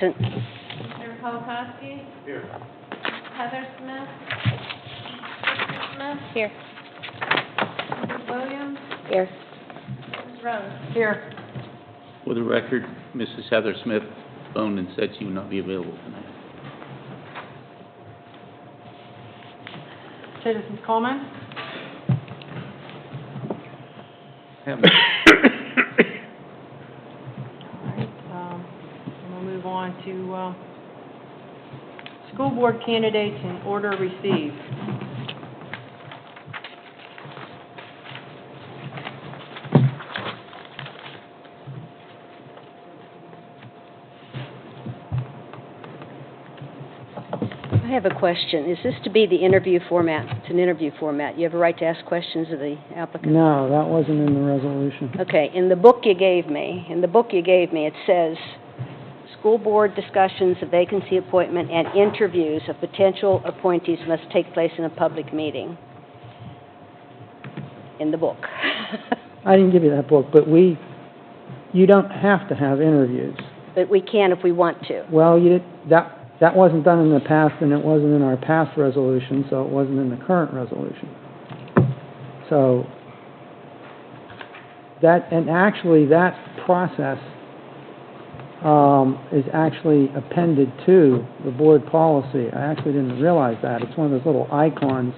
Mr. Polakowski? Here. Heather Smith? Mr. Smith? Here. Mrs. Williams? Here. Mrs. Rose? Here. For the record, Mrs. Heather Smith phoned and said she would not be available tonight. Citizens' comments? Have- All right, we'll move on to school board candidates in order received. I have a question. Is this to be the interview format? It's an interview format. You have a right to ask questions of the applicant? No, that wasn't in the resolution. Okay, in the book you gave me, it says, school board discussions of vacancy appointment and interviews of potential appointees must take place in a public meeting. In the book. I didn't give you that book, but you don't have to have interviews. But we can if we want to. Well, that wasn't done in the past, and it wasn't in our past resolution, so it wasn't in the current resolution. So, that process is actually appended to the board policy. I actually didn't realize that. It's one of those little icons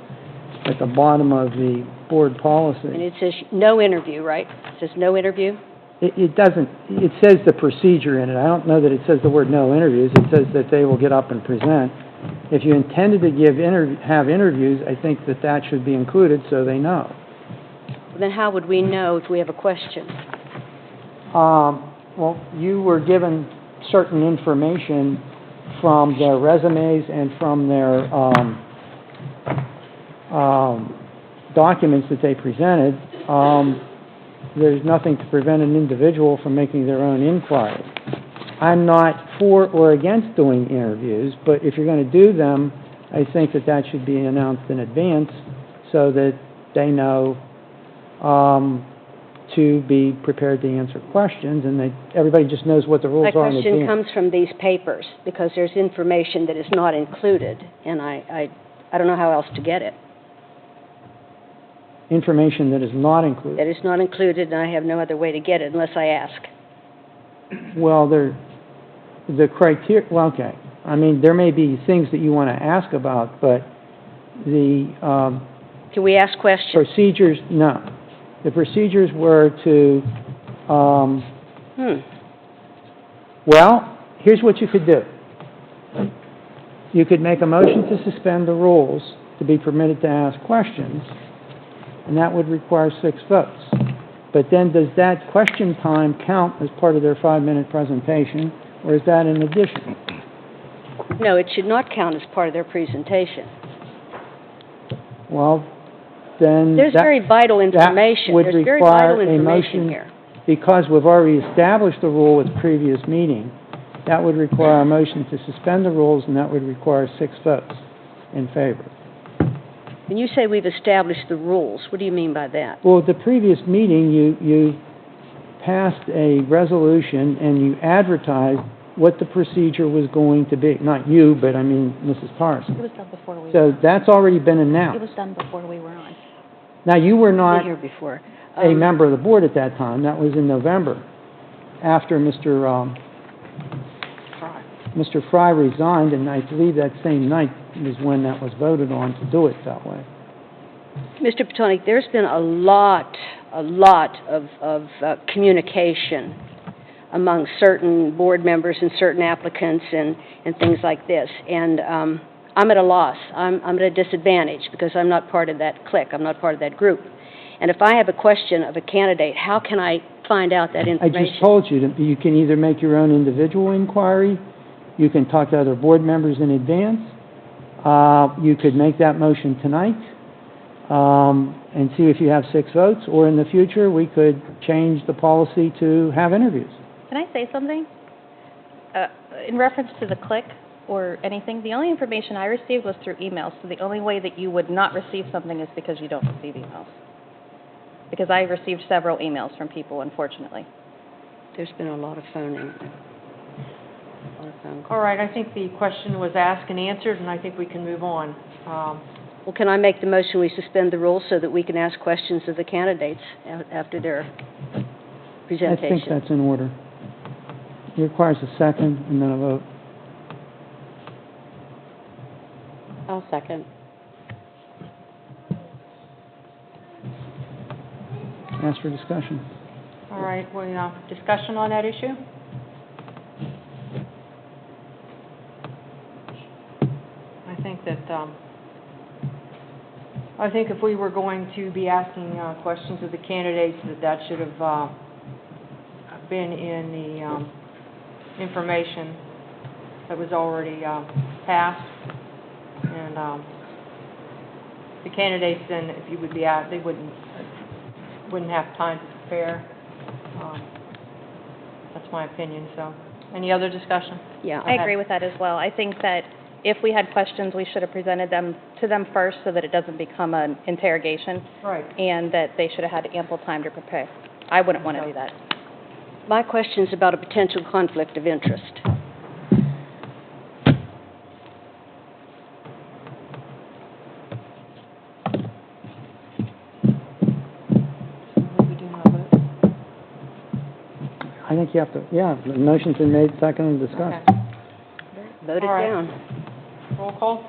at the bottom of the board policy. And it says no interview, right? It says no interview? It doesn't, it says the procedure in it. I don't know that it says the word no interviews. It says that they will get up and present. If you intended to have interviews, I think that should be included so they know. Then how would we know if we have a question? Well, you were given certain information from their resumes and from their documents that they presented. There's nothing to prevent an individual from making their own inquiry. I'm not for or against doing interviews, but if you're going to do them, I think that should be announced in advance so that they know to be prepared to answer questions, and everybody just knows what the rules are in advance. My question comes from these papers, because there's information that is not included, and I don't know how else to get it. Information that is not included. That is not included, and I have no other way to get it unless I ask. Well, the criteria, well, okay. I mean, there may be things that you want to ask about, but the Can we ask questions? procedures, no. The procedures were to, well, here's what you could do. You could make a motion to suspend the rules to be permitted to ask questions, and that would require 6 votes. But then does that question time count as part of their 5-minute presentation, or is that in addition? No, it should not count as part of their presentation. Well, then There's very vital information. would There's very require vital a information motion. here. Because we've already established the rule at the previous meeting, that would require a motion to suspend the rules, and that would require 6 votes in favor. When you say we've established the rules, what do you mean by that? Well, at the previous meeting, you passed a resolution and you advertised what the procedure was going to be. Not you, but I mean Mrs. Parsons. It was done before we were So on. that's already been It announced. was done before we were on. Now, you were I've not been here before. a member of the board at that time. That was in November, after Mr. Fry resigned, and I believe that same night was when that was voted on to do it that way. Mr. Petonic, there's been a lot of communication among certain board members and certain applicants and things like this. And I'm at a loss. I'm at a disadvantage because I'm not part of that clique. I'm not part of that group. And if I have a question of a candidate, how can I find out that I information? just told you that you can either make your own individual inquiry, you can talk to other board members in advance, you could make that motion tonight, and see if you have 6 votes, or in the future, we could change the policy to have interviews. Can I say something? In reference to the click or anything, the only information I received was through emails, so the only way that you would not receive something is because you don't receive emails. Because I received several emails from people, unfortunately. There's been a lot of phoning. phone All call. right, I think the question was asked and answered, and I think we can move on. Well, can I make the motion we suspend the rules so that we can ask questions of the candidates after their I presentation? think that's in order. It requires a second and then a vote. I'll second. Ask for discussion. All right, discussion on that issue? I think if we were going to be asking questions of the candidates, that should have been in the information that was already passed. And the candidates then, if you would be out, they wouldn't have time to prepare. That's my opinion, so. Any other discussion? Yeah. I agree with that as well. I think that if we had questions, we should have presented them to them first so that it doesn't become an interrogation, Right. and that they should have had ample time to prepare. I wouldn't want to do that. My question's about a potential conflict of interest. We do not vote. I think you have to, yeah, the motion's been made, second, and discussed. Okay. Vote it All right. down. Roll call?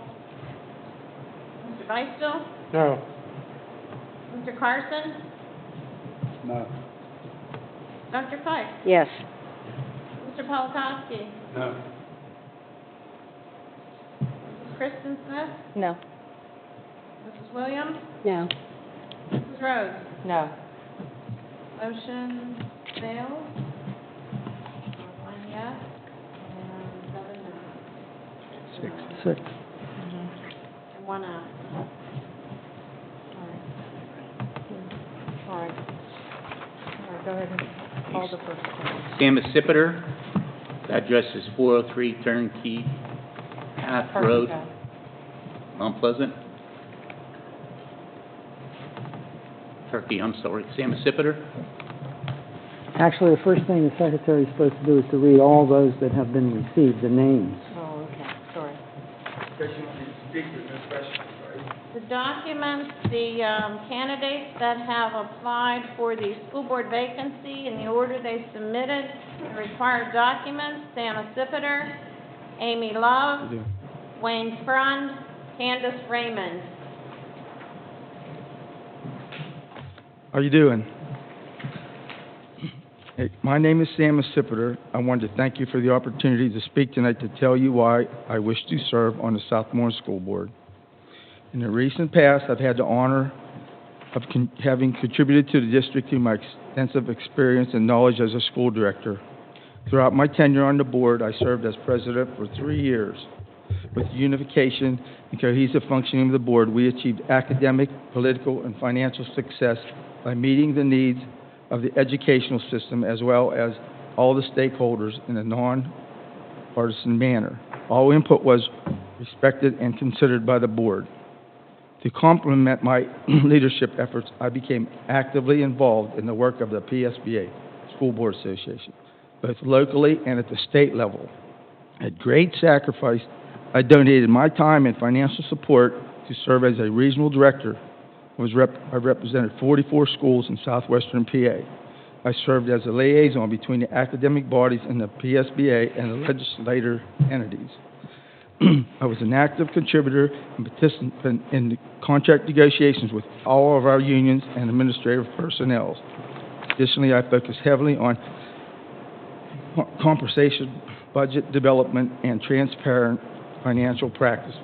Mr. Beistel? No. Mr. Carson? No. Dr. Pike? Yes. Mr. Polakowski? No. Mrs. Kristen Smith? No. Mrs. Williams? No. Mrs. Rhodes? No. Motion fails. 1 yes and 7 no. 6. And 1 out. All right, go ahead and call the first one. Sam Accipiter, address is 403 Turnkey Path Road, Mount Pleasant. Turkey, I'm sorry, Sam Accipiter. Actually, the first thing the secretary is supposed to do is to read all those that have been received, the names. Oh, okay, sorry. The documents, the candidates that have applied for the school board vacancy in the order they submitted, the required documents, Sam Accipiter, Amy Love, Wayne Frund, Candace Raymond. How you doing? Hey, my name is Sam Accipiter. I wanted to thank you for the opportunity to speak tonight to tell you why I wish to serve on the Southmoreland School Board. In the recent past, I've had the honor of having contributed to the district through my extensive experience and knowledge as a school director. Throughout my tenure on the board, I served as president for 3 years. With unification and cohesive functioning of the board, we achieved academic, political, and financial success by meeting the needs of the educational system as well as all the stakeholders in a non-partisan manner. All input was respected and considered by the board. To complement my leadership efforts, I became actively involved in the work of the PSBA, School Board Association, both locally and at the state level. At great sacrifice, I donated my time and financial support to serve as a regional director. I represented 44 schools in southwestern PA. I served as a liaison between the academic bodies in the PSBA and the legislator entities. I was an active contributor and participant in the contract negotiations with all of our unions and administrative personnel. Additionally, I focused heavily on compensation, budget development, and transparent financial practices.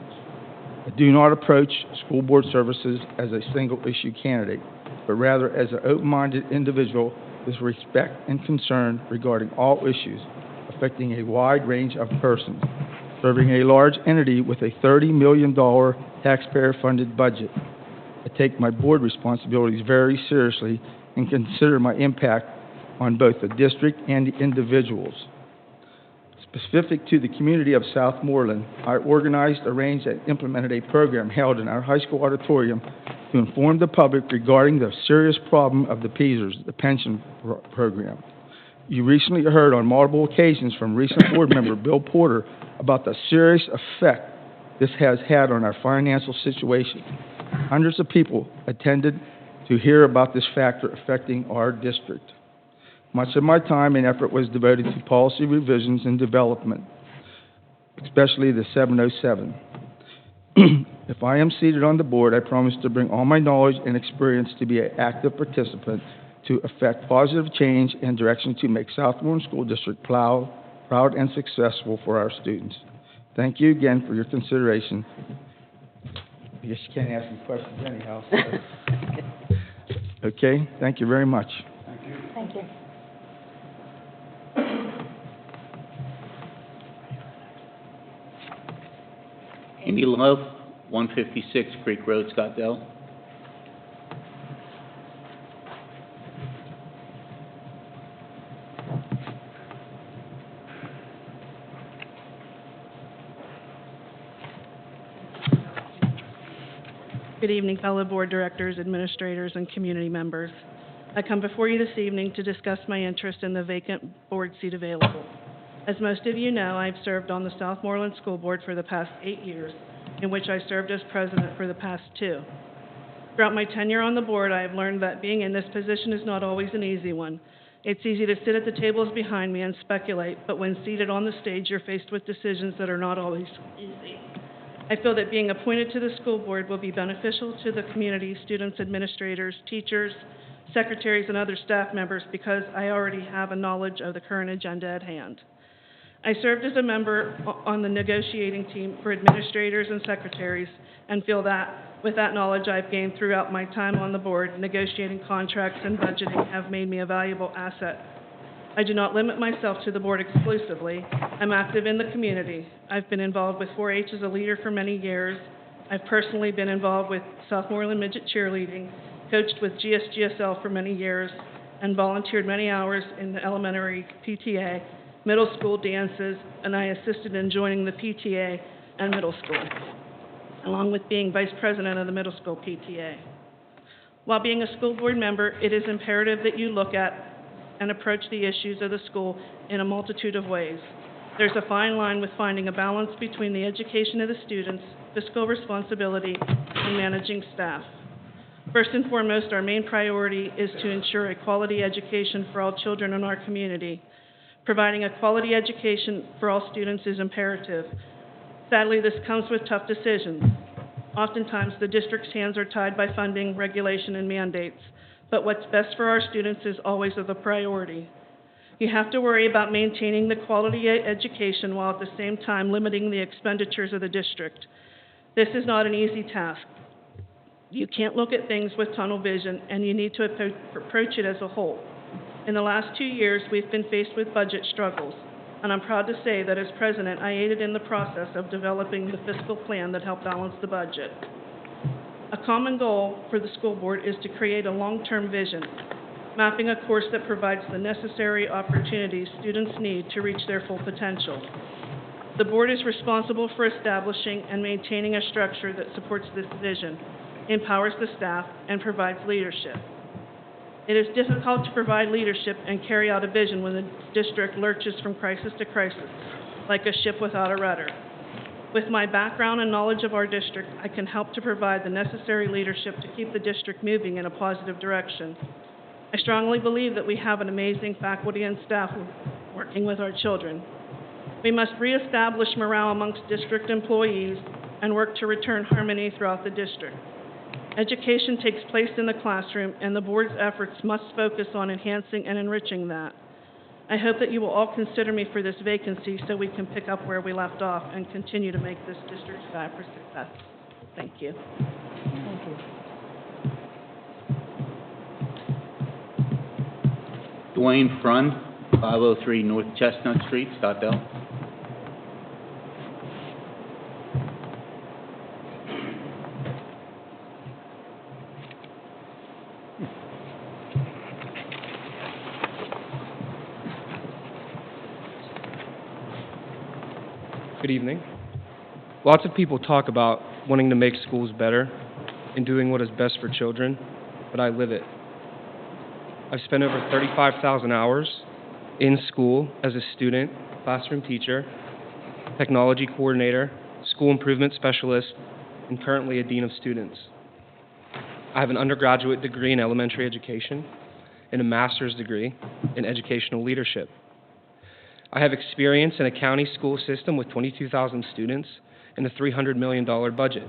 I do not approach school board services as a single-issue candidate, but rather as an open-minded individual with respect and concern regarding all issues affecting a wide range of persons. Serving a large entity with a $30 million taxpayer-funded budget, I take my board responsibilities very seriously and consider my impact on both the district and the individuals. Specific to the community of Southmoreland, I organized, arranged, and implemented a program held in our high school auditorium to inform the public regarding the serious problem of the PESERS, the pension program. You recently heard on multiple occasions from recent board member Bill Porter about the serious effect this has had on our financial situation. Hundreds of people attended to hear about this factor affecting our district. Much of my time and effort was devoted to policy revisions and development, especially the 707. If I am seated on the board, I promise to bring all my knowledge and experience to be an active participant to affect positive change and direction to make Southmoreland School District proud and successful for our students. Thank you again for your consideration. I guess you can't ask any questions anyhow. So. Okay, thank you very much. Thank you. Amy Love, 156 Creek Road, Scottsdale. Good evening, fellow board directors, administrators, and community members. I come before you this evening to discuss my interest in the vacant board seat available. As most of you know, I've served on the Southmoreland School Board for the past 8 years, in which I served as president for the past 2. Throughout my tenure on the board, I have learned that being in this position is not always an easy one. It's easy to sit at the tables behind me and speculate, but when seated on the stage, you're faced with decisions that are not always easy. I feel that being appointed to the school board will be beneficial to the community, students, administrators, teachers, secretaries, and other staff members because I already have a knowledge of the current agenda at hand. I served as a member on the negotiating team for administrators and secretaries and feel that with that knowledge I've gained throughout my time on the board, negotiating contracts and budgeting have made me a valuable asset. I do not limit myself to the board exclusively. I'm active in the community. I've been involved with 4-H as a leader for many years. I've personally been involved with Southmoreland midget cheerleading, coached with GSGSL for many years, and volunteered many hours in the elementary PTA, middle school dances, and I assisted in joining the PTA and middle school, along with being vice president of the middle school PTA. While being a school board member, it is imperative that you look at and approach the issues of the school in a multitude of ways. There's a fine line with finding a balance between the education of the students, fiscal responsibility, and managing staff. First and foremost, our main priority is to ensure a quality education for all children in our community. Providing a quality education for all students is imperative. Sadly, this comes with tough decisions. Oftentimes, the district's hands are tied by funding, regulation, and mandates. But what's best for our students is always of the priority. You have to worry about maintaining the quality education while at the same time limiting the expenditures of the district. This is not an easy task. You can't look at things with tunnel vision, and you need to approach it as a whole. In the last 2 years, we've been faced with budget struggles, and I'm proud to say that as president, I aided in the process of developing the fiscal plan that helped balance the budget. A common goal for the school board is to create a long-term vision, mapping a course that provides the necessary opportunities students need to reach their full potential. The board is responsible for establishing and maintaining a structure that supports this vision, empowers the staff, and provides leadership. It is difficult to provide leadership and carry out a vision when the district lurches from crisis to crisis, like a ship without a rudder. With my background and knowledge of our district, I can help to provide the necessary leadership to keep the district moving in a positive direction. I strongly believe that we have an amazing faculty and staff working with our children. We must reestablish morale amongst district employees and work to return harmony throughout the district. Education takes place in the classroom, and the board's efforts must focus on enhancing and enriching that. I hope that you will all consider me for this vacancy so we can pick up where we left off and continue to make this district strive for success. Thank you. Thank you. Dwayne Frund, 503 North Chestnut Street, Scottsdale. Good evening. Lots of people talk about wanting to make schools better and doing what is best for children, but I live it. I've spent over 35,000 hours in school as a student, classroom teacher, technology coordinator, school improvement specialist, and currently a dean of students. I have an undergraduate degree in elementary education and a master's degree in educational leadership. I have experience in a county school system with 22,000 students and a $300 million budget,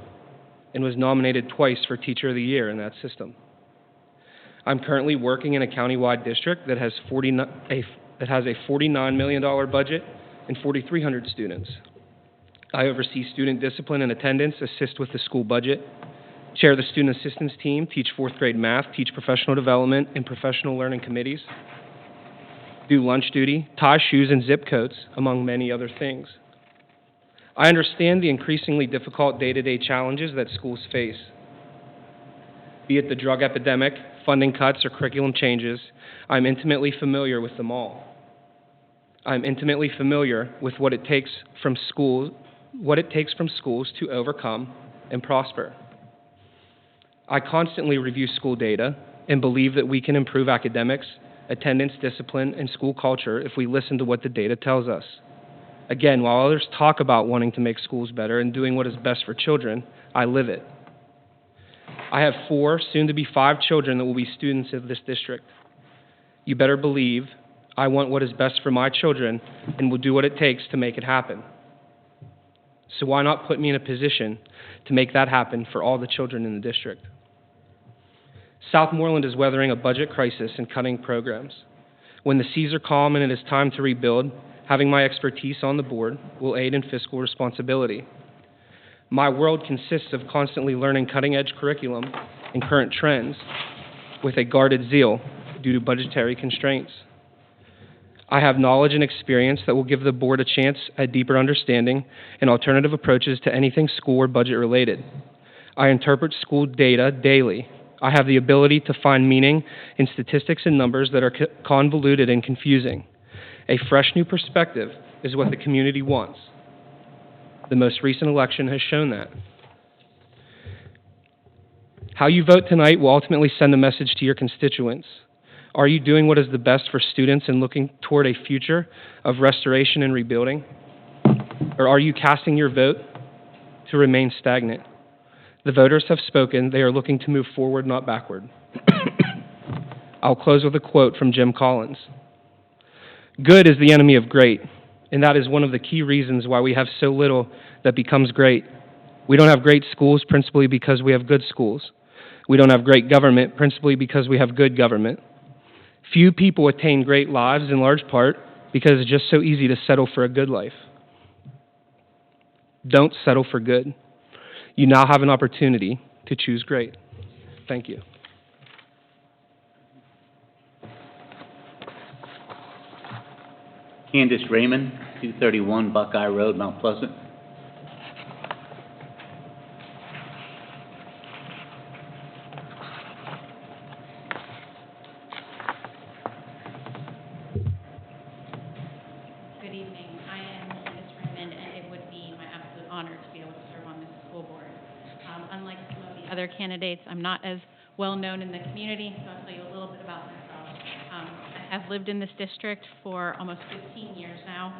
and was nominated twice for Teacher of the Year in that system. I'm currently working in a countywide district that has a $49 million budget and 4,300 students. I oversee student discipline and attendance, assist with the school budget, chair the student assistance team, teach fourth grade math, teach professional development and professional learning committees, do lunch duty, tie shoes and zip coats, among many other things. I understand the increasingly difficult day-to-day challenges that schools face. Be it the drug epidemic, funding cuts, or curriculum changes, I'm intimately familiar with them all. I'm intimately familiar with what it takes from schools to overcome and prosper. I constantly review school data and believe that we can improve academics, attendance, discipline, and school culture if we listen to what the data tells us. Again, while others talk about wanting to make schools better and doing what is best for children, I live it. I have 4, soon to be 5 children that will be students of this district. You better believe I want what is best for my children and will do what it takes to make it happen. So why not put me in a position to make that happen for all the children in the district? Southmoreland is weathering a budget crisis and cutting programs. When the seas are calm and it is time to rebuild, having my expertise on the board will aid in fiscal responsibility. My world consists of constantly learning cutting-edge curriculum and current trends with a guarded zeal due to budgetary constraints. I have knowledge and experience that will give the board a chance at deeper understanding and alternative approaches to anything school or budget related. I interpret school data daily. I have the ability to find meaning in statistics and numbers that are convoluted and confusing. A fresh new perspective is what the community wants. The most recent election has shown that. How you vote tonight will ultimately send a message to your constituents. Are you doing what is the best for students and looking toward a future of restoration and rebuilding? Or are you casting your vote to remain stagnant? The voters have spoken. They are looking to move forward, not backward. I'll close with a quote from Jim Collins. Good is the enemy of great, and that is one of the key reasons why we have so little that becomes great. We don't have great schools principally because we have good schools. We don't have great government principally because we have good government. Few people attain great lives in large part because it's just so easy to settle for a good life. Don't settle for good. You now have an opportunity to choose great. Thank you. Candace Raymond, 231 Buckeye Road, Mount Pleasant. Good evening. I am Candace Raymond, and it would be my absolute honor to be able to serve on this school board. Unlike some of the other candidates, I'm not as well known in the community, so I'll tell you a little bit about myself. I have lived in this district for almost 15 years now.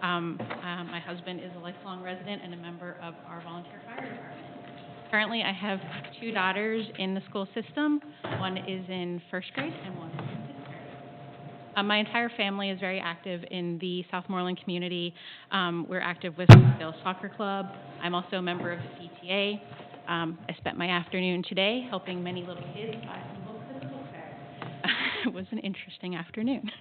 My husband is a lifelong resident and a member of our volunteer fire department. Currently, I have 2 daughters in the school system. One is in 1st grade and one is in 5th grade. My entire family is very active in the Southmoreland community. We're active with the Dale Soccer Club. I'm also a member of the PTA. I spent my afternoon today helping many little kids buy some books at the book fair. It was an interesting afternoon.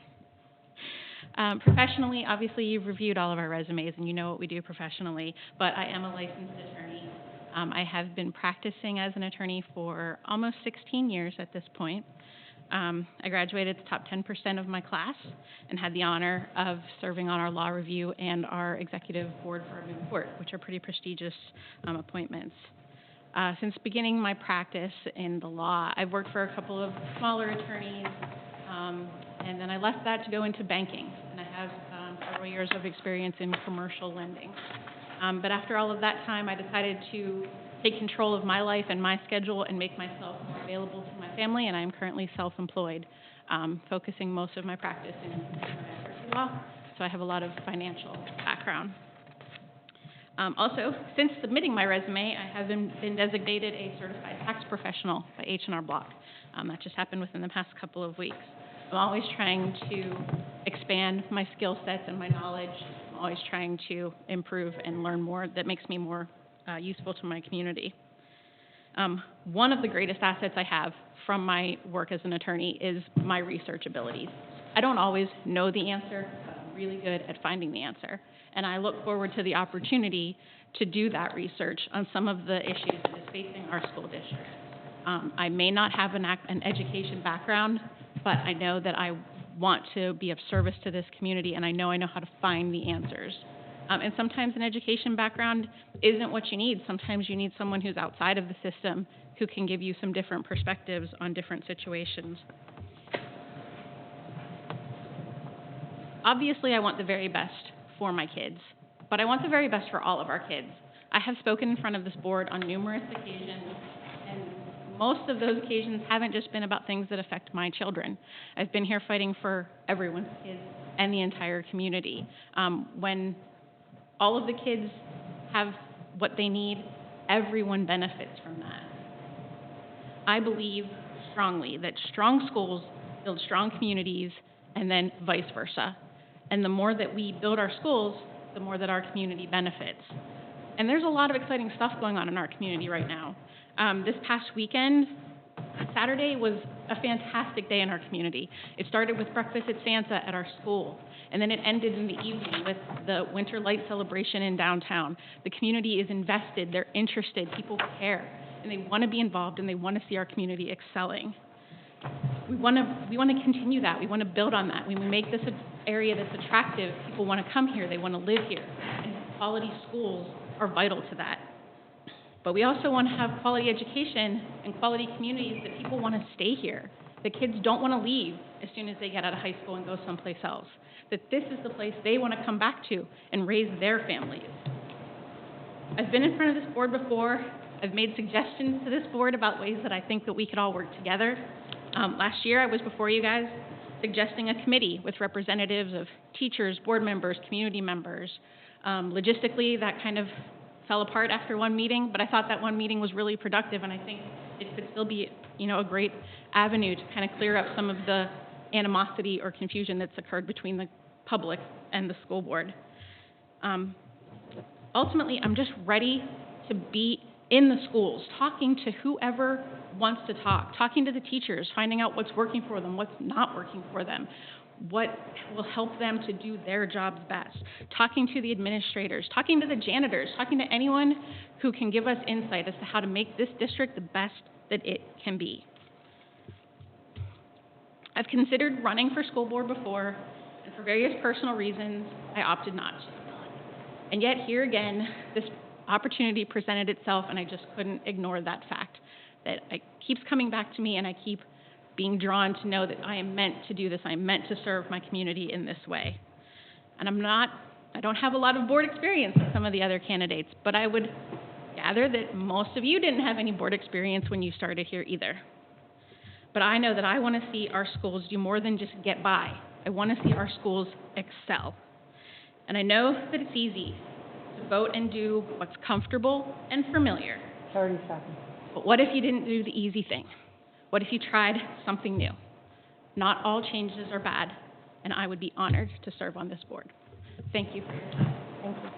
Professionally, obviously, you've reviewed all of our resumes and you know what we do professionally, but I am a licensed attorney. I have been practicing as an attorney for almost 16 years at this point. I graduated the top 10% of my class and had the honor of serving on our law review and our executive board for our new court, which are pretty prestigious appointments. Since beginning my practice in the law, I've worked for a couple of smaller attorneys, and then I left that to go into banking, and I have several years of experience in commercial lending. But after all of that time, I decided to take control of my life and my schedule and make myself more available to my family, and I am currently self-employed, focusing most of my practice in consumer adversary law, so I have a lot of financial background. Also, since submitting my resume, I have been designated a certified tax professional by H&R Block. That just happened within the past couple of weeks. I'm always trying to expand my skill sets and my knowledge. I'm always trying to improve and learn more that makes me more useful to my community. One of the greatest assets I have from my work as an attorney is my research abilities. I don't always know the answer, but I'm really good at finding the answer. And I look forward to the opportunity to do that research on some of the issues that is facing our school district. I may not have an education background, but I know that I want to be of service to this community, and I know how to find the answers. And sometimes an education background isn't what you need. Sometimes you need someone who's outside of the system who can give you some different perspectives on different situations. Obviously, I want the very best for my kids, but I want the very best for all of our kids. I have spoken in front of this board on numerous occasions, and most of those occasions haven't just been about things that affect my children. I've been here fighting for everyone's kids and the entire community. When all of the kids have what they need, everyone benefits from that. I believe strongly that strong schools build strong communities, and then vice versa. And the more that we build our schools, the more that our community benefits. And there's a lot of exciting stuff going on in our community right now. This past weekend, Saturday, was a fantastic day in our community. It started with breakfast at Santa at our school, and then it ended in the evening with the Winter Light celebration in downtown. The community is invested, they're interested, people care, and they want to be involved, and they want to see our community excelling. We want to continue that. We want to build on that. When we make this an area that's attractive, people want to come here, they want to live here, and quality schools are vital to that. But we also want to have quality education and quality communities that people want to stay here, that kids don't want to leave as soon as they get out of high school and go someplace else, that this is the place they want to come back to and raise their families. I've been in front of this board before. I've made suggestions to this board about ways that I think that we could all work together. Last year, I was before you guys suggesting a committee with representatives of teachers, board members, community members. Logistically, that kind of fell apart after one meeting, but I thought that one meeting was really productive, and I think it could still be, a great avenue to kind of clear up some of the animosity or confusion that's occurred between the public and the school board. Ultimately, I'm just ready to be in the schools, talking to whoever wants to talk, talking to the teachers, finding out what's working for them, what's not working for them, what will help them to do their jobs best, talking to the administrators, talking to the janitors, talking to anyone who can give us insight as to how to make this district the best that it can be. I've considered running for school board before, and for various personal reasons, I opted not to. And yet, here again, this opportunity presented itself, and I just couldn't ignore that fact, that it keeps coming back to me, and I keep being drawn to know that I am meant to do this. I am meant to serve my community in this way. And I don't have a lot of board experience like some of the other candidates, but I would gather that most of you didn't have any board experience when you started here either. But I know that I want to see our schools do more than just get by. I want to see our schools excel. And I know that it's easy to vote and do what's comfortable and familiar. 30 seconds. But what if you didn't do the easy thing? What if you tried something new? Not all changes are bad, and I would be honored to serve on this board. Thank you for your time. Thank you.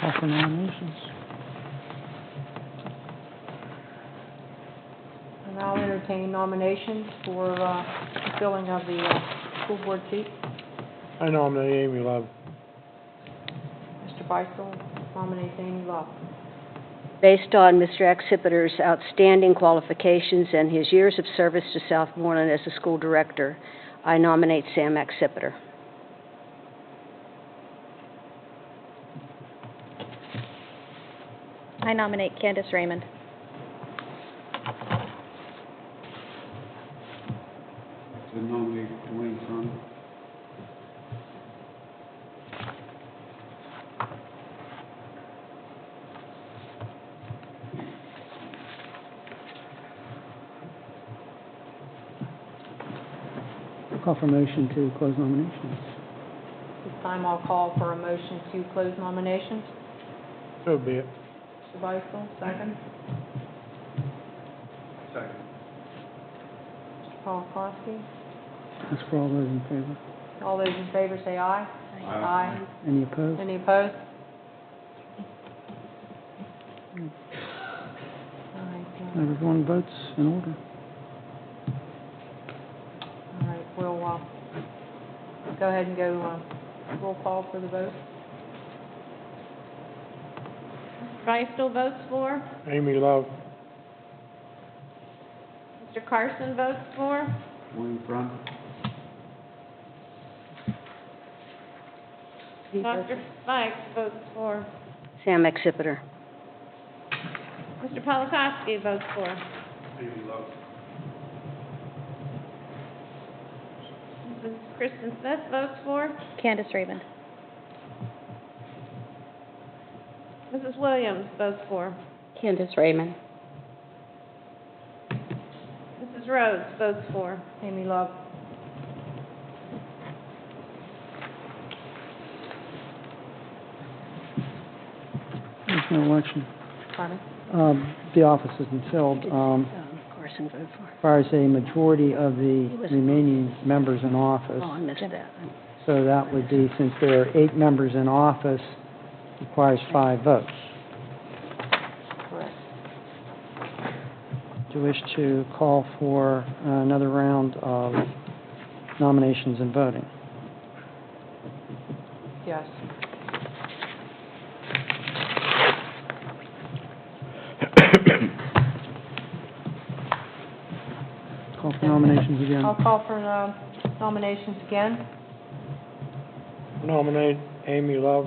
Call for nominations. And I'll entertain nominations for filling of the school board seat. I nominate Amy Love. Mr. Beistel nominates Amy Love. Based on Mr. Accipiter's outstanding qualifications and his years of service to Southmoreland as a school director, I nominate Sam Accipiter. I nominate Candace Raymond. To nominate Dwayne Son. Call for motion to close nominations. This time I'll call for a motion to close nominations. So be it. Mr. Beistel, second. Second. Mr. Polakowski. Ask for all those in favor. All those in favor say aye. Aye. Any opposed? Any opposed? Everyone votes in order. All right, we'll, go ahead and go, roll call for the vote. Beistel votes for. Amy Love. Mr. Carson votes for. William Front. Dr. Spikes votes for. Sam Exipiter. Mr. Polakowski votes for. Amy Love. Mrs. Kristen Smith votes for. Candace Raymond. Mrs. Williams votes for. Candace Raymond. Mrs. Rhodes votes for. Amy Love. There's no election. Pardon? The office isn't filled. Carson voted for. Requires a majority of the remaining members in office. Oh, I missed that. So that would be, since there are 8 members in office, requires 5 votes. Correct. Do you wish to call for another round of nominations and voting? Yes. Call for nominations again. I'll call for nominations again. Nominate Amy Love.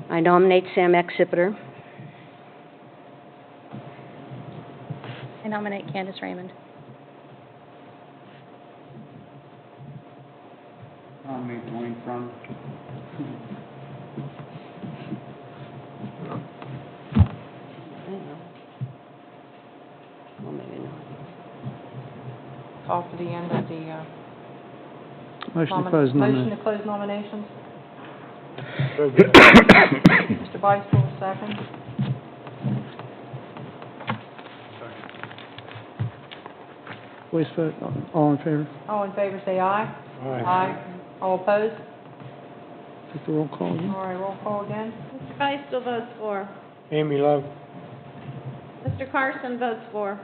I nominate Sam Exipiter. I nominate Candace Raymond. Nominate William Front. Well, maybe not. Call for the end of the, Motion to close motion nominations. to close nominations. So be it. Mr. Beistel, second. Voice vote, all in favor? All in favor, say aye. Aye. All opposed? Take the roll call again. All right, roll call again. Mr. Beistel votes for. Amy Love. Mr. Carson votes for.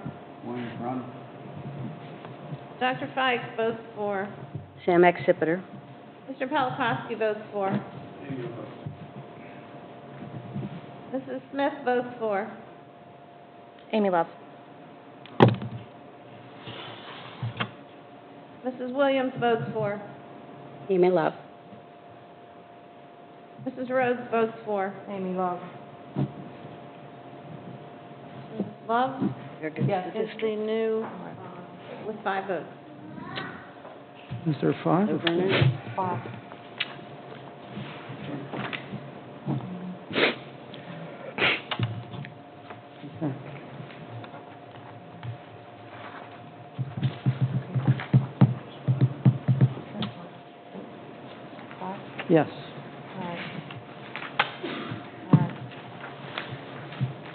William Front. Dr. Fikes votes for. Sam Exipiter. Mr. Polakowski votes for. Amy Love. Mrs. Smith votes for. Amy Love. Mrs. Williams votes for. Amy Love. Mrs. Rhodes votes for. Amy Love. Mrs. Love Yes. is the new, with 5 votes. Is there 5? Over and over. 5. Okay. Yes. All right. All right.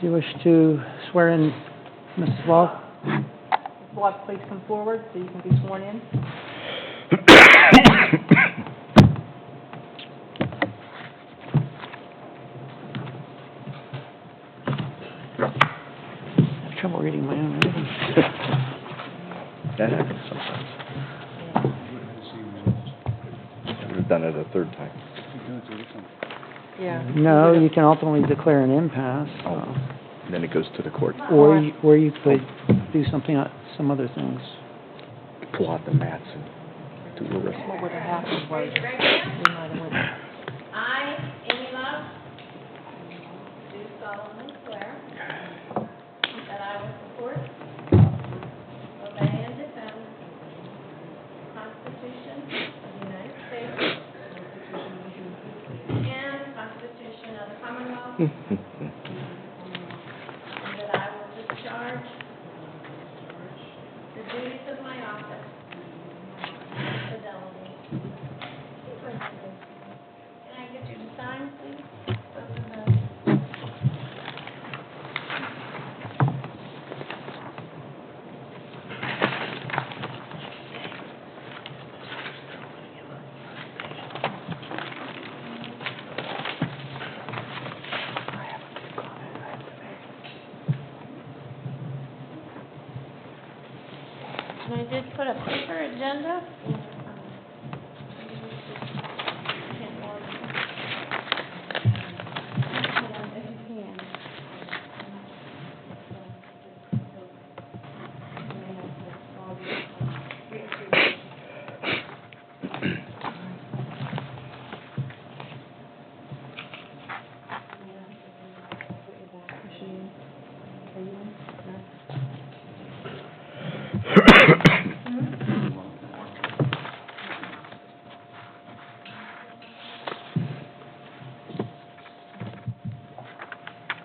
Do you wish to swear in Mrs. Love? Love, please come forward so you can be sworn in. I have trouble reading my own writing. That happens sometimes. Should have done it a third time. Yeah. No, you can ultimately declare an impasse. Oh. And then it goes to the court. Or you could do something, some other things. Pull out the mats and do the rest. What would have happened was, Raise your right hand. we might have went, I, Amy Love, do solemnly swear that I will support, obey, and defend the Constitution of the United States and the Constitution of the Commonwealth, and that I will discharge the duties of my office And I did put a paper agenda.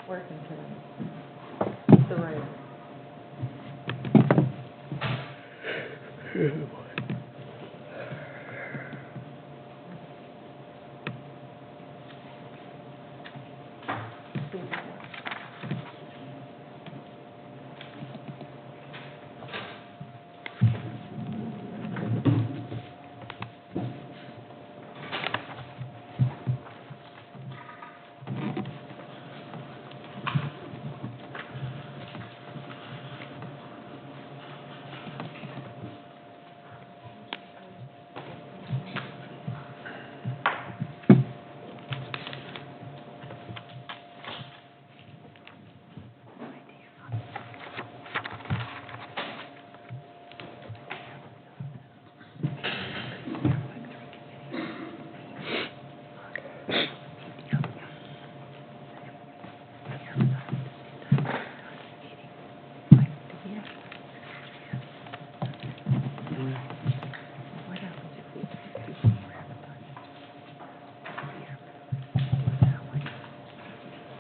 Working today. The rain.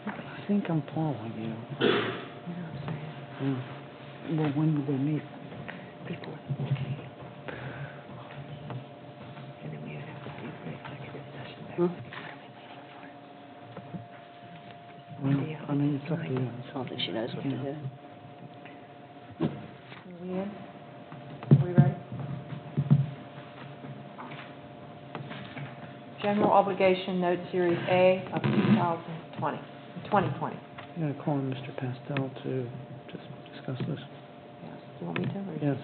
I think I'm following you. Well, when do they meet? Before. And then we have to do the executive session there. Well, I mean, it's up to you. I don't think she knows what to do. Are we in? Are we ready? General Obligation Note Series A of 2020. You gotta call in Mr. Pastel to just discuss this. Yes. Do you want me to? Or Yes.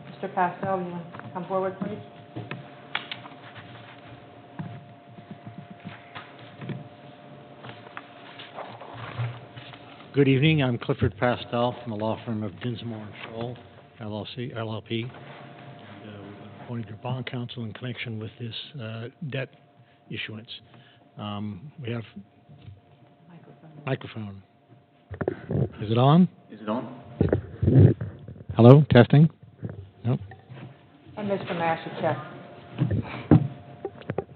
Mr. Pastel, you want to come forward, please? Good evening, I'm Clifford Pastel from the law firm of Dinsmore and Scholl, LLP. And, we've appointed your bond counsel in connection with this debt issuance. We have microphone. Is it on? Is it on? Hello, testing? Nope. And Mr. Mashachek.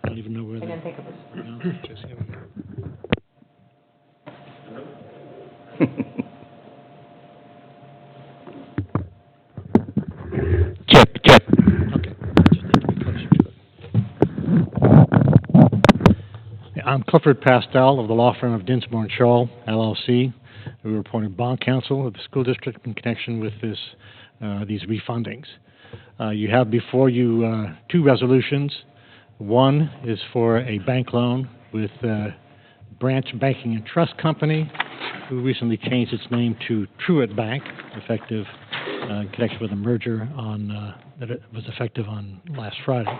I don't even know where I the... didn't think it was. No, just him. Check. Okay. Just need to be closer to it. I'm Clifford Pastel of the law firm of Dinsmore and Scholl, LLC. We were appointed bond counsel of the school district in connection with these refundings. You have before you two resolutions. One is for a bank loan with Branch Banking and Trust Company, who recently changed its name to Truett Bank, effective in connection with a merger that it was effective on last Friday.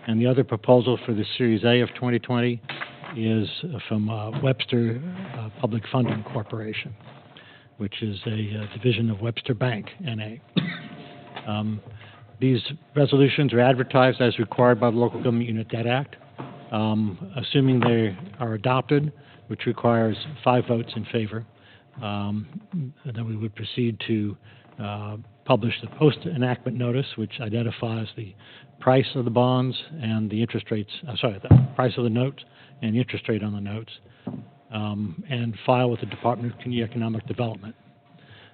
And the other proposal for the Series A of 2020 is from Webster Public Funding Corporation, which is a division of Webster Bank, N.A. These resolutions are advertised as required by the Local Government Unit Debt Act. Assuming they are adopted, which requires 5 votes in favor, then we would proceed to publish the post-enactment notice, which identifies the price of the bonds and the interest rates, the price of the notes and the interest rate on the notes, and file with the Department of Community Economic Development.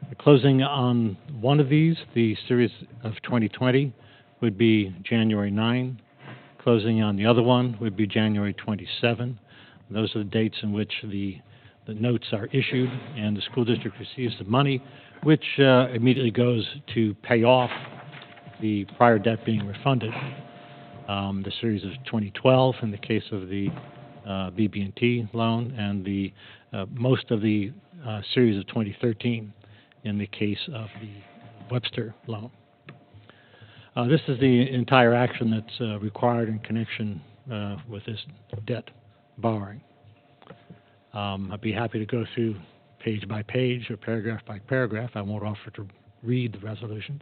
The closing on one of these, the series of 2020, would be January 9. Closing on the other one would be January 27. Those are the dates in which the notes are issued and the school district receives the money, which immediately goes to pay off the prior debt being refunded. The series of 2012 in the case of the BB&T loan, and the most of the series of 2013 in the case of the Webster loan. This is the entire action that's required in connection with this debt borrowing. I'd be happy to go through page by page or paragraph by paragraph. I won't offer to read the resolutions.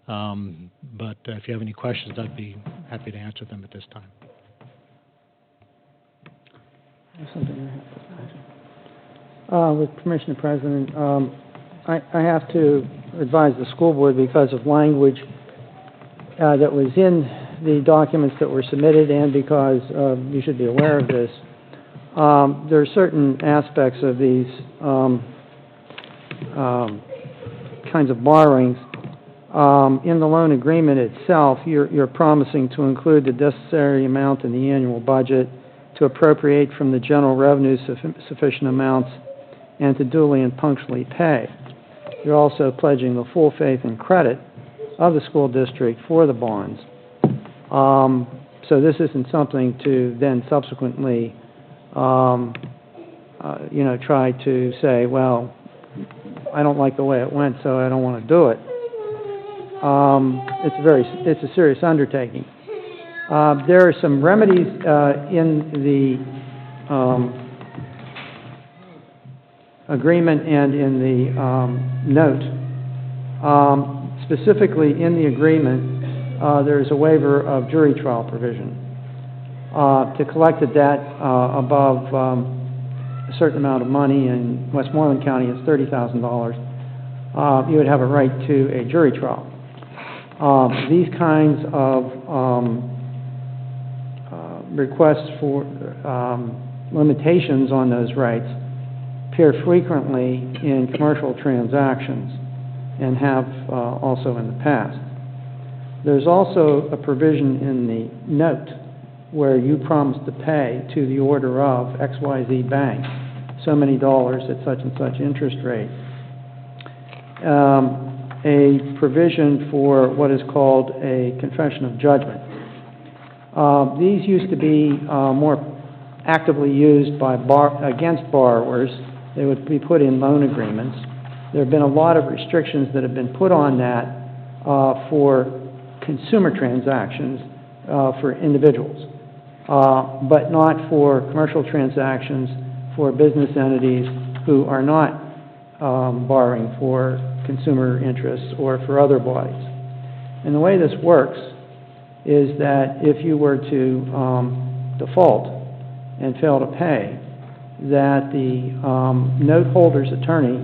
But if you have any questions, I'd be happy to answer them at this time. With permission of President, I have to advise the school board because of language that was in the documents that were submitted and because you should be aware of this. There are certain aspects of these kinds of borrowings. In the loan agreement itself, you're promising to include the necessary amount in the annual budget, to appropriate from the general revenue sufficient amounts, and to duly and punctually pay. You're also pledging the full faith and credit of the school district for the bonds. So this isn't something to then subsequently, try to say, well, I don't like the way it went, so I don't want to do it. It's a serious undertaking. There are some remedies in the agreement and in the note. Specifically, in the agreement, there's a waiver of jury trial provision. To collect a debt above a certain amount of money in Westmoreland County, it's $30,000, you would have a right to a jury trial. These kinds of requests for limitations on those rights appear frequently in commercial transactions and have also in the past. There's also a provision in the note where you promise to pay to the order of XYZ Bank so many dollars at such and such interest rate. A provision for what is called a confession of judgment. These used to be more actively used by against borrowers. They would be put in loan agreements. There have been a lot of restrictions that have been put on that for consumer transactions for individuals, but not for commercial transactions for business entities who are not borrowing for consumer interests or for other bodies. And the way this works is that if you were to default and fail to pay, that the note holder's attorney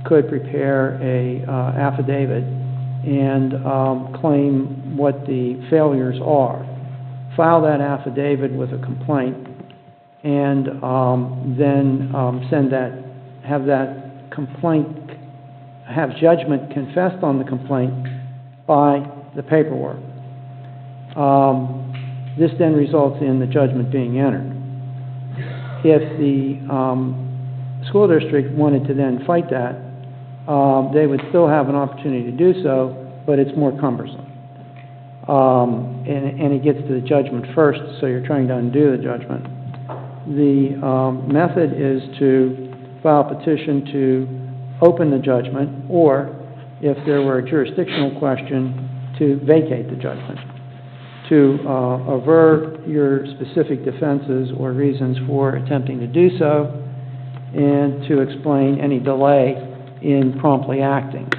could prepare a affidavit and claim what the failures are. File that affidavit with a complaint and then have judgment confessed on the complaint by the paperwork. This then results in the judgment being entered. If the school district wanted to then fight that, they would still have an opportunity to do so, but it's more cumbersome. And it gets to the judgment first, so you're trying to undo the judgment. The method is to file a petition to open the judgment, or if there were a jurisdictional question, to vacate the judgment, to aver your specific defenses or reasons for attempting to do so, and to explain any delay in promptly acting.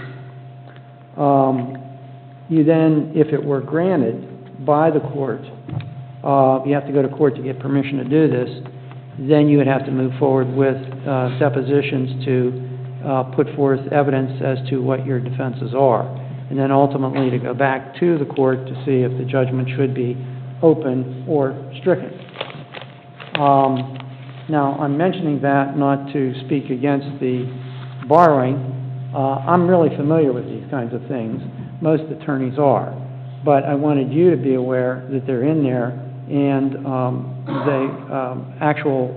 You then, if it were granted by the court, you have to go to court to get permission to do this, then you would have to move forward with depositions to put forth evidence as to what your defenses are, and then ultimately to go back to the court to see if the judgment should be open or stricken. Now, I'm mentioning that not to speak against the borrowing. I'm really familiar with these kinds of things. Most attorneys are. But I wanted you to be aware that they're in there, and the actual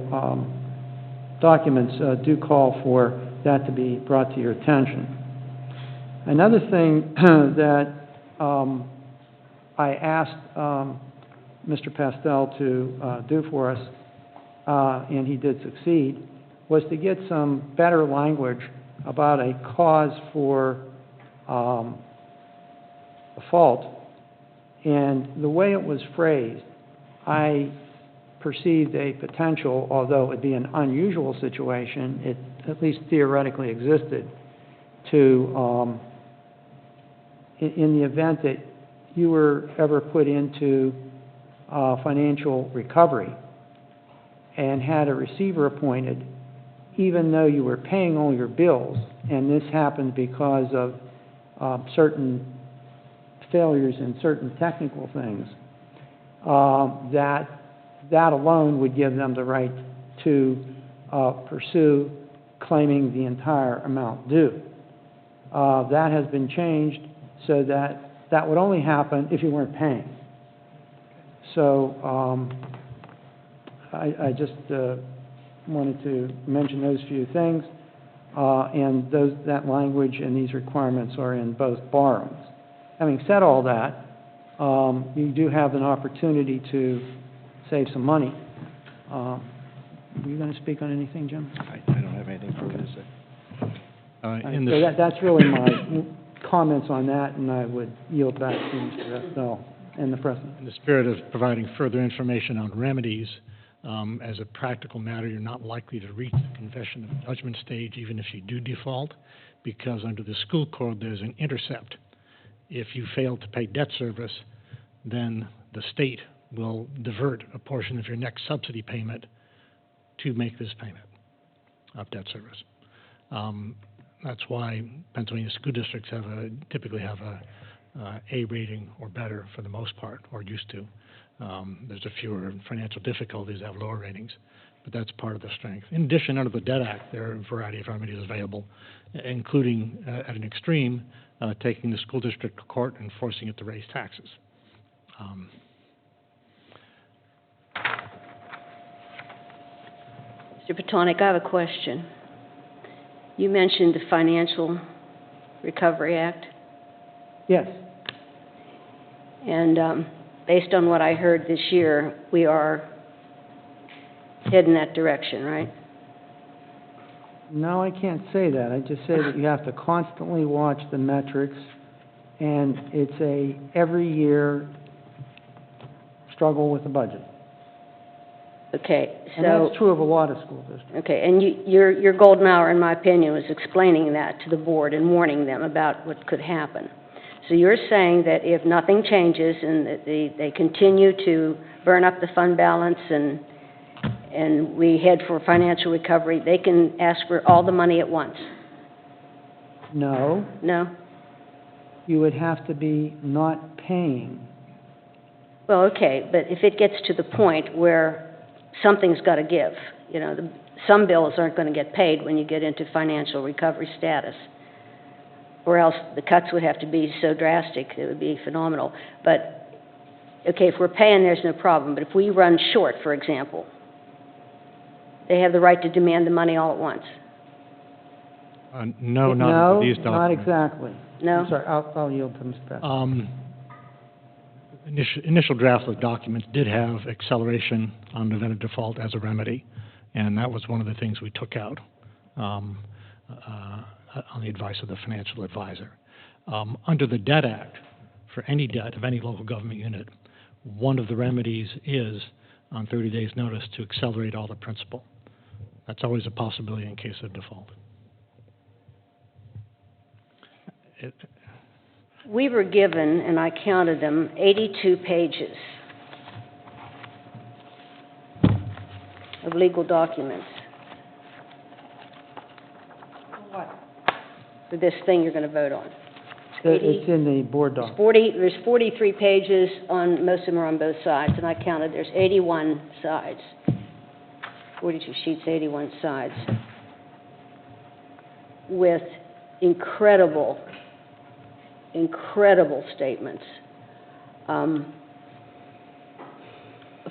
documents do call for that to be brought to your attention. Another thing that I asked Mr. Pastel to do for us, and he did succeed, was to get some better language about a cause for default And the way it was phrased, I perceived a potential, although it would be an unusual situation, it at least theoretically existed, to, in the event that you were ever put into financial recovery and had a receiver appointed, even though you were paying all your bills, and this happened because of certain failures in certain technical things, that alone would give them the right to pursue claiming the entire amount due. That has been changed so that that would only happen if you weren't paying. So I just wanted to mention those few things, and that language and these requirements are in both borrowings. Having said all that, you do have an opportunity to save some money. Were you going to speak on anything, Jim? I don't have anything further to say. So that's really my comments on that, and I would yield back to Mr. Estelle and the President. In the spirit of providing further information on remedies, as a practical matter, you're not likely to reach the confession of judgment stage even if you do default, because under the school code, there's an intercept. If you fail to pay debt service, then the state will divert a portion of your next subsidy payment to make this payment of debt service. That's why Pennsylvania school districts typically have a A rating or better for the most part, or used to. There's a fewer financial difficulties that have lower ratings, but that's part of the strength. In addition, under the Debt Act, there are a variety of remedies available, including, at an extreme, taking the school district to court and forcing it to raise taxes. Mr. Petonic, I have a question. You mentioned the Financial Recovery Act, Yes. and based on what I heard this year, we are heading that direction, right? No, I can't say that. I just say that you have to constantly watch the metrics, and it's a every year struggle with the budget. Okay, And so... that's true of a lot of school districts. Okay, and your golden hour, in my opinion, was explaining that to the board and warning them about what could happen. So you're saying that if nothing changes and that they continue to burn up the fund balance and we head for financial recovery, they can ask for all the money at once? No, No? you would have to be not paying. Well, okay, but if it gets to the point where something's got to give, you know, some bills aren't going to get paid when you get into financial recovery status, or else the cuts would have to be so drastic, it would be phenomenal. But, okay, if we're paying, there's no problem, but if we run short, for example, they have the right to demand the money all at once? No, not under these documents. No, not exactly. No? I'm sorry, I'll yield to Mr. President. Initial draft of the documents did have acceleration on event of default as a remedy, and that was one of the things we took out on the advice of the financial advisor. Under the Debt Act, for any debt of any local government unit, one of the remedies is, on 30 days' notice, to accelerate all the principal. That's always a possibility in case of default. We were given, and I counted them, 82 pages of legal documents. What? For this thing you're going to vote on. It's in the board doc. There's 43 pages on, most of them are on both sides, and I counted, there's 81 sides. 42 sheets, 81 sides. With incredible statements.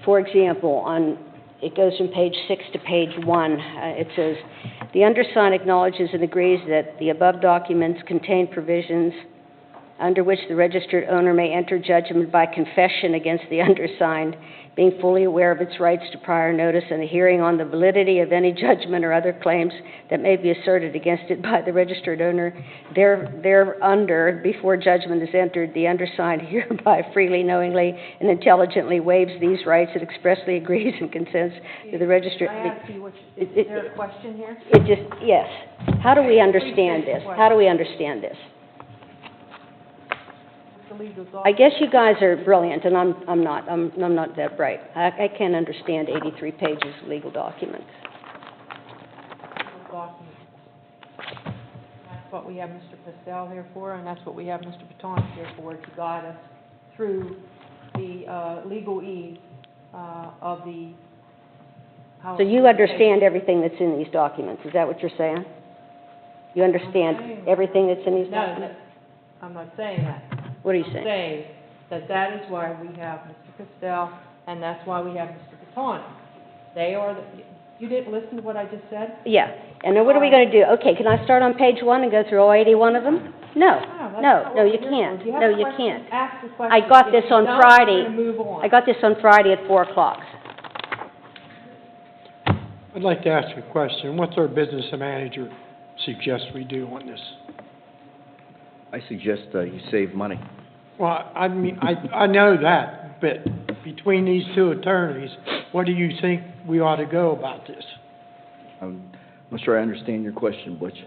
For example, it goes from page 6 to page 1. It says, the undersigned acknowledges and agrees that the above documents contain provisions under which the registered owner may enter judgment by confession against the undersigned, being fully aware of its rights to prior notice and a hearing on the validity of any judgment or other claims that may be asserted against it by the registered owner thereunder before judgment is entered, the undersigned hereby freely, knowingly, and intelligently waives these rights and expressly agrees and consents to the registered... Can I ask you, is there a question here? It just, yes. How do we understand this? How do we understand this? I guess you guys are brilliant, and I'm not that bright. I can't understand 83 pages of legal documents. That's what we have Mr. Pastel here for, and that's what we have Mr. Patonic here for, to guide us through the legal ease of the... So you understand everything that's in these documents, is that what you're saying? You understand everything that's in these documents? No, I'm not saying that. What are you I'm saying? saying that is why we have Mr. Pastel, and that's why we have Mr. Patonic. They are the... You didn't listen to what I just said? Yeah. And then what are we going to do? Okay, can I start on page 1 and go through all 81 of them? No, you can't. No, you can't. Ask the question. I got this on Friday. We're going to move on. I got this on Friday at 4 o'clock. I'd like to ask a question. What's our business manager suggest we do on this? I suggest you save money. Well, I mean, I know that, but between these two attorneys, what do you think we ought to go about this? I'm not sure I understand your question, Butch.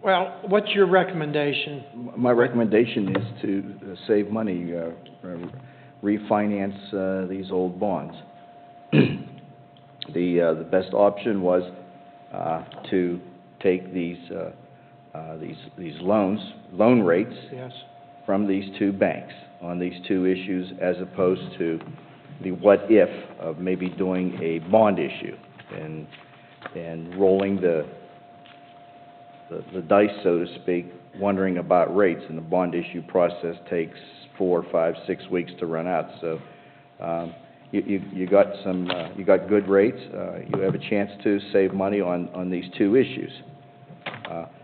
Well, what's your recommendation? My recommendation is to save money, refinance these old bonds. The best option was to take these loan rates Yes. from these two banks on these two issues, as opposed to the what if of maybe doing a bond issue and rolling the dice, so to speak, wondering about rates. And the bond issue process takes 4, 5, 6 weeks to run out. So you got good rates. You have a chance to save money on these two issues.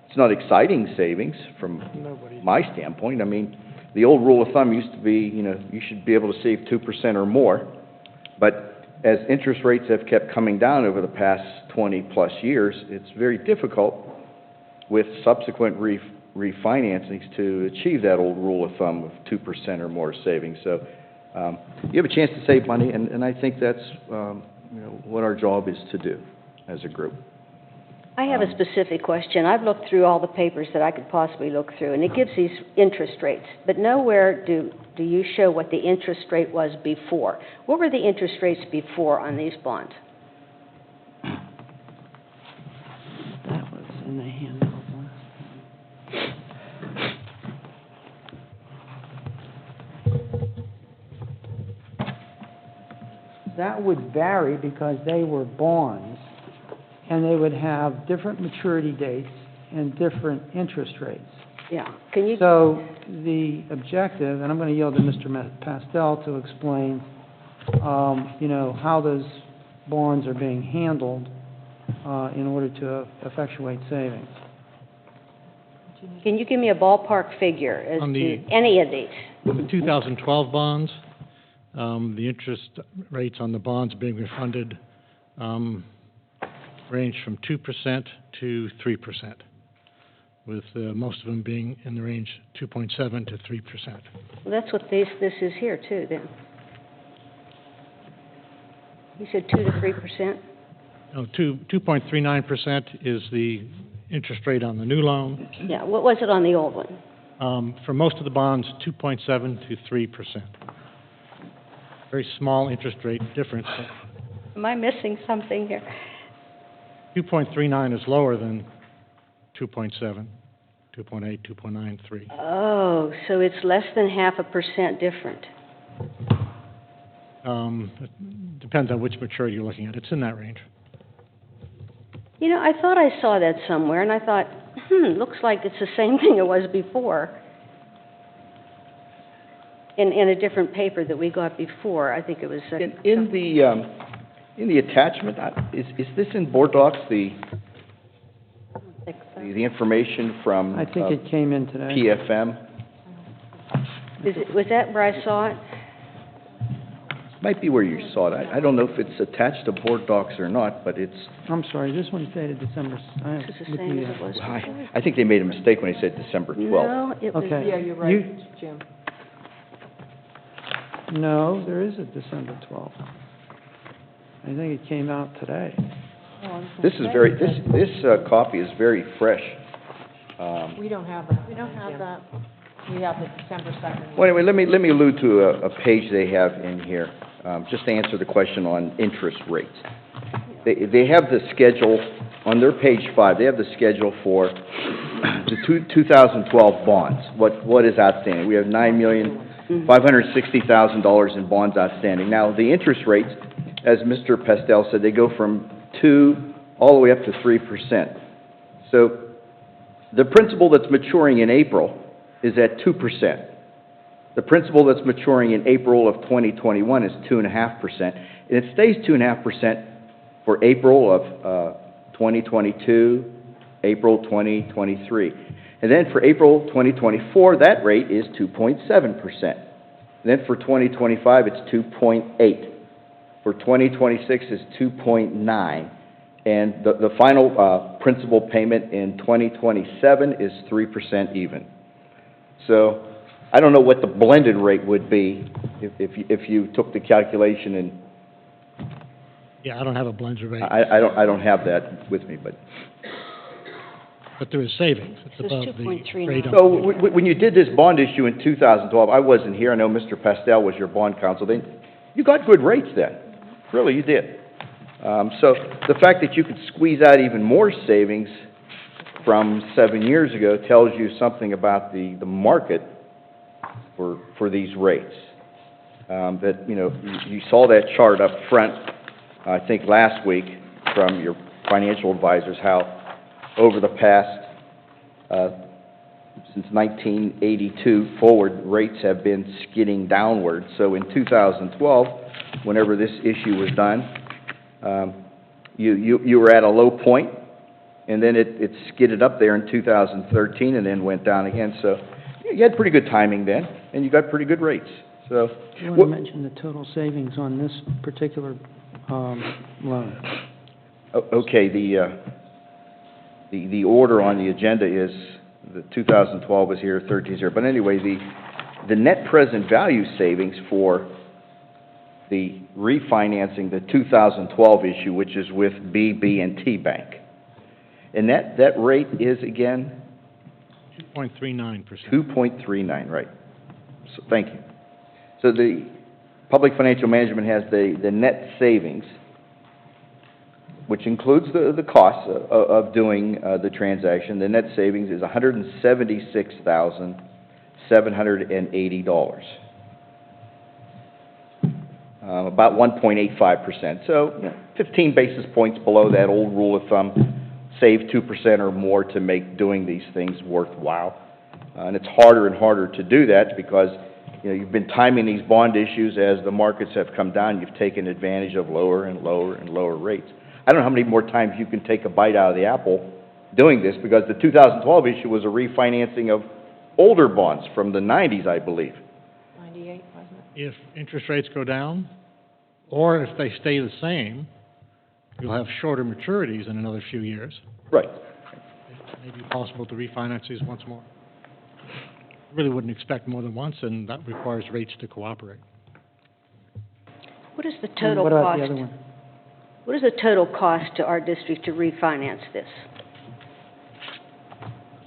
It's not exciting savings from my standpoint. I mean, the old rule of thumb used to be, you should be able to save 2% or more. But as interest rates have kept coming down over the past 20-plus years, it's very difficult with subsequent refinancings to achieve that old rule of thumb of 2% or more savings. So you have a chance to save money, and I think that's what our job is to do as a group. I have a specific question. I've looked through all the papers that I could possibly look through, and it gives these interest rates, but nowhere do you show what the interest rate was before. What were the interest rates before on these bonds? That was in the handout. That would vary because they were bonds, and they would have different maturity dates and different interest rates. Yeah. Can you... So the objective, and I'm going to yield to Mr. Pastel to explain, how those bonds are being handled in order to effectuate savings. Can you give me a ballpark figure as to any of these? The 2012 bonds, the interest rates on the bonds being refunded range from 2% to 3%, with most of them being in the range 2.7 to 3%. Well, that's what this is here, too, then. You said 2 to 3%? No, 2.39% is the interest rate on the new loan. Yeah, what was it on the old one? For most of the bonds, 2.7 to 3%. Very small interest rate difference. Am I missing something here? 2.39 is lower than 2.7, 2.8, 2.93. Oh, so it's less than 0.5% different. It depends on which maturity you're looking at. It's in that range. I thought I saw that somewhere, and I thought, looks like it's the same thing it was before. In a different paper that we got before, I think it was... In the attachment, is this in board docs, the information from I think it came in today. PFM? Was that where I saw it? Might be where you saw it. I don't know if it's attached to board docs or not, but it's, I'm sorry, this one's dated December, I This is the with same the, as it was before? I think they made a mistake when they said December 12th. No, it was, Okay. Yeah, you're right, Jim. No, there is a December 12th. I think it came out today. This is very, this copy is very fresh. We don't have that. We don't have Jim. that. We have the December 2nd. Well, anyway, let me allude to a page they have in here, just to answer the question on interest rates. They have the schedule, on their page 5, they have the schedule for the 2012 bonds, what is outstanding. We have $9,560,000 in bonds outstanding. Now, the interest rates, as Mr. Pastel said, they go from 2 all the way up to 3%. So, the principal that's maturing in April is at 2%. The principal that's maturing in April of 2021 is 2.5%, and it stays 2.5% for April of 2022, April 2023. And then for April 2024, that rate is 2.7%. And then for 2025, it's 2.8. For 2026, it's 2.9. And the final principal payment in 2027 is 3% even. So I don't know what the blended rate would be if you took the calculation and Yeah, I don't have a blended rate, I don't have that with me, but. but there is savings. It's It says above the 2.39. rate on. So when you did this bond issue in 2012, I wasn't here, I know Mr. Pastel was your bond counsel then, you got good rates then, really, you did. So the fact that you could squeeze out even more savings from 7 years ago tells you something about the market for these rates. That, you know, you saw that chart up front, I think last week, from your financial advisors, how over the past, since 1982 forward, rates have been skidding downward. So in 2012, whenever this issue was done, you were at a low point, and then it skidded up there in 2013 and then went down again. So you had pretty good timing then, and you got pretty good rates. So, You want to mention the total savings on this particular loan? Okay, the order on the agenda is, the 2012 is here, 13 is here. But anyway, the net present value savings for the refinancing the 2012 issue, which is with BB&T Bank. And that rate is, again? 2.39%. 2.39, right. So, thank you. So the Public Financial Management has the net savings, which includes the costs of doing the transaction. The net savings is $176,780. About 1.85%. So, 15 basis points below that old rule of thumb. Save 2% or more to make doing these things worthwhile. And it's harder and harder to do that because, you know, you've been timing these bond issues as the markets have come down. You've taken advantage of lower and lower and lower rates. I don't know how many more times you can take a bite out of the apple doing this, because the 2012 issue was a refinancing of older bonds from the 90s, I believe. 98, wasn't it? If interest rates go down, or if they stay the same, you'll have shorter maturities in another few years. Right. It may be possible to refinance these once more. Really wouldn't expect more than once, and that requires rates to cooperate. What is the And total what about cost? the other one? What is the total cost to our district to refinance this?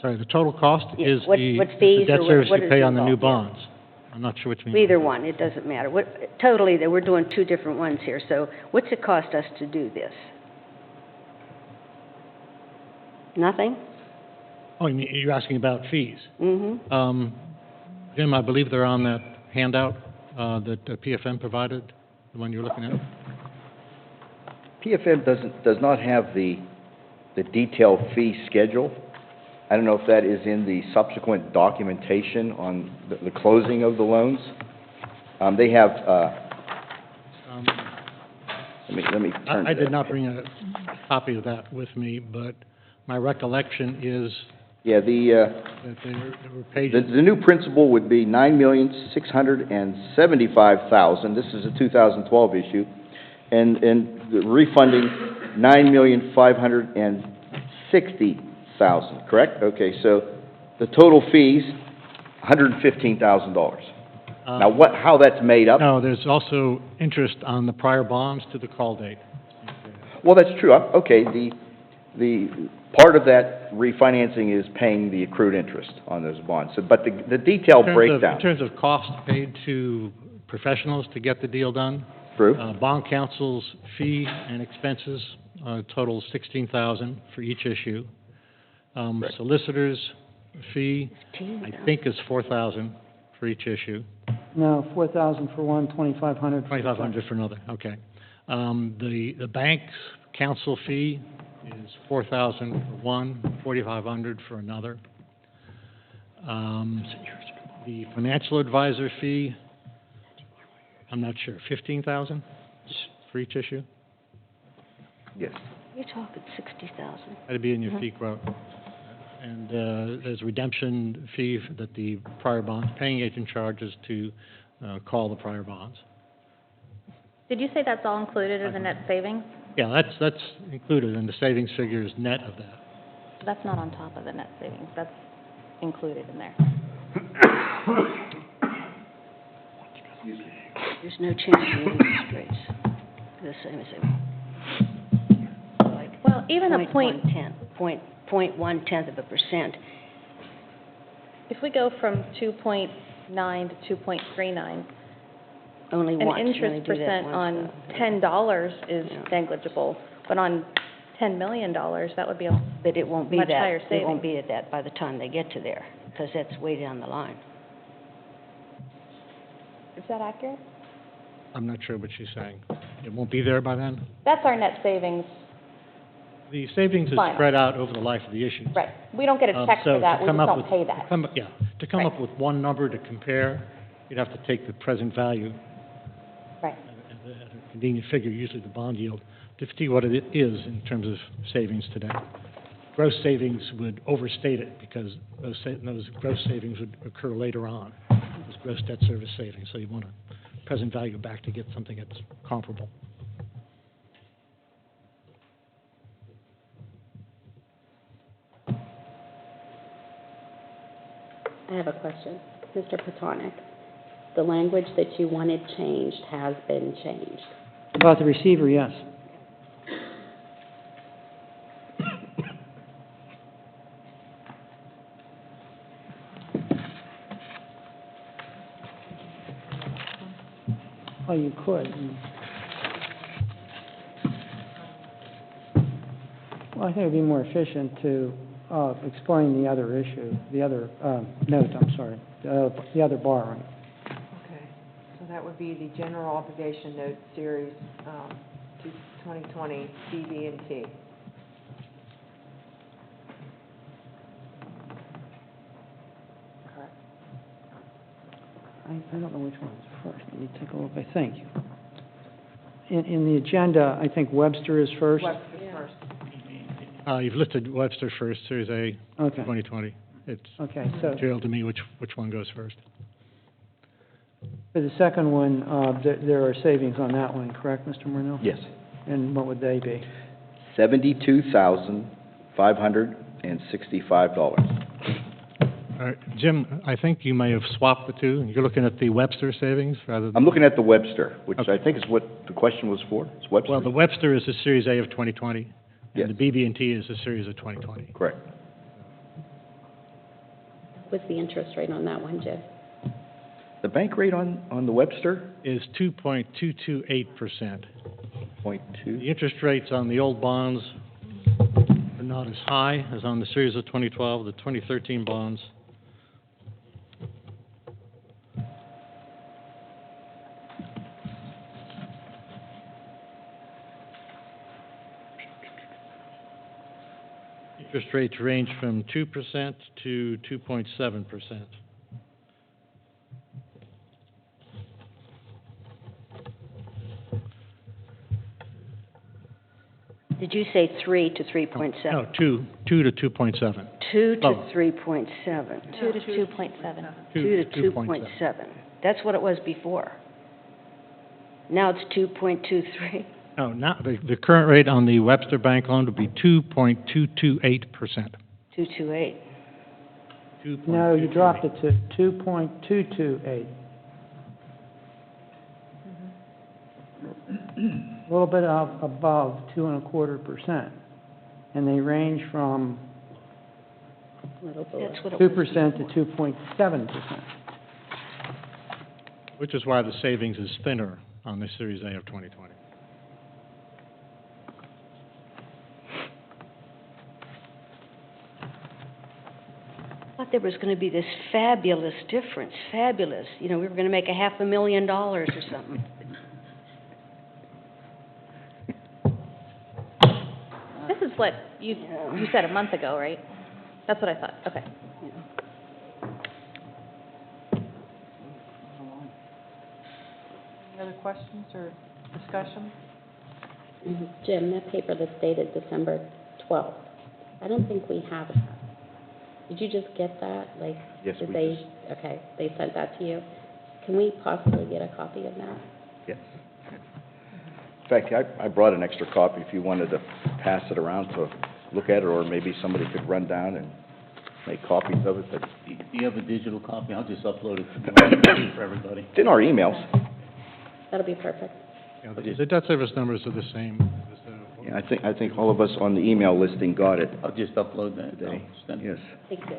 Sorry, the total cost Yeah, is what the fees debt or service what you is pay on the new involved? bonds. I'm not sure which means. Either one, it doesn't matter. Totally, we're doing two different ones here, so what's it cost us to do this? Nothing? Oh, you're asking about fees? Mm-hmm. Jim, I believe they're on that handout that PFM provided, the one you're looking at. PFM does not have the detailed fee schedule. I don't know if that is in the subsequent documentation on the closing of the loans. They have, let me turn to I did that. not bring a copy of that with me, but my recollection is Yeah, That there were pages. the new principal would be $9,675,000. This is a 2012 issue. And the refunding $9,560,000, correct? Okay, so the total fees, $115,000. Now, how that's made up? No, there's also interest on the prior bonds to the call date. Well, that's true. Okay, the part of that refinancing is paying the accrued interest on those bonds. So, but the detailed breakdown. In terms of cost paid to professionals to get the deal done, True. bond counsel's fee and expenses total $16,000 for each issue. Right. Solicitor's fee, I think, is $4,000 for each issue. No, 4,000 for one, 2,500 for the second. $2,500 for another, okay. The bank's counsel fee is $4,000 for one, $4,500 for another. The financial advisor fee, I'm not sure, $15,000 for each issue? Yes. You're talking 60,000. That'd be in your fee quote. And there's a redemption fee that the prior bonds, paying agent charges to call the prior bonds. Did you say that's all included in the net savings? Yeah, that's included, and the savings figure is net of that. That's not on top of the net savings, that's included in there. There's no change in interest rates. The same as they were. Like Well, even a point, 0.1%. if we go from 2.9 to 2.39, Only an once. You only interest do that percent once, on though. $10 is Yeah. negligible, but on $10 million, that would be a But it won't be much that. higher It savings. won't be at that by the time they get to there, because that's way down the line. Is that accurate? I'm not sure what she's saying. It won't be there by then? That's our net savings, The savings is Final. spread out over the life of the issues. right. We don't get a check So for that, to we come just up don't with- pay that. To come up with one number to compare, you'd have to take the present value Right. at a convenient figure, usually the bond yield, to see what it is in terms of savings today. Gross savings would overstate it because those gross savings would occur later on, those gross debt service savings. So you want a present value back to get something that's comparable. I have a question. Mr. Petonic, the language that you wanted changed has been changed. About the receiver, yes. Oh, you could. Well, I think it'd be more efficient to explain the other issue, the other note, I'm sorry, the other borrowing. Okay, so that would be the general obligation note series, 2020 BB&T. Correct. I don't know which one's first. Let me take a look. I think. In the agenda, I think Webster is first. Webster's first. You've listed Webster first, Series A, Okay. 2020. It's Okay, so material to me which one goes first. for the second one, there are savings on that one, correct, Mr. Murnau? Yes. And what would they be? $72,565. All right, Jim, I think you may have swapped the two. You're looking at the Webster savings rather than... I'm looking at the Webster, which Okay. I think is what the question was for. It's Webster? Well, the Webster is the Series A of 2020, Yes. and the BB&T is the Series of 2020. Correct. What's the interest rate on that one, Jeff? The bank rate on the Webster, Is 2.228%. .2. The interest rates on the old bonds are not as high as on the Series of 2012, the 2013 bonds. Interest rates range from 2% to 2.7%. Did Did you say 3 to 3.7? No, 2 to 2.7. 2 to Oh. 3.7. 2 to 2.7. 2 to 2.7. That's what it was before. Now it's 2.23. No, now, the current rate on the Webster Bank loan would be 2.228%. 228. No, you dropped it to 2.228. A little bit above 2.25%. And they range from Little below. That's what it 2% to 2.7%. Which is why the savings is thinner on the Series A of 2020. I thought there was going to be this fabulous difference, fabulous. You know, we were going to make $500,000 or something. This is what you said a month ago, right? That's what I thought. Okay. Any other questions or discussion? Jim, that paper that's dated December 12th, I don't think we have that. Did you just get that? Like, Yes, did we they? just- Okay, they sent that to you. Can we possibly get a copy of that? Yes. In fact, I brought an extra copy if you wanted to pass it around to look at it, or maybe somebody could run down and make copies of it, but Do you have a digital copy? I'll just upload it for everybody. it's in our emails. That'll be perfect. Yeah, the debt service numbers are the same as Yeah, I think all of us on the email listing got it I'll just upload that. today. I'll send it. Yes. Thank you.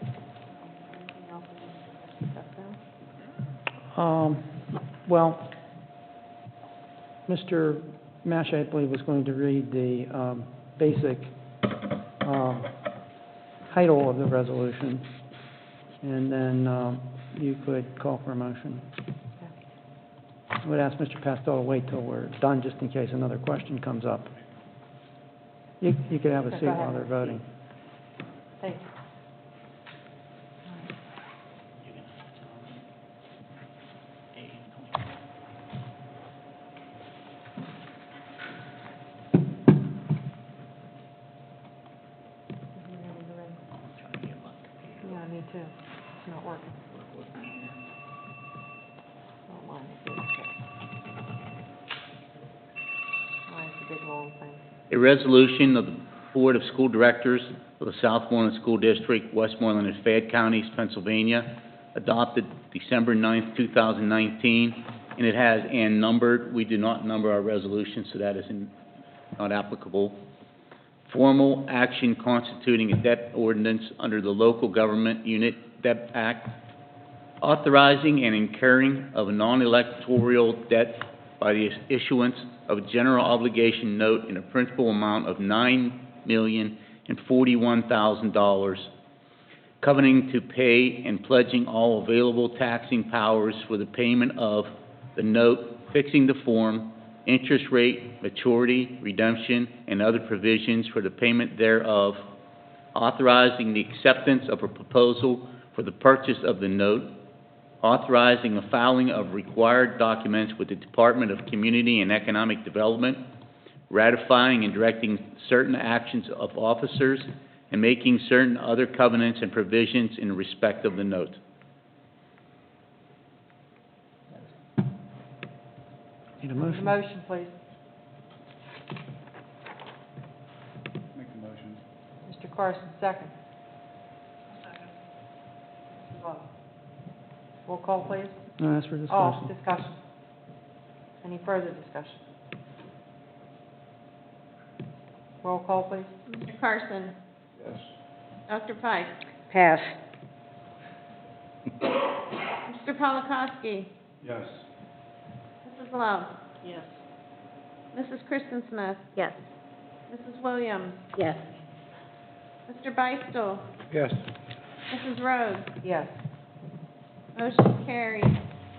Anything else we need to discuss now? Well, Mr. Mash, I believe, was going to read the basic title of the resolution, and then you could call for a motion. I would ask Mr. Pastel to wait till we're done, just in case another question comes up. You could have a Okay, seat go ahead. while they're voting. Thank you. Yeah, me too. It's not working. Oh, mine is good. Mine's a big long thing. A resolution of the Board of School Directors of the Southmoreland School District, Westmoreland and Fayette Counties, Pennsylvania, adopted December 9th, 2019, and it has and numbered. We do not number our resolutions, so that is not applicable. Formal action constituting a debt ordinance under the Local Government Unit Debt Act, authorizing and incurring of a non-electoral debt by the issuance of a general obligation note in a principal amount of $9,041,000, covenanting to pay and pledging all available taxing powers for the payment of the note, fixing the form, interest rate, maturity, redemption, and other provisions for the payment thereof, authorizing the acceptance of a proposal for the purchase of the note, authorizing the filing of required documents with the Department of Community and Economic Development, ratifying and directing certain actions of officers, and making certain other covenants and provisions in respect of the note. Need a motion? Motion, please. Make the motion. Mr. Carson, second. Mr. Love. Roll call, please. No, that's for Oh, discussion. discussion. Any further discussion? Roll call, please. Mr. Carson? Yes. Dr. Pike? Pass. Mr. Polakowski? Yes. Mrs. Love? Yes. Mrs. Kristen Smith? Yes. Mrs. Williams? Yes. Mr. Beistel? Yes. Mrs. Rhodes? Yes. Motion carried.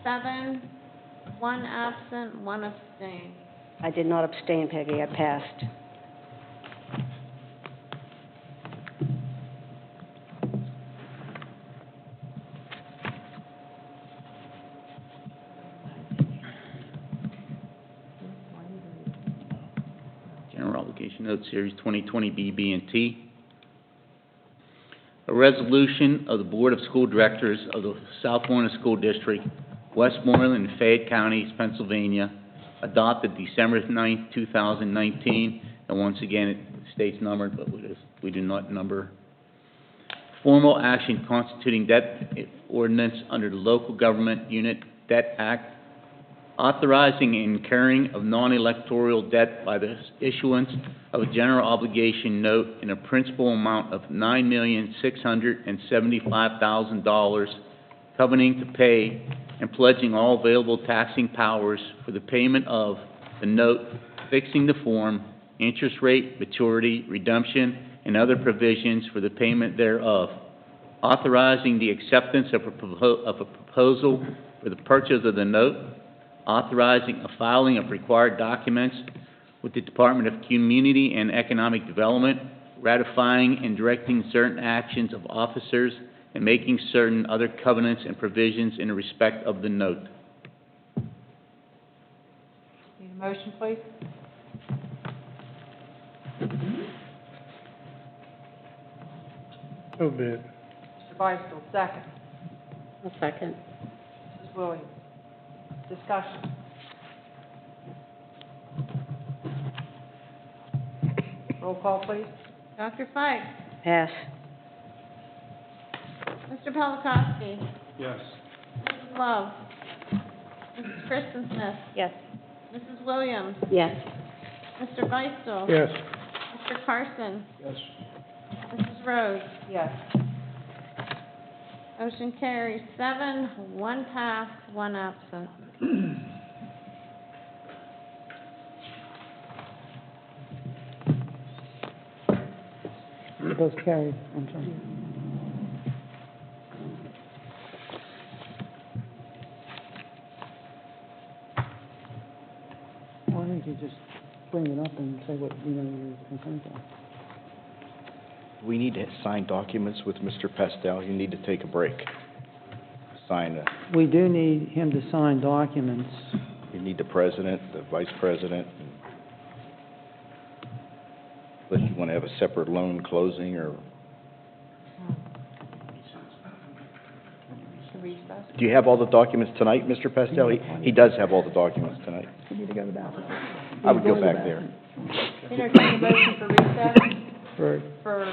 7, 1 absent, 1 abstain. I did not abstain, Peggy. I passed. Why are you doing Commission Note Series 2020 B, B, and T. A resolution of the Board of School Directors of the Southmoreland School District, Westmoreland and Fayette Counties, Pennsylvania, adopted December 9th, 2019, and once again, it states numbered, but we do not number. Formal action constituting debt ordinance under the Local Government Unit Debt Act, authorizing incurring of non-electoral debt by the issuance of a general obligation note in a principal amount of $9,675,000, covenanting to pay and pledging all available taxing powers for the payment of the note, fixing the form, interest rate, maturity, redemption, and other provisions for the payment thereof, authorizing the acceptance of a proposal for the purchase of the note, authorizing a filing of required documents with the Department of Community and Economic Development, ratifying and directing certain actions of officers, and making certain other covenants and provisions in respect of the note. Need a motion, please? So be it. Mr. Beistel, second. A second. Mrs. Williams. Discussion. Roll call, please. Dr. Fike? Pass. Mr. Polakowski? Yes. Mrs. Love? Mrs. Kristen Smith? Yes. Mrs. Williams? Yes. Mr. Beistel? Yes. Mr. Carson? Yes. Mrs. Rhodes? Yes. Motion carries 7, 1 pass, 1 absent. Those carried, I'm sorry. Why don't you just bring it up and say what, your concerns are? We need to sign documents with Mr. Pastel. You need to take a break. Sign, We do need him to sign documents. you need the president, the vice president. Unless you want to have a separate loan closing or, Recess. do you have all the documents tonight, Mr. Pastel? He does have all the documents tonight. You need to go to the bathroom. I would go back there. Entertain a motion for recess For for,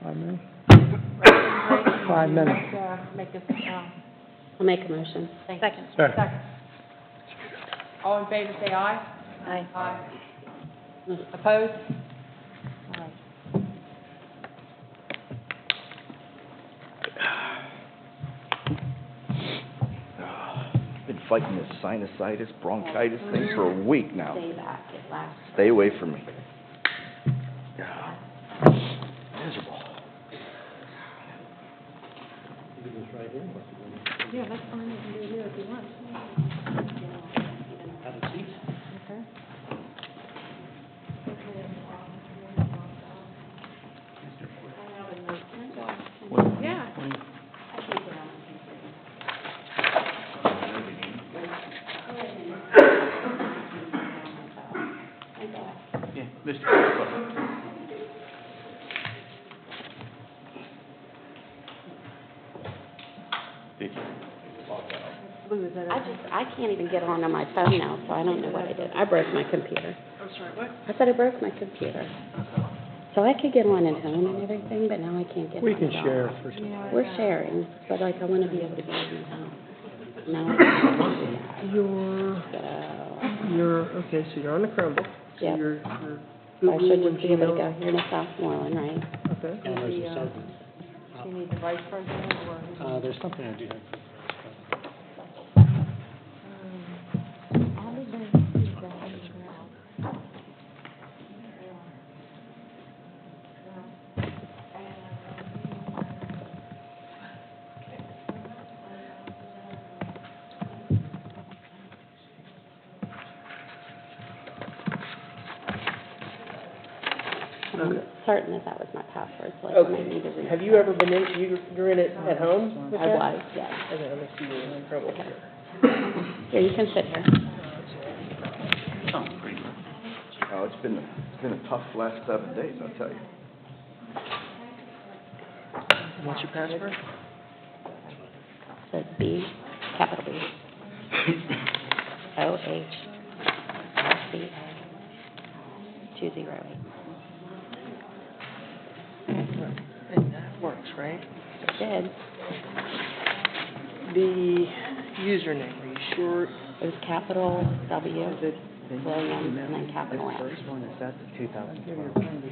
5 minutes? break. 5 minutes. Make us, I'll make a motion. thank you. Second. Second. All in favor, say aye. Aye. Aye. Opposed? All right. Been fighting this sinusitis, bronchitis thing for a week now. Stay back, it lasts. Stay away from me. Miserable. Yeah, that's fine, you can do it here if you want. Okay. Yeah. Yeah, Mr. I can't even get on my phone now, so I don't know what I did. I broke my computer. I'm sorry, what? I said I broke my computer. So I could get on at home and everything, but now I can't get on We at can all. share for some. We're sharing, but like I want to be able to get on at home. Now I can't do that. You're, okay, so you're on the Chromebook. So Yep. you're So I should Googling just be able to Gmail. go here to Southmoreland, right? Okay. Do you need the vice president or? There's something I do have. I'm certain that was my password, so I might need to Okay. reset. Have you ever been in, you're in it at home with I that? was, yes. Okay, let me see your Chromebook here. Here, you can sit here. Sounds pretty good. Oh, it's been a tough last 7 days, I'll tell you. What's your password? Says B, capital B. OHRCA 208. And that works, right? It did. The username, are you sure? It was capital W, Williams, and then capital M. one, is that the 2012? And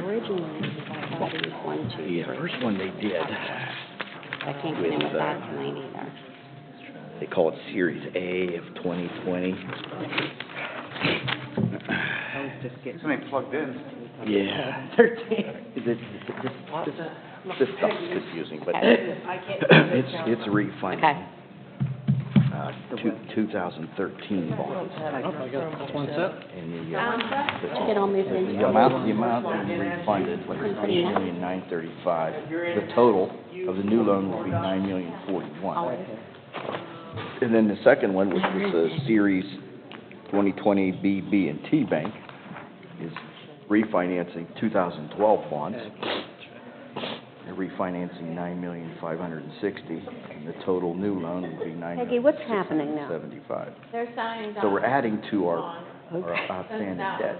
originally, I thought it was 1, 2, 3. Yeah, first one they did, I can't get in with that tonight either. they call it Series A of 2020. I was just getting. Somebody plugged in. Yeah. 13. This stuff is confusing, but Okay. it's refinancing. Okay. 2013 bonds. One set? And Did you get all moved in? the amount being refunded was $9,935,000. The total of the new loan will be $9,041,000. And then the second one, which was the Series 2020 B and T Bank, is refinancing 2012 bonds. They're refinancing $9,560,000, and the total new loan would be Peggy, what's happening now? $9,675,000. They're signing So we're documents adding to our on outstanding $10,000. debt,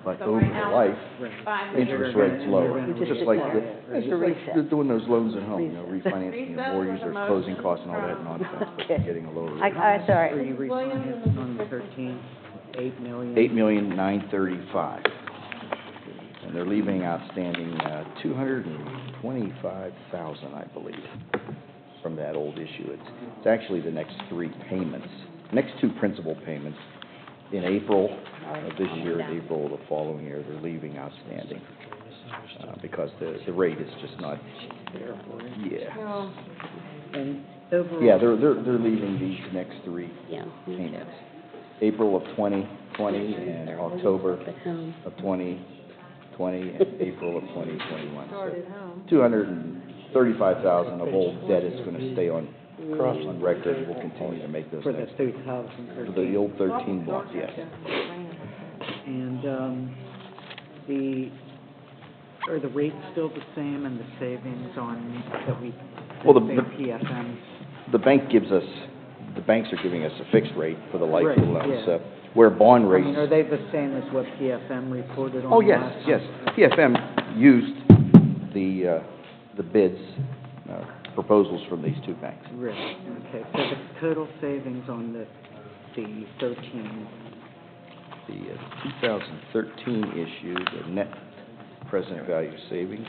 but So over right the now, life, $5 interest rates lower. We just Just did like that. it's just like they're doing those loans at home, you know, refinancing your Reset mortgage, with a there's closing motion costs and all that from- nonsense, but Okay. getting a lower I, rate. it's all right. you Williams refinancing on and the Mr. 13? 8 million? $8,935,000. And they're leaving outstanding, $225,000, I believe, from that old issue. It's actually the next three payments, next two principal payments in April of this year and April of the following year, they're leaving outstanding, because the rate is just not, yeah. And overall? Yeah, they're leaving these next three Yeah. payments. April of 2020 and October of 2020 and April of 2021. So 235,000 of old debt is going to stay on record. We'll continue to make those For the next, 2013? for the old 13 bonds, yes. And, are the rates still the same and the savings on, that we, Well, say PFM? the banks are giving us a fixed rate for the life of the Right, loans, yeah. where bond I rates. mean, are they the same as what PFM reported on Oh, yes, last time? yes. PFM used the bids, proposals from these two banks. Right, okay, so the total savings on the 13, The 2013 issue, the net present value savings,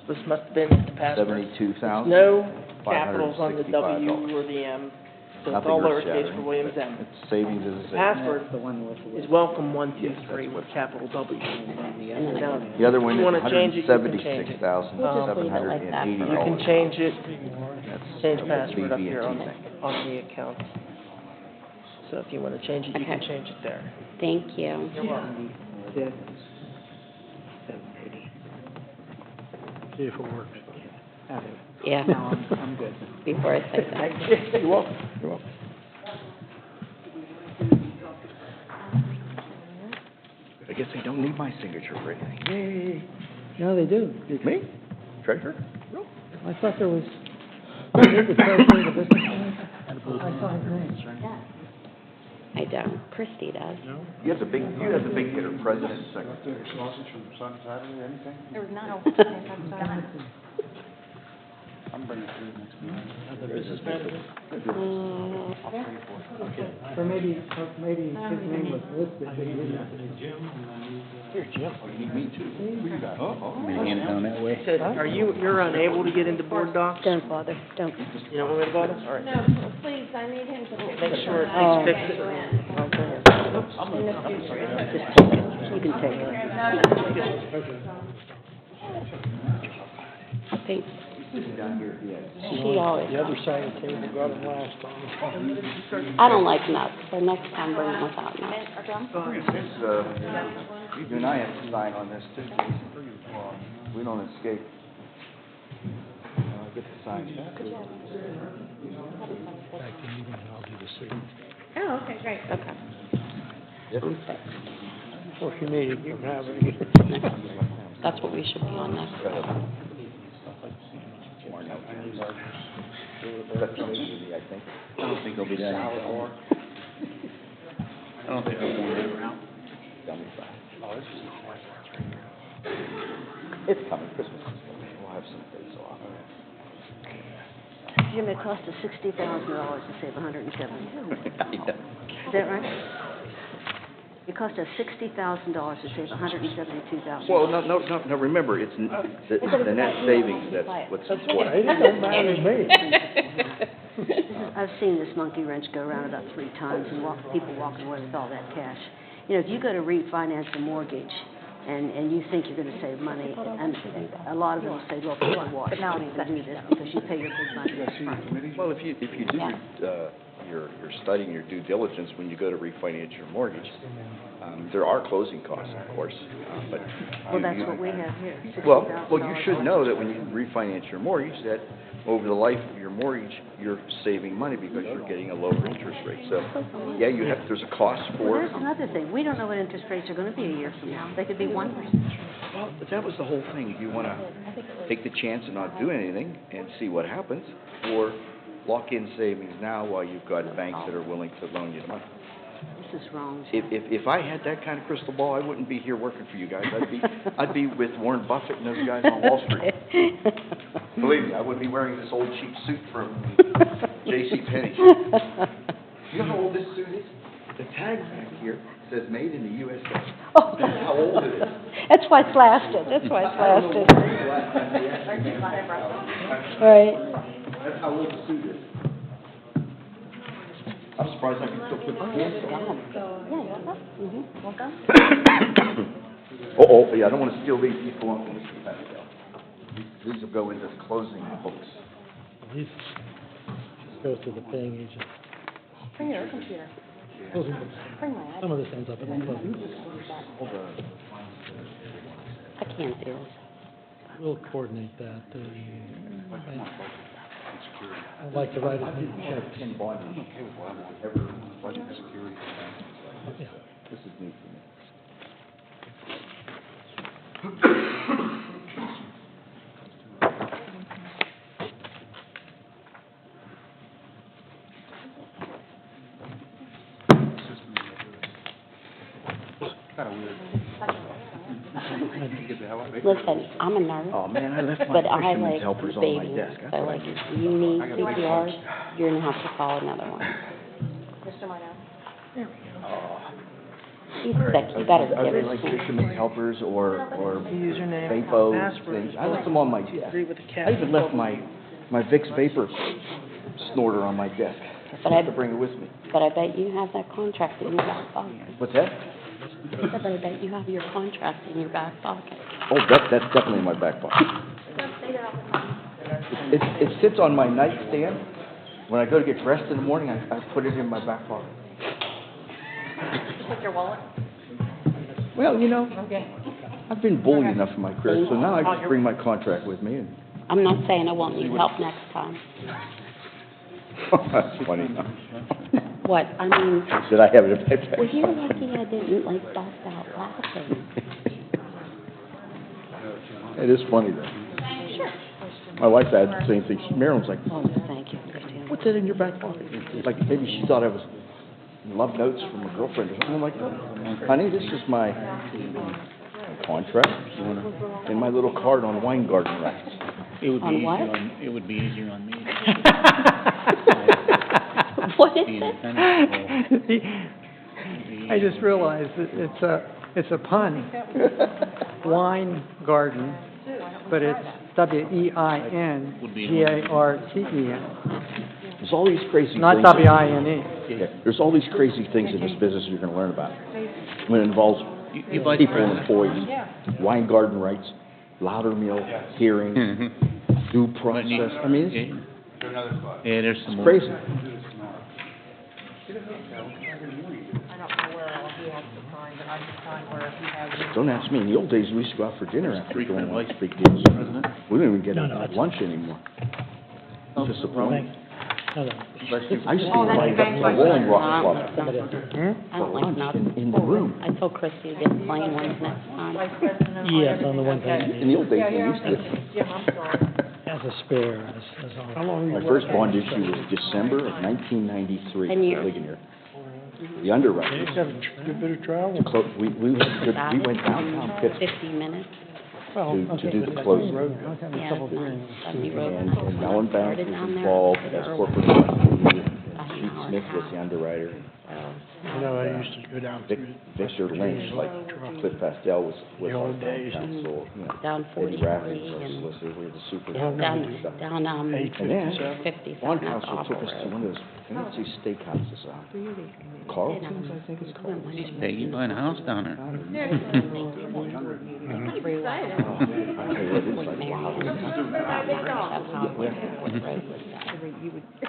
This must have been the password. $72,000. No capitals on the W $565. or the M, so it's Nothing all lowercase earth-shattering, for Williams but M. it's savings is a savings. Password the one with the... is welcome 1, 2, Yes, 3 that's with what- capital W. Now, The other one if is you wanna change it, you can change it. $176,780. You can change it, That's change the password up here BB&T bank. on the account. So if you wanna change it, you can Okay. change it there. Thank you. You're welcome. 76, 780. See if it works. Have it. Yeah. No, I'm good. Before I say that. You're welcome. You're welcome. I guess they don't need my signature for anything. Yay. No, they do. Me? Treasurer? I thought there was, the treasurer, the business manager. I saw his name. I don't. Christie does. You have the big hitter, president and secretary. There was none. I'm bringing it to you next meeting. Or maybe his name was listed, but he didn't. Here, Jim. Oh, you need me too? Who you got? Oh, Want me to hand it down that way? So are you're unable to get into board docs? Don't bother, don't. You don't want me to bother? All right. No, please, I need him to fix Make it. sure it Oh. fix it. In the future. Just take it, you can take it. Thank down here, She always, The other side of the table got it last time. I don't like nuts, so next time bring them without nuts. you and I have to sign on this too. We don't escape. I get to sign. Back to you, and I'll do the signature. Oh, okay, great. Okay. Yes. Or if you need it, you can have it. That's what we should be on next. I think. I don't think they'll be that. I don't think they'll go that route. It's coming, Christmas is coming, we'll have some days off. Jim, it cost us $60,000 to save $172. Is that right? It cost us $60,000 to save $172,000. Well, no, remember, it's the net savings, that's what's important. It don't matter to me. I've seen this monkey wrench go around about 3 times and people walking away with all that cash. You know, if you go to refinance a mortgage and you think you're going to save money, and a lot of them will say, look, you're wash, you don't even do this because you pay your big money up front. Well, if you do your studying, your due diligence when you go to refinance your mortgage, there are closing costs, of course, but. Well, that's what we have here, Well, $60,000. you should know that when you refinance your mortgage, that over the life of your mortgage, you're saving money because you're getting a lower interest rate. So, yeah, there's a cost Well, for it. there's another thing. We don't know what interest rates are going to be a year from now. They could be 1%. Well, but that was the whole thing. You want to take the chance and not do anything and see what happens, or lock in savings now while you've got banks that are willing to loan you the money. This is wrong. If I had that kind of crystal ball, I wouldn't be here working for you guys. I'd be with Warren Buffett and those guys on Wall Street. Believe me, I wouldn't be wearing this old cheap suit from J.C. Penney. You know how old this suit is? The tag back here says "Made in the USA." That's how old it is. That's why it's lasted. That's why it's lasted. Right. That's how old the suit is. I'm surprised I can still put the pants on. Oh, yeah, I don't want to steal these. These belong to Mr. Pascal. These will go into the closing books. These goes to the paying agent. Bring your computer. Closing books. Bring mine. Some of this ends up in the closing. I can't do this. We'll coordinate that. I'd like to write it in the check. Yeah. This is new for me. Listen, I'm a nurse. Oh, man, I left my But I fisherman's like helpers on my babies, desk. so like, if you need CPR, you're gonna have to call another one. Mr. Marnell? He's sick, you better Are give they it like to him. fisherman's helpers or Username, Vapo password. things? I left them on my desk. Agree with the I even left my Vicks Vapor snorter on my desk. But I had to bring it with me. But I bet you have that contract in your back pocket. What's that? But I bet you have your contract in your back pocket. Oh, that's definitely in my back pocket. It sits on my nightstand. When I go to get dressed in the morning, I put it in my back pocket. Take your wallet. Well, you know, Okay. I've been bullied enough in my career, so now I just bring my contract with me. And I'm not saying I won't need help next time. that's funny. What, I mean, Did I have it in my back? well, you're lucky I didn't, like, bust out laughing. It is funny though. Sure. My wife had the same thing. Marilyn's like, Oh, thank you, Christine. "What's that in your back pocket?" Like maybe she thought I was love notes from a girlfriend or something. I'm like, "Honey, this is my contract and my little card on wine garden rights." It would be On easier what? it would be easier on me. What is Being it? a tennis I just realized that it's a pun. Wine garden, but it's WEINGARTEN. There's all these crazy things. Not WINE. Yeah, there's all these crazy things in this business you're going to learn about. When it involves people and employees, wine garden rights, louder meal, hearing, due process. I mean, it's Yeah, there's some more. crazy. Don't ask me. In the old days, we used to go out for dinner after going on big deals. We don't even get lunch anymore. It's disappointing. Hello. I used to Oh, that's play bank the Rolling No, Rock Club it's not. I for don't like lunch nuts. in the room. I told Christy to get plain ones next time. Vice President on Yes, on the everything, ones I okay. need. In the old days, Yeah, we here, used to. Jim, I'm sorry. As a spare, as all. How long My you first work? bond issue was December of 1993. 10 years. Ligonier. The underwriters, Just have a good bit of travel. we went downtown Pittsburgh 15 minutes. to do the closing. Yeah, Sunday Road. And Ellen Banks Started was down there. involved Did it as early. corporate investigator. About an Pete hour and a Smith was half. the underwriter. You know, I used to go down through Victor Lynch, like Cliff Pastel was the our old days. counsel, Down Eddie 43 Raffin was our and solicitor, we were the super. down, 857. And then, 50 one something counsel off took the us to road. one of those fancy steakhouses, Carlton's, I think it's called. Hey, you buying a house down there? Oh, I tell you what,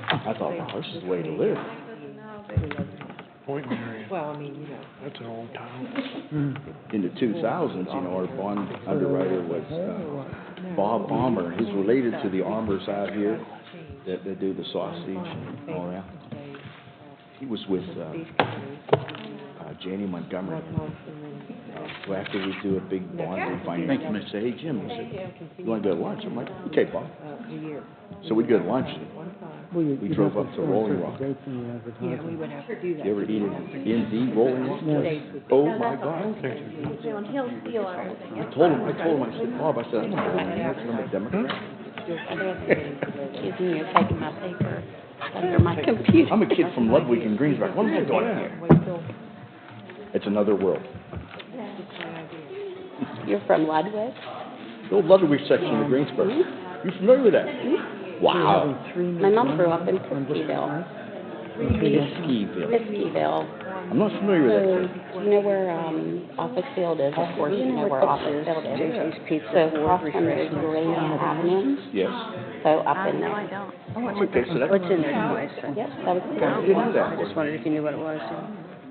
I thought, wow, this is the way to live. Point Marion. Well, I mean, you know, that's an old town. In the 2000s, you know, our bond underwriter was Bob Armour. He's related to the Armours out here that do the sausage and all that. He was with Janie Montgomery. So after we do a big bond refinance, Thank you, I say, hey, Jim, he said, you want to go to lunch? I'm like, okay, Bob. So we'd go to lunch. We drove up to Rolling Rock. Yeah, we would have to do that. You ever eat it in the Rolling Rock place? Oh, my God. He'll steal everything. I told him, I said, Bob, I said, I'm not going to I'm a Democrat. Excuse me, you're taking my paper under my computer. I'm a kid from Ludwig in Greensburg. What am I doing here? It's another world. You're from Ludwig? The old Ludwig section of Greensburg. You familiar with that? Wow. My mom grew up in Piskeyville. Piskeyville. I'm not familiar with that. So, you know where, Office Field is? Of course, you know where Office Field is. Jason's Pizza, So across from there is Green Avenue. Yes. So up in there. Okay, so that's. What's in there twice? Yep, that was I didn't know I that. just wondered if you knew what it was.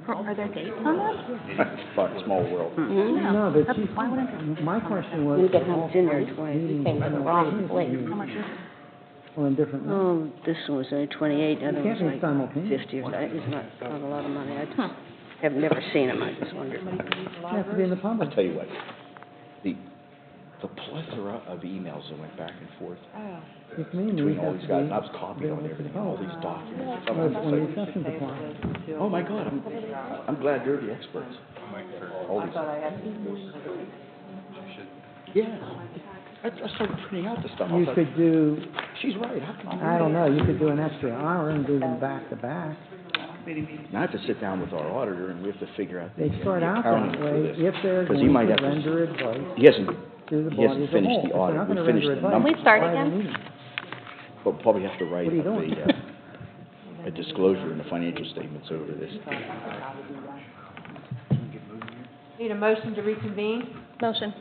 Are there dates on that? Fuck, small world. Mm-hmm. No, but see, my question was. You get home It's in there twice. You came to the wrong place. Or in different. Oh, this one was only 28, the other It was can't be like simultaneous. 50 or something. It's not a lot of money. I just have never seen them, I just wondered. You have to be in the public. I'll tell you what, the plethora of emails that went back and forth If me, between we all have these to guys, be and I was copying on everything, all these documents and stuff. When I'm the just exceptions apply. like, oh my God, I'm glad you're the experts. All these. Yeah. I started printing out the stuff. I You was like, could do, she's right, how can you? I don't know, you could do an extra hour and do them back to back. Now I have to sit down with our auditor and we have to figure out the They start out accounting that for way this. if they're 'Cause going he might to have to- render advice He hasn't, to the he body hasn't as a finished whole. the If they're audit, not we gonna finished render the advice, numbers. Can we start why again? the meeting? But we'll probably have to write What are you up doing? a disclosure in the financial statements over this. Need a motion to reconvene? Motion.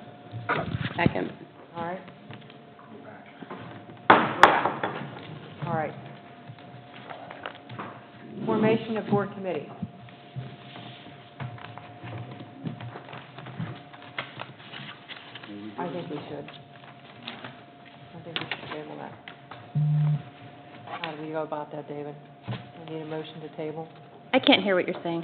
Second. All right. All right. Formation of board committee. I think we should. I think we should table that. How do we go about that, David? We need a motion to table? I can't hear what you're saying.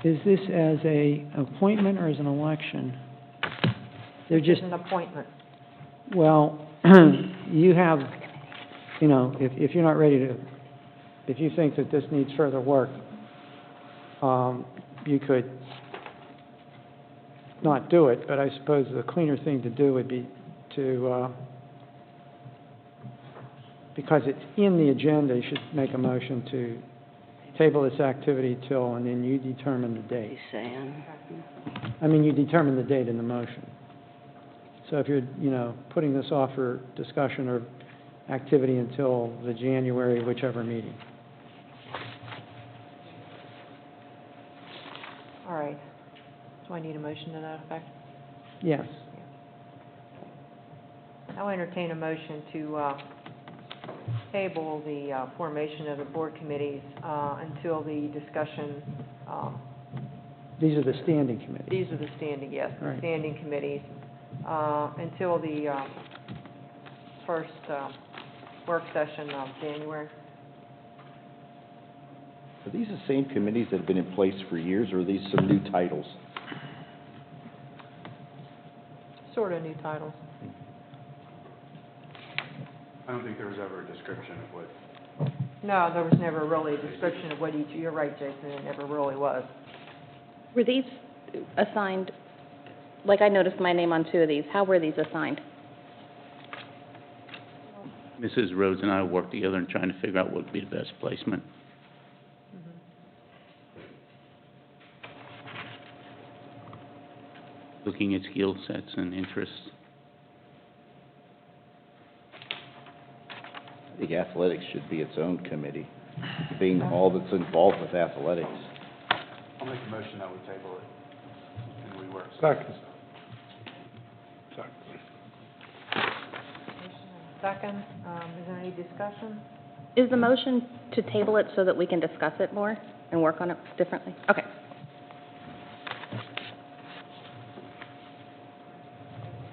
Is this as a appointment or as an election? They're just, It's an appointment. well, you have, you know, if you're not ready to, if you think that this needs further work, you could not do it, but I suppose the cleaner thing to do would be to, because it's in the agenda, you should make a motion to table this activity till, and then you determine the date. He's saying. I mean, you determine the date in the motion. So if you're, you know, putting this off for discussion or activity until the January, whichever meeting. All right. So I need a motion to that effect? Yes. I'll entertain a motion to table the formation of the board committees until the discussion These are the standing committees. These are the standing, yes, the Right. standing committees, until the, first, work session of January. Are these the same committees that have been in place for years, or are these some new titles? Sort of new titles. I don't think there was ever a description of what. No, there was never really a description of what each, you're right, Jason, it never really was. Were these assigned, like I noticed my name on 2 of these, how were these assigned? Mrs. Rhodes and I worked together in trying to figure out what would be the best placement. Looking at skill sets and interests. I think athletics should be its own committee, being all that's involved with athletics. I'll make a motion that we table it and we work. Second. Second, is there any discussion? Is the motion to table it so that we can discuss it more and work on it differently? Okay.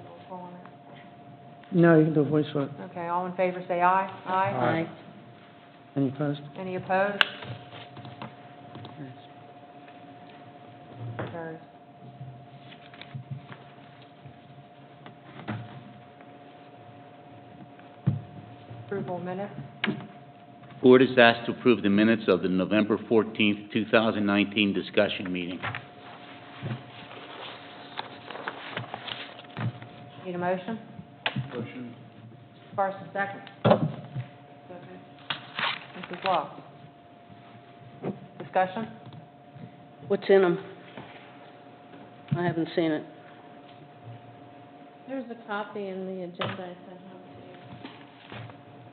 Roll call on it. No, you can do a voice vote. Okay, all in favor, say aye. Aye. Any opposed? Any opposed? Carries. Approval of minutes. Board is asked to approve the minutes of the November 14th, 2019 discussion meeting. Need a motion? Motion. Parsons, second. Mrs. Law. Discussion? What's in them? I haven't seen it. There's a copy in the agenda I sent home to you.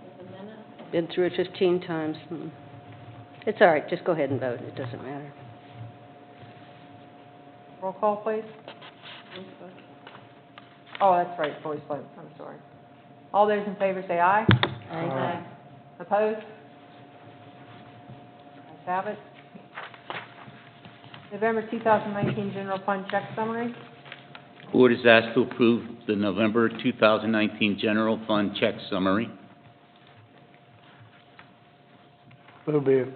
With the minutes. Been through it 15 times. It's all right, just go ahead and vote, it doesn't matter. Roll call, please. Oh, that's right, voice vote, I'm sorry. All those in favor say aye. Aye. Opposed? Ayes have it. November 2019 general fund check summary. Board is asked to approve the November 2019 general fund check summary. So be it.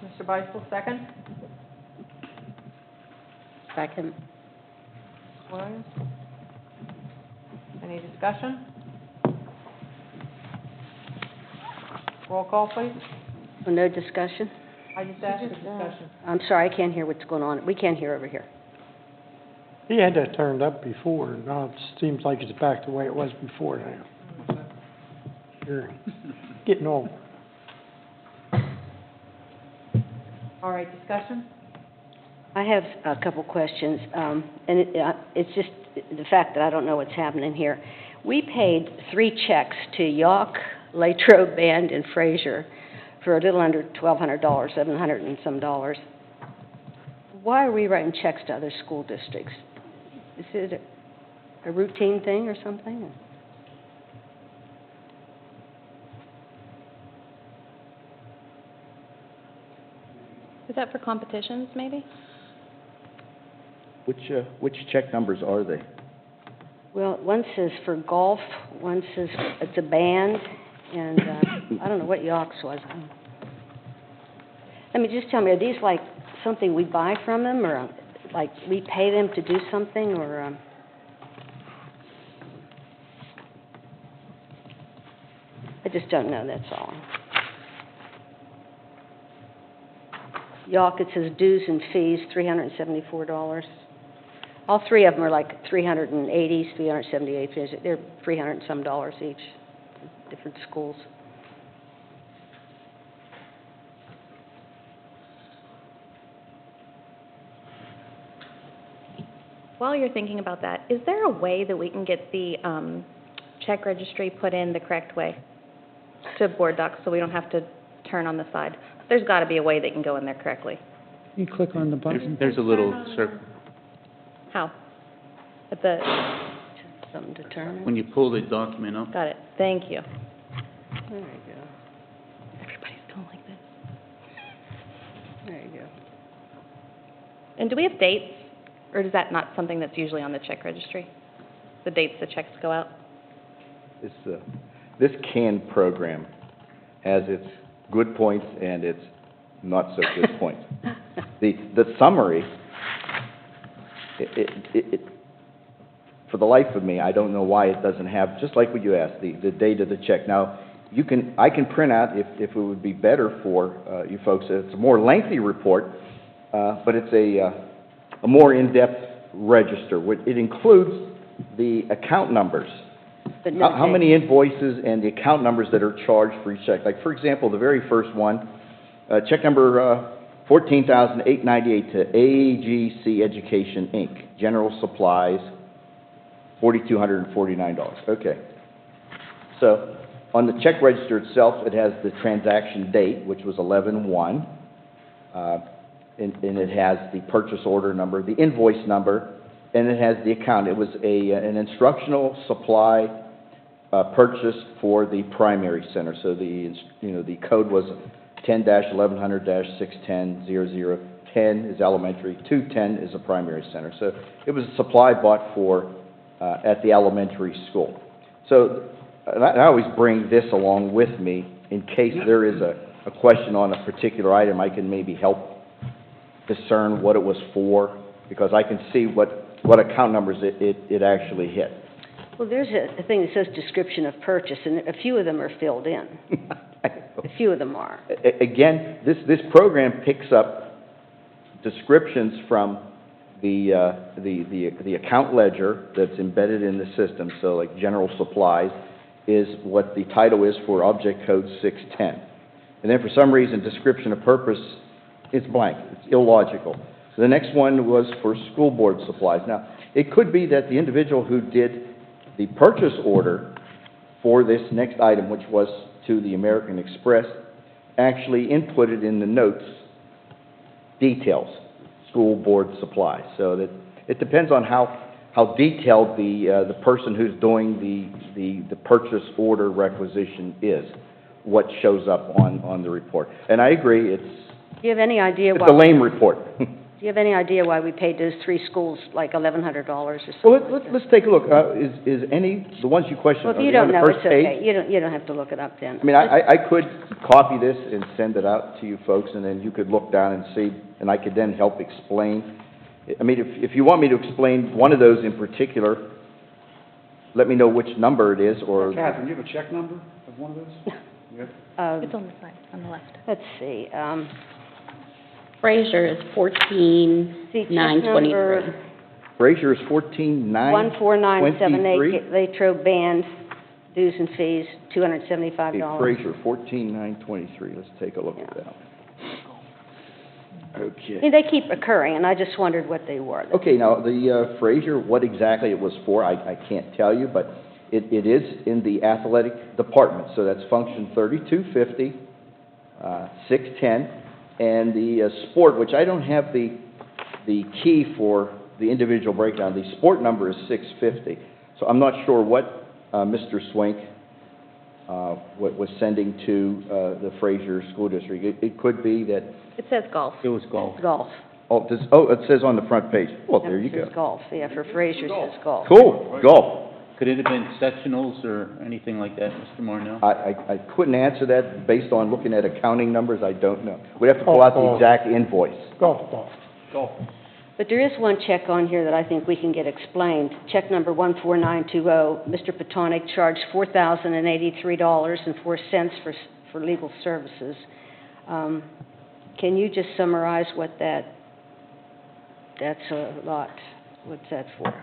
Mr. Beistel, second. Second. Williams. Any discussion? Roll call, please. Oh, no discussion? I just asked for discussion. I'm sorry, I can't hear what's going on. We can't hear over here. He had that turned up before, and now it seems like it's back the way it was before now. Sure. Getting old. All right, discussion? I have a couple questions, and it's just the fact that I don't know what's happening here. We paid 3 checks to York, Latrobe Band, and Fraser for a little under $1,200, $700 and some dollars. Why are we writing checks to other school districts? Is it a routine thing or something? Is that for competitions, maybe? Which check numbers are they? Well, one says for golf, one says it's a band, and I don't know what York's was. I mean, just tell me, are these like something we buy from them, or like we pay them to do something, or? I just don't know, that's all. York, it says dues and fees, $374. All 3 of them are like $380, $378. They're $300 and some dollars each, different schools. While you're thinking about that, is there a way that we can get the check registry put in the correct way to board docs so we don't have to turn on the side? There's got to be a way they can go in there correctly. You click on the button. There's a little circle. How? At the, Something to turn. When you pull the document up, got it. Thank you. There you go. Everybody's going like this. There you go. And do we have dates, or is that not something that's usually on the check registry? The dates the checks go out? This CAN program has its good points and its not so good points. The summary, for the life of me, I don't know why it doesn't have, just like what you asked, the date of the check. Now, I can print out, if it would be better for you folks, it's a more lengthy report, but it's a more in-depth register. It includes the account numbers. But no How date. many invoices and the account numbers that are charged for each check. Like, for example, the very first one, check number 14,898 to AGC Education, Inc., General Supplies, $4,249. Okay. So, on the check register itself, it has the transaction date, which was 11/1, and it has the purchase order number, the invoice number, and it has the account. It was an instructional supply purchase for the primary center. So the code was 10-1100-610-0010 is elementary, 210 is a primary center. So it was a supply bought for at the elementary school. So I always bring this along with me in case there is a question on a particular item. I can maybe help discern what it was for, because I can see what account numbers it actually hit. Well, there's a thing that says description of purchase, and a few of them are filled in. A few of them are. Again, this program picks up descriptions from the account ledger that's embedded in the system. So like general supplies is what the title is for object code 610. And then for some reason, description of purpose, it's blank. It's illogical. So the next one was for school board supplies. Now, it could be that the individual who did the purchase order for this next item, which was to the American Express, actually inputted in the notes details, school board supplies. So that it depends on how detailed the person who's doing the purchase order requisition is, what shows up on the report. And I agree, Do you have any idea it's why? a lame report. Do you have any idea why we paid those 3 schools like $1,100 or something? Well, let's take a look. Is any, the ones you questioned, Well, if are you they on don't the know, first it's page? okay. You don't have to look it up then. I mean, I could copy this and send it out to you folks, and then you could look down and see, and I could then help explain. I mean, if you want me to explain one of those in particular, let me know which number it is, or... Catherine, do you have a check number of one of those? Yeah. It's on the side, on the left. Let's see. Frazier is 14,923. Frazier is 14,923. 14978, Latro Band, dues and fees, $275. Okay, Frazier, 14,923. Let's take a look at that. I Okay. mean, they keep occurring, and I just wondered what they were. Okay, now, the Frazier, what exactly it was for, I can't tell you, but it is in the athletic department. So that's function 3250, 610, and the sport, which I don't have the key for the individual breakdown. The sport number is 650. So I'm not sure what Mr. Swink was sending to the Frazier School District. It could be that... It says golf. It was golf. Golf. Oh, it says on the front page. Well, there you It says go. golf, yeah, for Frazier it says golf. Cool, golf. Could it have been sectionals or anything like that, Mr. Marnell? I couldn't answer that based on looking at accounting numbers. I don't know. We'd have to pull out the exact invoice. Golf ball. Golf. But there is one check on here that I think we can get explained. Check number 14920, Mr. Petonic charged $4,083.04 for legal services. Can you just summarize what that's a lot, what's that for?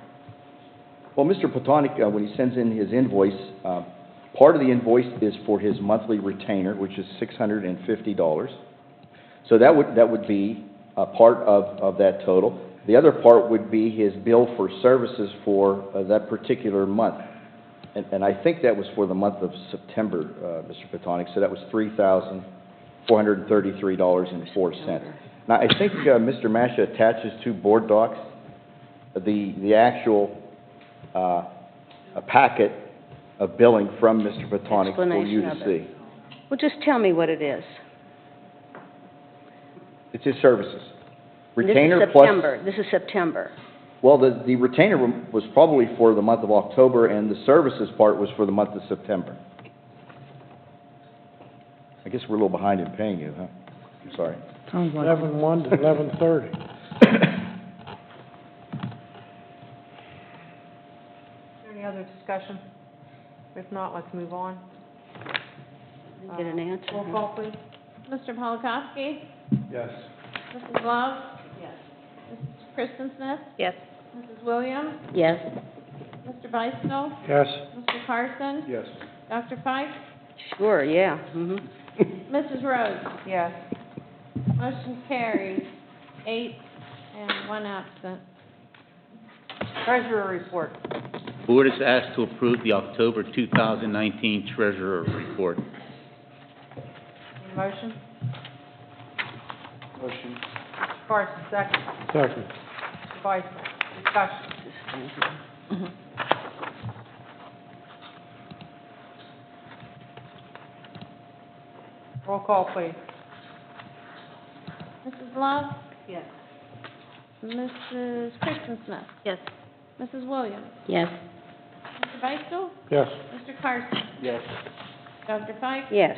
Well, Mr. Petonic, when he sends in his invoice, part of the invoice is for his monthly retainer, which is $650. So that would be a part of that total. The other part would be his bill for services for that particular month. And I think that was for the month of September, Mr. Petonic, so that was $3,433.04. Now, I think Mr. Masha attaches to board docs the actual a packet of billing from Mr. Petonic for you to see. Well, just tell me what it is. It's his services. Retainer plus... This is September. Well, the retainer was probably for the month of October, and the services part was for the month of September. I guess we're a little behind in paying you, huh? I'm sorry. 11/1 to 11/30. Any other discussion? If not, let's move on. Didn't get an answer. Roll call, please. Mr. Polakowski? Yes. Mrs. Love? Yes. Mrs. Kristen Smith? Yes. Mrs. Williams? Yes. Mr. Beistel? Yes. Mr. Carson? Yes. Dr. Pike? Sure, yeah, Mrs. Rhodes? Yes. Motion carries, 8 and 1 absent. Treasurer report. Board is asked to approve the October 2019 Treasurer Report. Any motion? Motion. Mr. Carson, second. Second. Mr. Beistel, discussion. Roll call, please. Mrs. Love? Yes. Mrs. Kristen Smith? Yes. Mrs. Williams? Yes. Mr. Beistel? Yes. Mr. Carson? Yes. Dr. Pike? yes.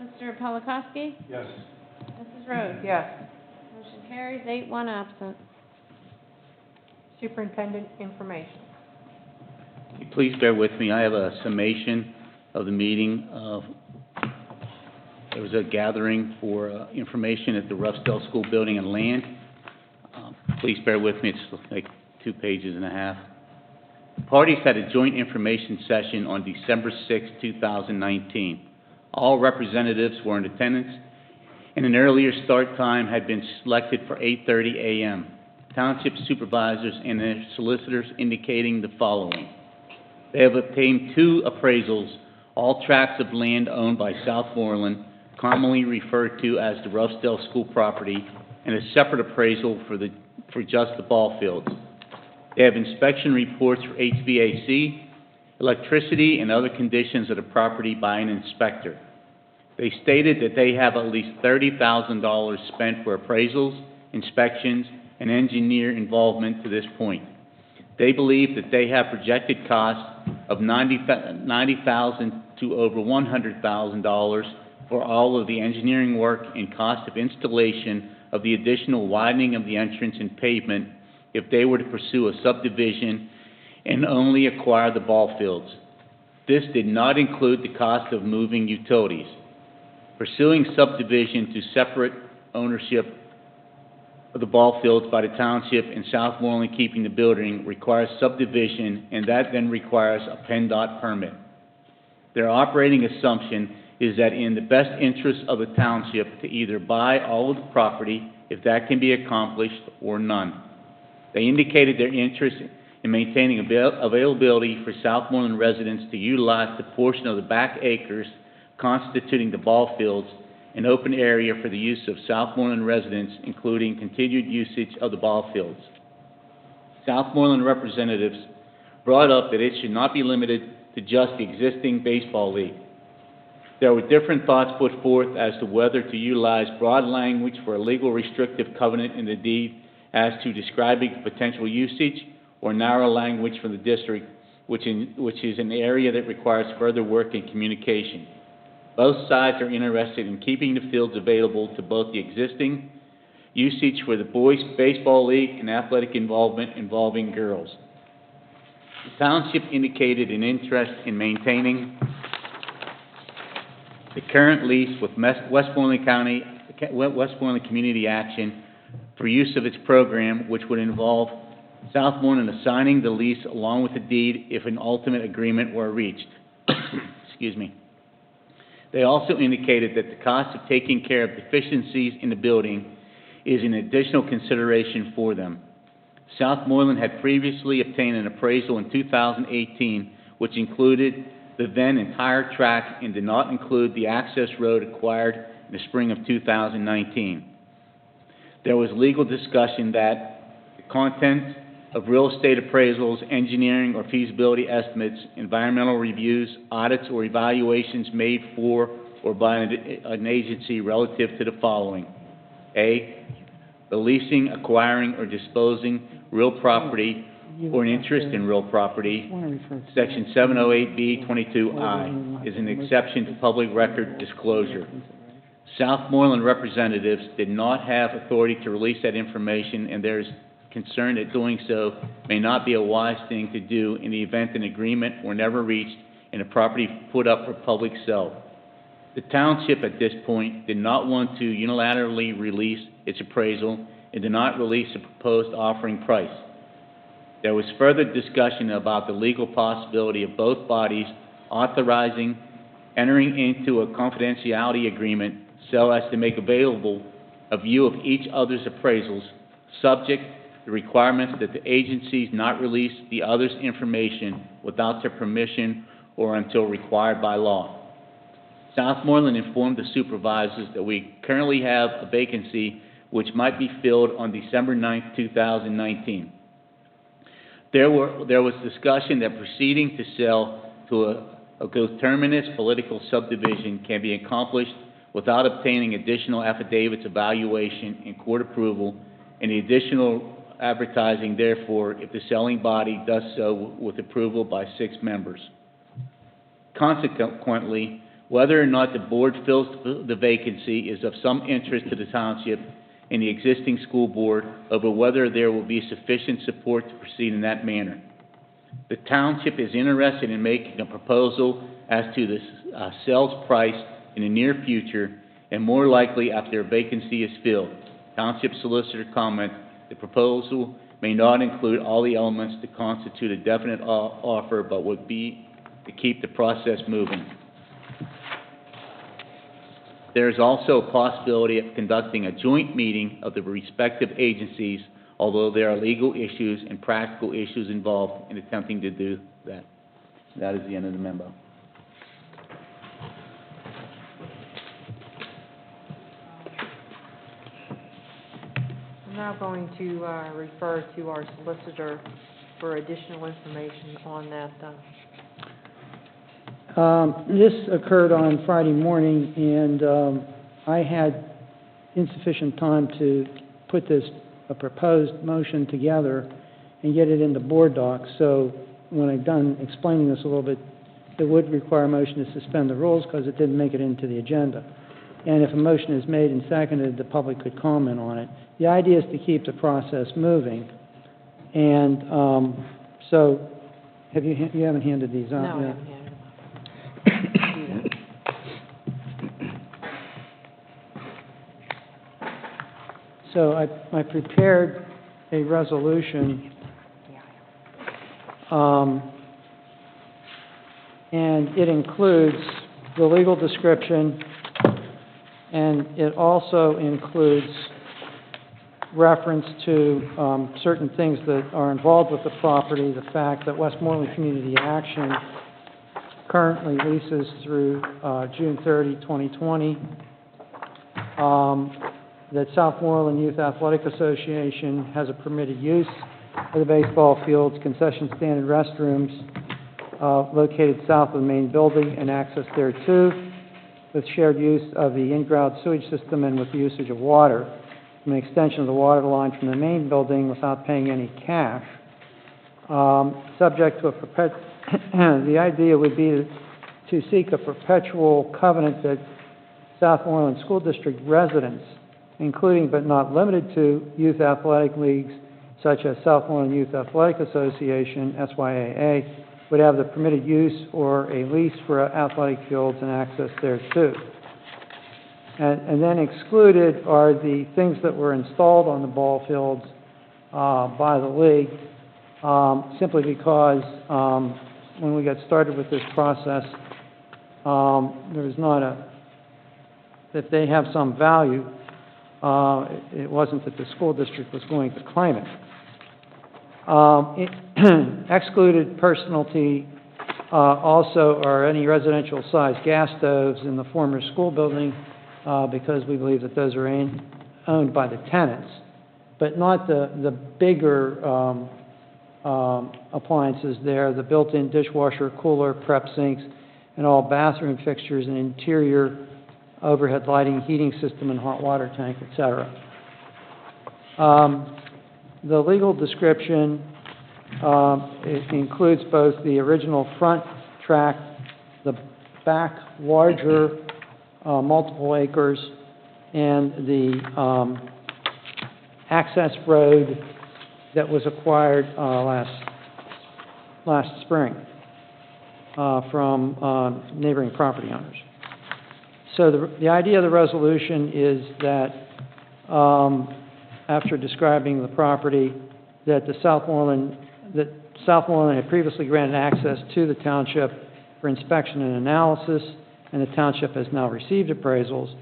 Mr. Polakowski? Yes. Mrs. Rhodes? Yes. Motion carries, 8, 1 absent. Superintendent information. Please bear with me. I have a summation of the meeting. There was a gathering for information at the Roughdale School Building and Land. Please bear with me. It's like 2 pages and a half. Parties had a joint information session on December 6, 2019. All representatives were in attendance, and an earlier start time had been selected for 8:30 a.m. Township supervisors and their solicitors indicating the following. They have obtained 2 appraisals, all tracts of land owned by Southmoreland, commonly referred to as the Roughdale School property, and a separate appraisal for just the ball fields. They have inspection reports for HVAC, electricity, and other conditions of the property by an inspector. They stated that they have at least $30,000 spent for appraisals, inspections, and engineer involvement to this point. They believe that they have projected costs of $90,000 to over $100,000 for all of the engineering work and cost of installation of the additional widening of the entrance and pavement if they were to pursue a subdivision and only acquire the ball fields. This did not include the cost of moving utilities. Pursuing subdivision to separate ownership of the ball fields by the township and Southmoreland keeping the building requires subdivision, and that then requires a PennDOT permit. Their operating assumption is that in the best interest of the township to either buy all of the property, if that can be accomplished, or none. They indicated their interest in maintaining availability for Southmoreland residents to utilize the portion of the back acres constituting the ball fields, an open area for the use of Southmoreland residents, including continued usage of the ball fields. Southmoreland representatives brought up that it should not be limited to just the existing baseball league. There were different thoughts put forth as to whether to utilize broad language for a legal restrictive covenant in the deed as to describing potential usage, or narrow language from the district, which is an area that requires further work and communication. Both sides are interested in keeping the fields available to both the existing usage for the boys' baseball league and athletic involvement involving girls. The township indicated an interest in maintaining the current lease with Westmoreland Community Action for use of its program, which would involve Southmoreland assigning the lease along with the deed if an ultimate agreement were reached. Excuse me. They also indicated that the cost of taking care of deficiencies in the building is an additional consideration for them. Southmoreland had previously obtained an appraisal in 2018, which included the then entire tract and did not include the access road acquired in the spring of 2019. There was legal discussion that the content of real estate appraisals, engineering or feasibility estimates, environmental reviews, audits or evaluations made for or by an agency relative to the following. A, the leasing, acquiring, or disposing real property or an interest in real property. Section 708B 22I is an exception to public record disclosure. Southmoreland representatives did not have authority to release that information, and there is concern that doing so may not be a wise thing to do in the event an agreement were never reached and a property put up for public sale. The township at this point did not want to unilaterally release its appraisal and did not release a proposed offering price. There was further discussion about the legal possibility of both bodies authorizing entering into a confidentiality agreement so as to make available a view of each other's appraisals, subject to the requirements that the agencies not release the other's information without their permission or until required by law. Southmoreland informed the supervisors that we currently have a vacancy which might be filled on December 9th, 2019. There was discussion that proceeding to sell to a coterminous political subdivision can be accomplished without obtaining additional affidavits of valuation and court approval, and the additional advertising, therefore, if the selling body does so with approval by 6 members. Consequently, whether or not the board fills the vacancy is of some interest to the township and the existing school board over whether there will be sufficient support to proceed in that manner. The township is interested in making a proposal as to the sales price in the near future, and more likely after a vacancy is filled. Township solicitor comment, the proposal may not include all the elements to constitute a definite offer, but would be to keep the process moving. There is also a possibility of conducting a joint meeting of the respective agencies, although there are legal issues and practical issues involved in attempting to do that. That is the end of the memo. I'm now going to refer to our solicitor for additional information on that. This occurred on Friday morning, and I had insufficient time to put a proposed motion together and get it into board docs. So when I'm done explaining this a little bit, it would require a motion to suspend the rules because it didn't make it into the agenda. And if a motion is made and seconded, the public could comment on it. The idea is to keep the process moving. And so, you haven't handed these out yet? No, I haven't handed them. So I prepared a resolution, and it includes the legal description, and it also includes reference to certain things that are involved with the property, the fact that Westmoreland Community Action currently leases through June 30, 2020, that Southmoreland Youth Athletic Association has a permitted use of the baseball fields, concession stand and restrooms located south of the main building and access thereto, with shared use of the in-ground sewage system and with the usage of water, from an extension of the water line from the main building without paying any cash. Subject to the idea would be to seek a perpetual covenant that Southmoreland School District residents, including but not limited to youth athletic leagues such as Southmoreland Youth Athletic Association, SYAA, would have the permitted use or a lease for athletic fields and access thereto. And then excluded are the things that were installed on the ball fields by the league, simply because when we got started with this process, there was not that they have some value. It wasn't that the school district was going to claim it. Excluded personality also are any residential sized gas stoves in the former school building, because we believe that those are owned by the tenants, but not the bigger appliances there, the built-in dishwasher, cooler, prep sinks, and all bathroom fixtures and interior overhead lighting, heating system, and hot water tank, etc. The legal description, it includes both the original front tract, the back larger, multiple acres, and the, access road that was acquired, last spring, from, neighboring property owners. So the idea of the resolution is that, after describing the property, that Southmoreland had previously granted access to the township for inspection and analysis, and the township has now received appraisals,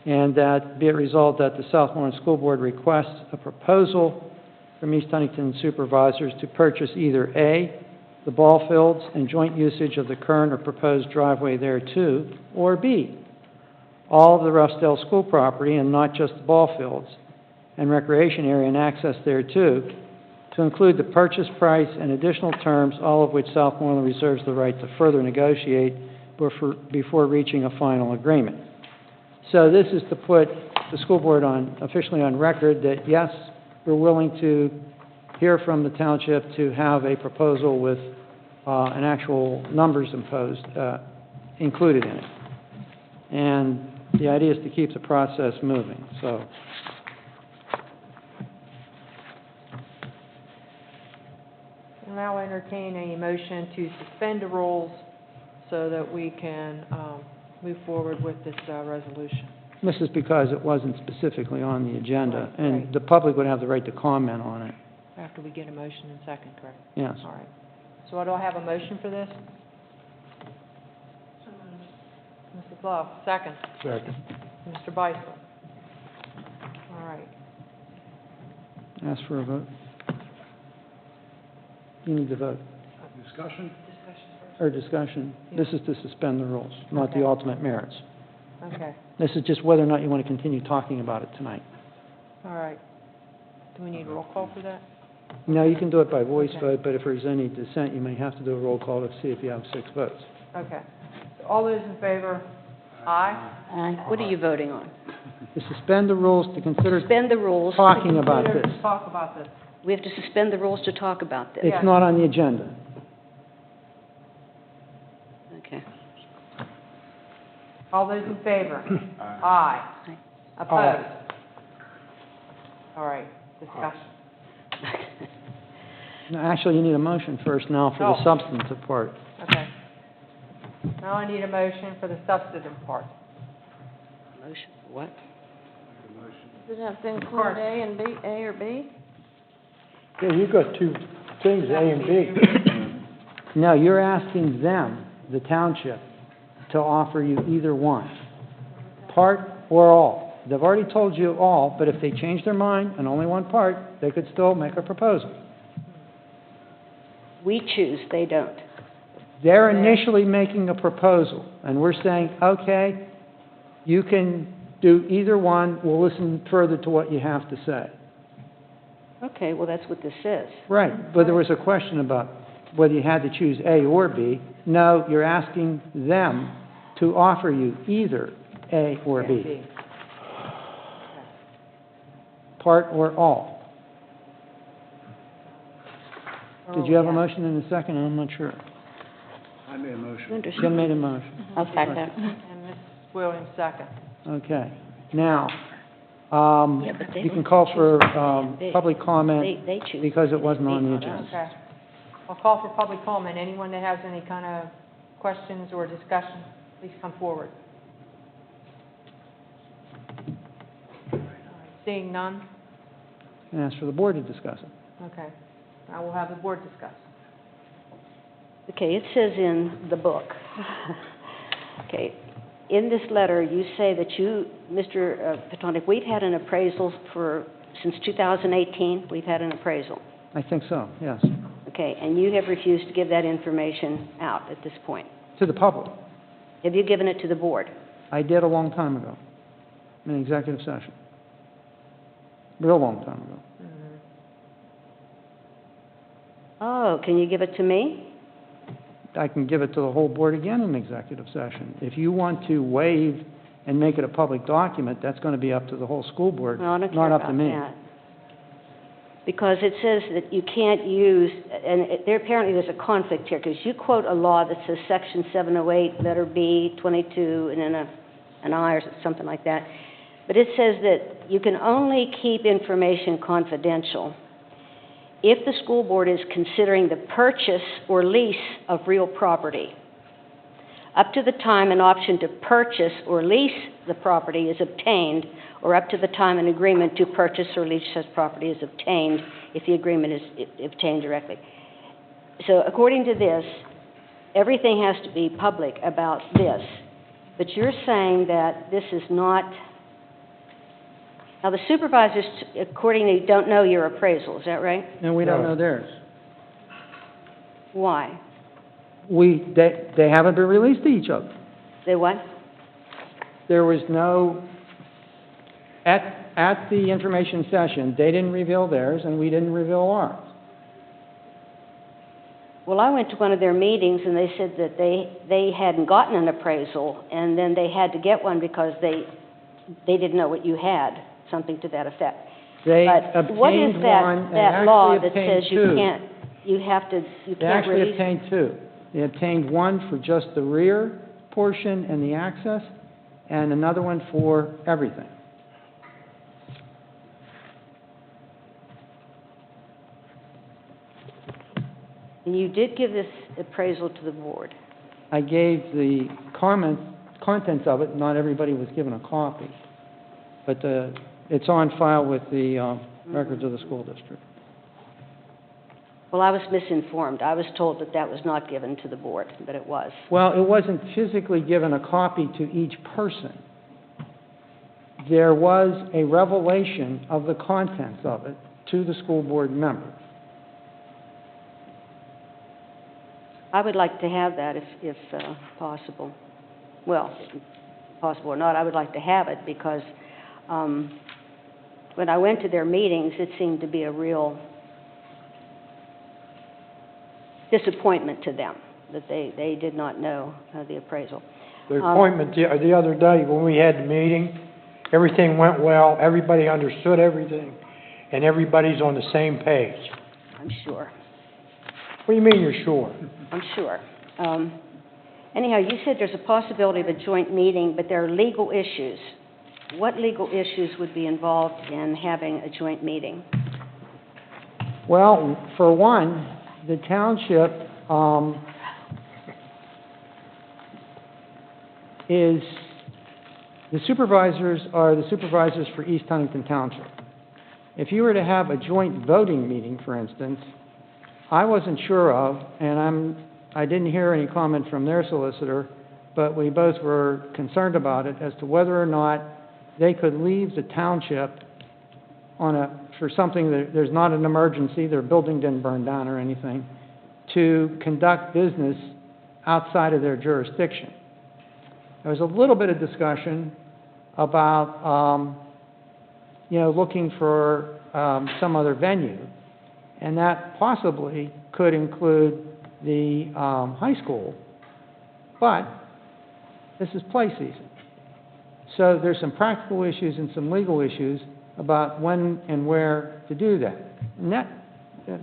and that be it resolved that the Southmoreland School Board requests a proposal from East Huntington supervisors to purchase either A, the ball fields and joint usage of the current or proposed driveway thereto, or B, all of the Roughdale School property and not just the ball fields and recreation area and access thereto, to include the purchase price and additional terms, all of which Southmoreland reserves the right to further negotiate before reaching a final agreement. So this is to put the school board officially on record that, yes, we're willing to hear from the township to have a proposal with an actual numbers imposed, included in it. And the idea is to keep the process moving, so. I'll now entertain a motion to suspend the rules so that we can move forward with this resolution. This is because it wasn't specifically on the agenda, Right, and right. the public would have the right to comment on it. After we get a motion in second, correct? Yes. All right. So do I have a motion for this? Mrs. Love, second. Second. Mr. Bison. All right. Ask for a vote. You need to vote. Discussion? Or discussion. This is to suspend the rules, not the Okay. ultimate merits. Okay. This is just whether or not you want to continue talking about it tonight. All right. Do we need a roll call for that? No, you can do it by voice Okay. vote, but if there's any dissent, you may have to do a roll call to see if you have 6 votes. Okay. So all those in favor? Aye. What are you voting on? To suspend the rules to consider Suspend the rules. talking about Consider- this. Talk about this. We have to suspend the rules to talk about this. It's not on the agenda. Okay. All those in favor? Aye. Aye. Opposed? All right, discussion. No, actually, you need a motion first now for the Oh. substantive part. Okay. Now I need a motion for the substantive part. Motion, what? Does it have to include A and B, A or B? Yeah, you've got two things, A and B. No, you're asking them, the township, to offer you either one, part or all. They've already told you all, but if they change their mind and only one part, they could still make a proposal. We choose, they don't. They're initially making a proposal, and we're saying, okay, you can do either one, we'll listen further to what you have to say. Okay, well, that's what this says. Right, but there was a question about whether you had to choose A or B. No, you're asking them to offer you either A or B, part or all. Did you have a motion in a second? I'm not sure. I made a motion. Jim made a motion. I'll second. And Mrs. Williams, second. Okay. Now, Yeah, but they you can don't call choose for A and B. public comment They choose. because it wasn't on the agenda. Okay. I'll call for public comment. Anyone that has any kind of questions or discussion, please come forward. All right, seeing none, And ask for the board to discuss it. okay. I will have the board discuss. Okay, it says in the book, okay, in this letter, you say that you, Mr. Petonic, we've had an appraisal since 2018, we've had an appraisal. I think so, yes. Okay, and you have refused to give that information out at this point. To the public. Have you given it to the board? I did a long time ago, in executive session. Real long time ago. Oh, can you give it to me? I can give it to the whole board again in executive session. If you want to waive and make it a public document, that's going to be up to the whole school board, Well, I don't care not up about to me. that. because it says that you can't use, and there apparently there's a conflict here, because you quote a law that says Section 708, letter B, 22, and then an I or something like that. But it says that you can only keep information confidential if the school board is considering the purchase or lease of real property. Up to the time an option to purchase or lease the property is obtained, or up to the time an agreement to purchase or lease such property is obtained, if the agreement is obtained directly. So according to this, everything has to be public about this. But you're saying that this is not... Now, the supervisors, according to, don't know your appraisal, is that right? And we don't know theirs. Why? They haven't been released to each other. They what? There was no, at the information session, they didn't reveal theirs, and we didn't reveal ours. Well, I went to one of their meetings, and they said that they hadn't gotten an appraisal, and then they had to get one because they didn't know what you had, something to that effect. They But what is obtained that, one, and that law actually that obtained says you two. can't, you have to, you They can't actually release? obtained two. They obtained one for just the rear portion and the access, and another one for everything. And you did give this appraisal to the board. I gave the contents of it, not everybody was given a copy. But it's on file with the records of the school district. Well, I was misinformed. I was told that that was not given to the board, but it was. Well, it wasn't physically given a copy to each person. There was a revelation of the contents of it to the school board members. I would like to have that if possible. Well, possible or not, I would like to have it because when I went to their meetings, it seemed to be a real disappointment to them that they did not know the appraisal. The appointment the other day when we had the meeting, everything went well, everybody understood everything, and everybody's on the same page. I'm sure. What do you mean you're sure? I'm sure. Anyhow, you said there's a possibility of a joint meeting, but there are legal issues. What legal issues would be involved in having a joint meeting? Well, for one, the township is, the supervisors are the supervisors for East Huntington Township. If you were to have a joint voting meeting, for instance, I wasn't sure of, and I didn't hear any comment from their solicitor, but we both were concerned about it as to whether or not they could leave the township for something that there's not an emergency, their building didn't burn down or anything, to conduct business outside of their jurisdiction. There was a little bit of discussion about, looking for some other venue, and that possibly could include the high school, but this is play season. So there's some practical issues and some legal issues about when and where to do that. And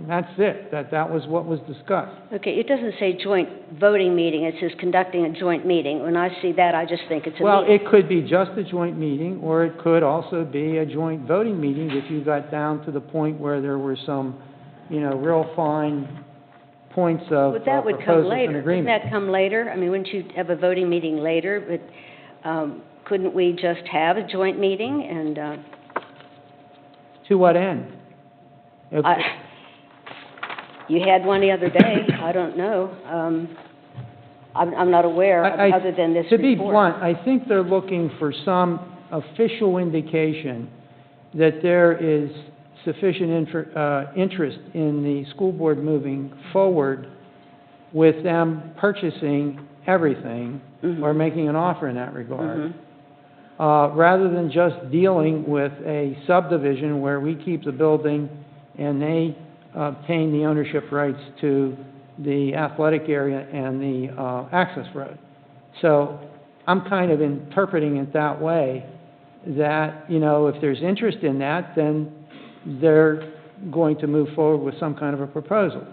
that's it. That was what was discussed. Okay, it doesn't say joint voting meeting, it says conducting a joint meeting. When I see that, I just think it's a Well, meeting. it could be just a joint meeting, or it could also be a joint voting meeting if you got down to the point where there were some, real fine points of But that would come proposals and later. Wouldn't agreement. that come later? I mean, wouldn't you have a voting meeting later? But couldn't we just have a joint meeting and... To what end? If- You had one the other day, I don't know. I'm not aware, other than this To be report. blunt, I think they're looking for some official indication that there is sufficient interest in the school board moving forward with them purchasing everything or making an offer in that regard, rather than just dealing with a subdivision where we keep the building and they obtain the ownership rights to the athletic area and the access road. So I'm kind of interpreting it that way, that, if there's interest in that, then they're going to move forward with some kind of a proposal.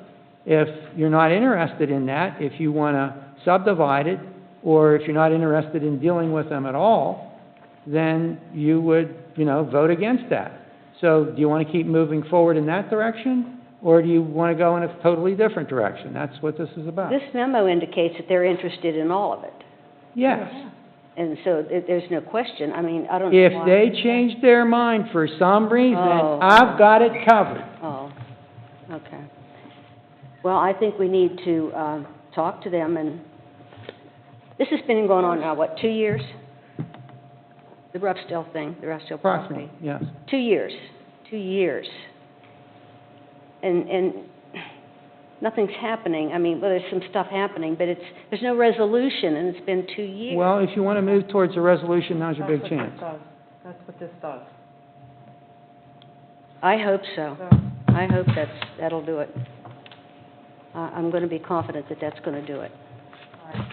If you're not interested in that, if you want to subdivide it, or if you're not interested in dealing with them at all, then you would, vote against that. So do you want to keep moving forward in that direction, or do you want to go in a totally different direction? That's what this is about. This memo indicates that they're interested in all of it. Yes. And so there's no question. I mean, I don't know If why. they change their mind for some reason, Oh. I've got it covered. Oh, okay. Well, I think we need to talk to them, and this has been going on now, 2 years? The Roughdale thing, the Roughdale property. Approximately, yes. 2 years. 2 years. And nothing's happening. I mean, well, there's some stuff happening, but there's no resolution, and it's been 2 years. Well, if you want to move towards a resolution, now's your big chance. That's what this does. I hope so. I hope that'll do it. I'm going to be confident that that's going to do it. All right.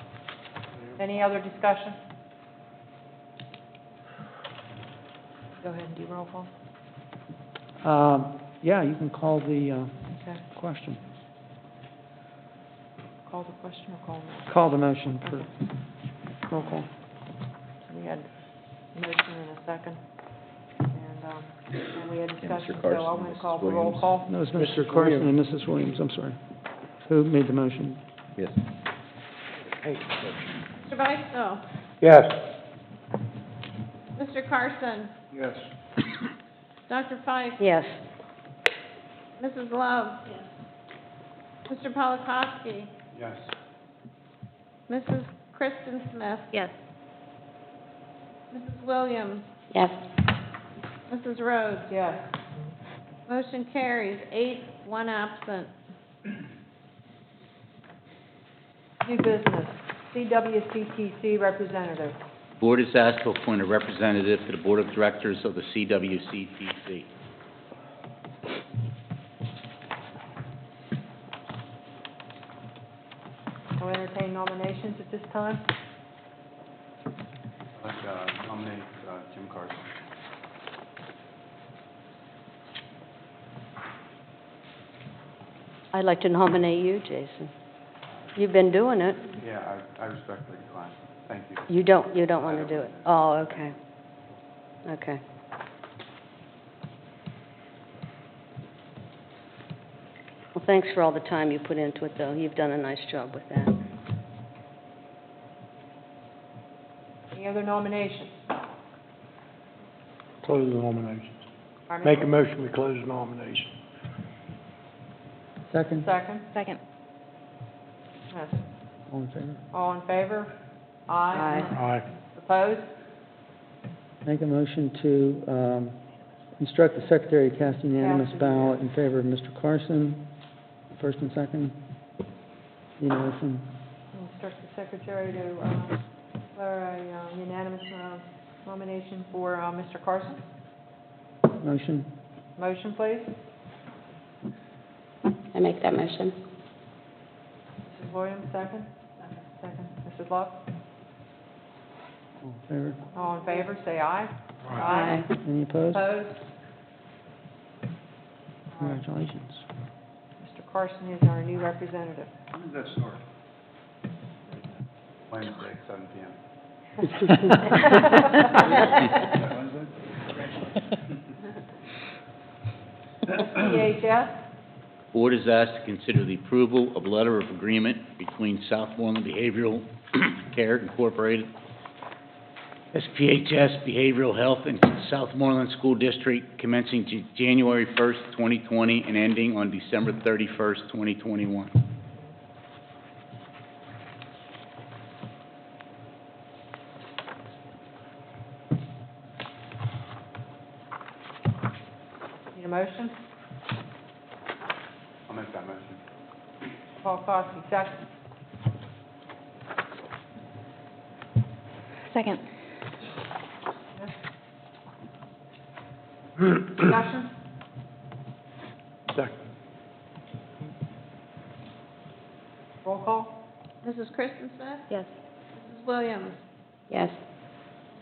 Any other discussion? Go ahead and do roll call. Yeah, you can call the Okay. question. Call the question or call the... Call the motion for roll call. We had a motion and a second, and we had discussion, so Carson, I'm going to call Mrs. the roll Williams. call. No, it's Mr. Carson and Mrs. Williams, I'm sorry. Who made the motion? Yes. Mr. Beistel? Yes. Mr. Carson? Yes. Dr. Fike? Yes. Mrs. Love? Mr. Polakowski? Yes. Mrs. Kristen Smith? Yes. Mrs. Williams? Yes. Mrs. Rhodes? Yes. Motion carries, 8, 1 absent. New business, CWCTC representative. Board is asked to appoint a representative to the Board of Directors of the CWCTC. I'll entertain nominations at this time. I'd like to nominate Jim Carson. I'd like to nominate you, Jason. You've been doing it. Yeah, I respectfully decline. Thank you. You don't want to do it? Oh, okay. Okay. Well, thanks for all the time you put into it, though. You've done a nice job with that. Any other nominations? Close the nominations. Pardon me? Make a motion, we close the nominations. Second? Second? Second. Yes. All in favor? All in favor? Aye. Aye. Opposed? Make a motion to instruct the secretary to cast unanimous ballot in favor of Mr. Carson, first and second. Unanimous. Instruct the secretary to declare a unanimous nomination for Mr. Carson. Motion? Motion, please. I make that motion. Mrs. Williams, second. Second. Mrs. Love? All in favor? All in favor, say aye. Aye. Any opposed? Opposed? All right. Congratulations. Mr. Carson is our new representative. When does that start? Wednesday, 7 p.m. CHS? Board is asked to consider the approval of letter of agreement between Southmoreland Behavioral Care Incorporated, SPHS Behavioral Health, and Southmoreland School District commencing January 1st, 2020, and ending on December 31st, 2021. Need a motion? I'll make that motion. Paul Coffey, second. Second. Discussion? Second. Roll call? Mrs. Kristen Smith? Yes. Mrs. Williams? Yes.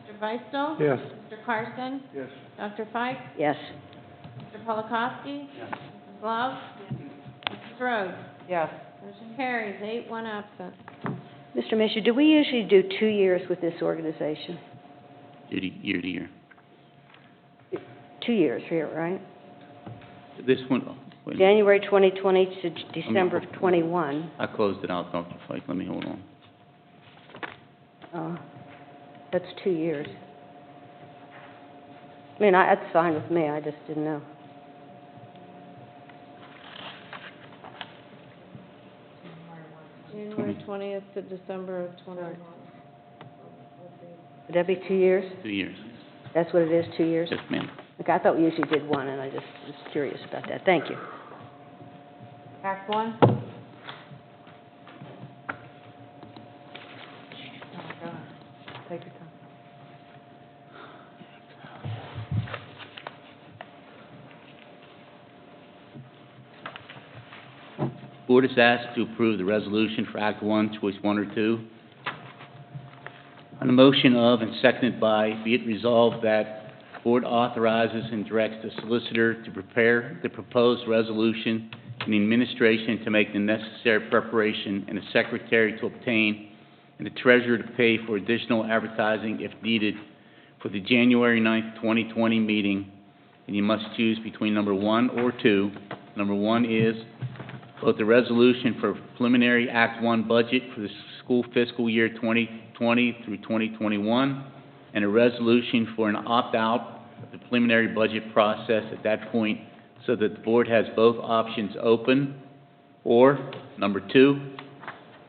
Mr. Beistel? Yes. Mr. Carson? Yes. Dr. Fike? Yes. Mr. Polakowski? Yes. Mrs. Love? Mrs. Rhodes? Yes. Motion carries, 8, 1 absent. Mr. Mishu, do we usually do 2 years with this organization? Year to year. 2 years here, right? This one, wait, January 2020 to December of 21. I closed it out, Dr. Fike, let me hold on. That's 2 years. I mean, that's fine with me, I just didn't know. January 20th to December of 21. Would that be 2 years? 2 years. That's what it is, 2 years? Yes, ma'am. Okay, I thought we usually did 1, and I just was curious about that. Thank you. Act one? Oh, God. Take your time. Board is asked to approve the resolution for Act One, Choice 1 or 2. On the motion of and seconded by, be it resolved that Board authorizes and directs the solicitor to prepare the proposed resolution and the administration to make the necessary preparation and the secretary to obtain and the treasurer to pay for additional advertising if needed for the January 9th, 2020 meeting, and you must choose between number 1 or 2. Number 1 is both the resolution for preliminary Act 1 budget for the school fiscal year 2020 through 2021, and a resolution for an opt-out of the preliminary budget process at that point so that the board has both options open, or, number 2,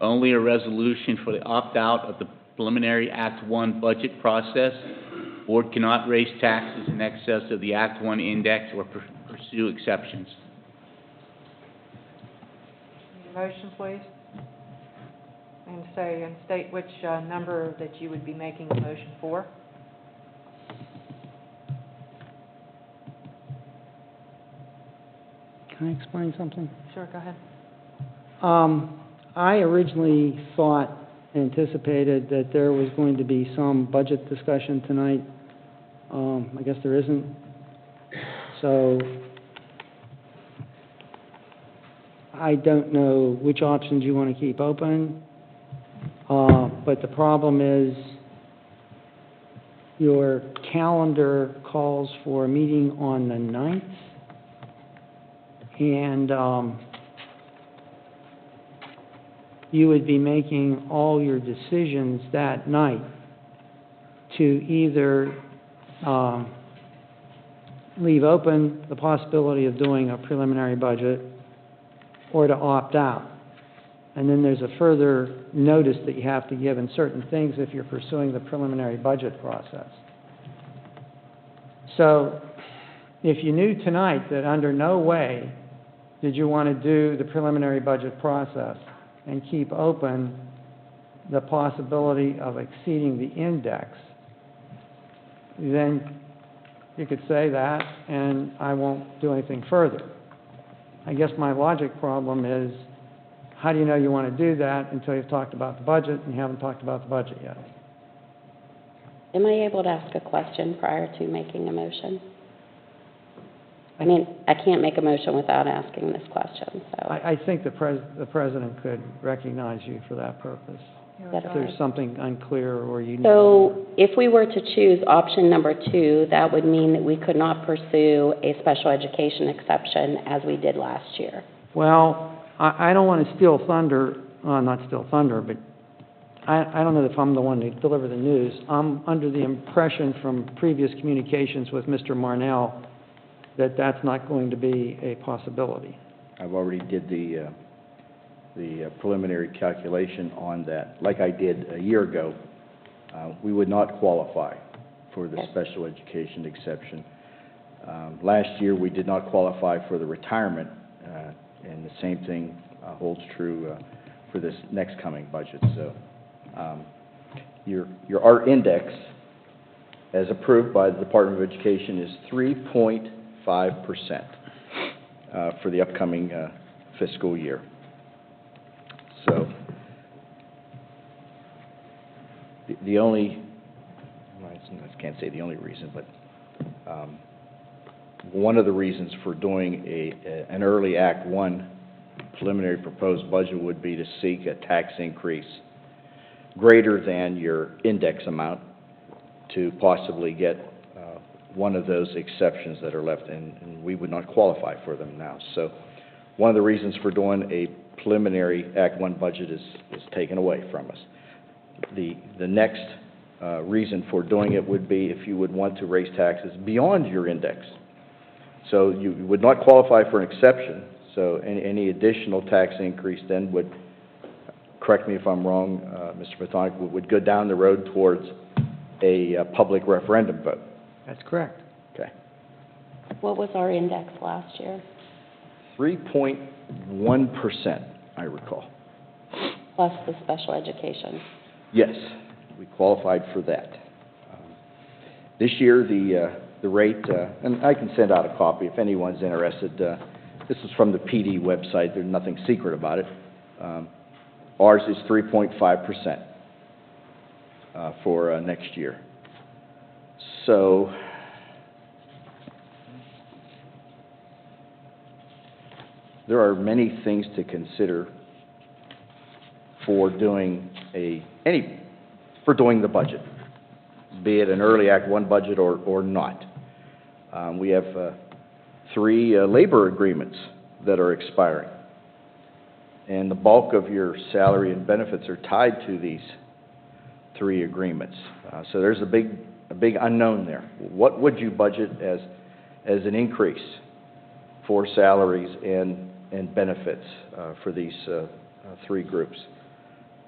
only a resolution for the opt-out of the preliminary Act 1 budget process. Board cannot raise taxes in excess of the Act 1 index or pursue exceptions. Motion, please. And state which number that you would be making a motion for. Can I explain something? Sure, go ahead. I originally thought, anticipated that there was going to be some budget discussion tonight. I guess there isn't. So I don't know which options you want to keep open, but the problem is your calendar calls for a meeting on the 9th, and you would be making all your decisions that night to either leave open the possibility of doing a preliminary budget or to opt out. And then there's a further notice that you have to give in certain things if you're pursuing the preliminary budget process. So if you knew tonight that under no way did you want to do the preliminary budget process and keep open the possibility of exceeding the index, then you could say that and I won't do anything further. I guess my logic problem is, how do you know you want to do that until you've talked about the budget, and you haven't talked about the budget yet? Am I able to ask a question prior to making a motion? I mean, I can't make a motion without asking this question, so. I think the president could recognize you for that purpose. That's If there's fine. something unclear or you need. So if we were to choose option number 2, that would mean that we could not pursue a special education exception as we did last year. Well, I don't want to steal thunder, not steal thunder, but I don't know if I'm the one to deliver the news. I'm under the impression from previous communications with Mr. Marnell that that's not going to be a possibility. I've already did the preliminary calculation on that, like I did a year ago. We would not qualify for the special education exception. Last year, we did not qualify for the retirement, and the same thing holds true for this next coming budget. So your art index, as approved by the Department of Education, is 3.5% for the upcoming fiscal year. So the only, I can't say the only reason, but one of the reasons for doing an early Act One preliminary proposed budget would be to seek a tax increase greater than your index amount to possibly get one of those exceptions that are left, and we would not qualify for them now. So one of the reasons for doing a preliminary Act One budget is taken away from us. The next reason for doing it would be if you would want to raise taxes beyond your index. So you would not qualify for an exception, so any additional tax increase then would, correct me if I'm wrong, Mr. Petonic, would go down the road towards a public referendum vote. That's correct. Okay. What was our index last year? 3.1%, I recall. Plus the special education. Yes, we qualified for that. This year, the rate, and I can send out a copy if anyone's interested. This is from the PD website. There's nothing secret about it. Ours is 3.5% for next year. So there are many things to consider for doing the budget, be it an early Act One budget or not. We have 3 labor agreements that are expiring, and the bulk of your salary and benefits are tied to these 3 agreements. So there's a big unknown there. What would you budget as an increase for salaries and benefits for these 3 groups?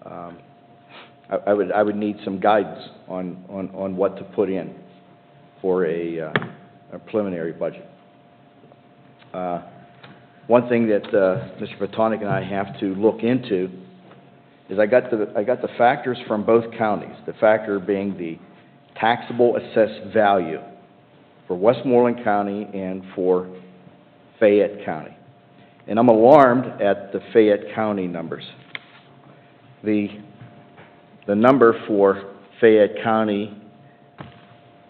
I would need some guidance on what to put in for a preliminary budget. One thing that Mr. Petonic and I have to look into is I got the factors from both counties. The factor being the taxable assessed value for Westmoreland County and for Fayette County. And I'm alarmed at the Fayette County numbers. The number for Fayette County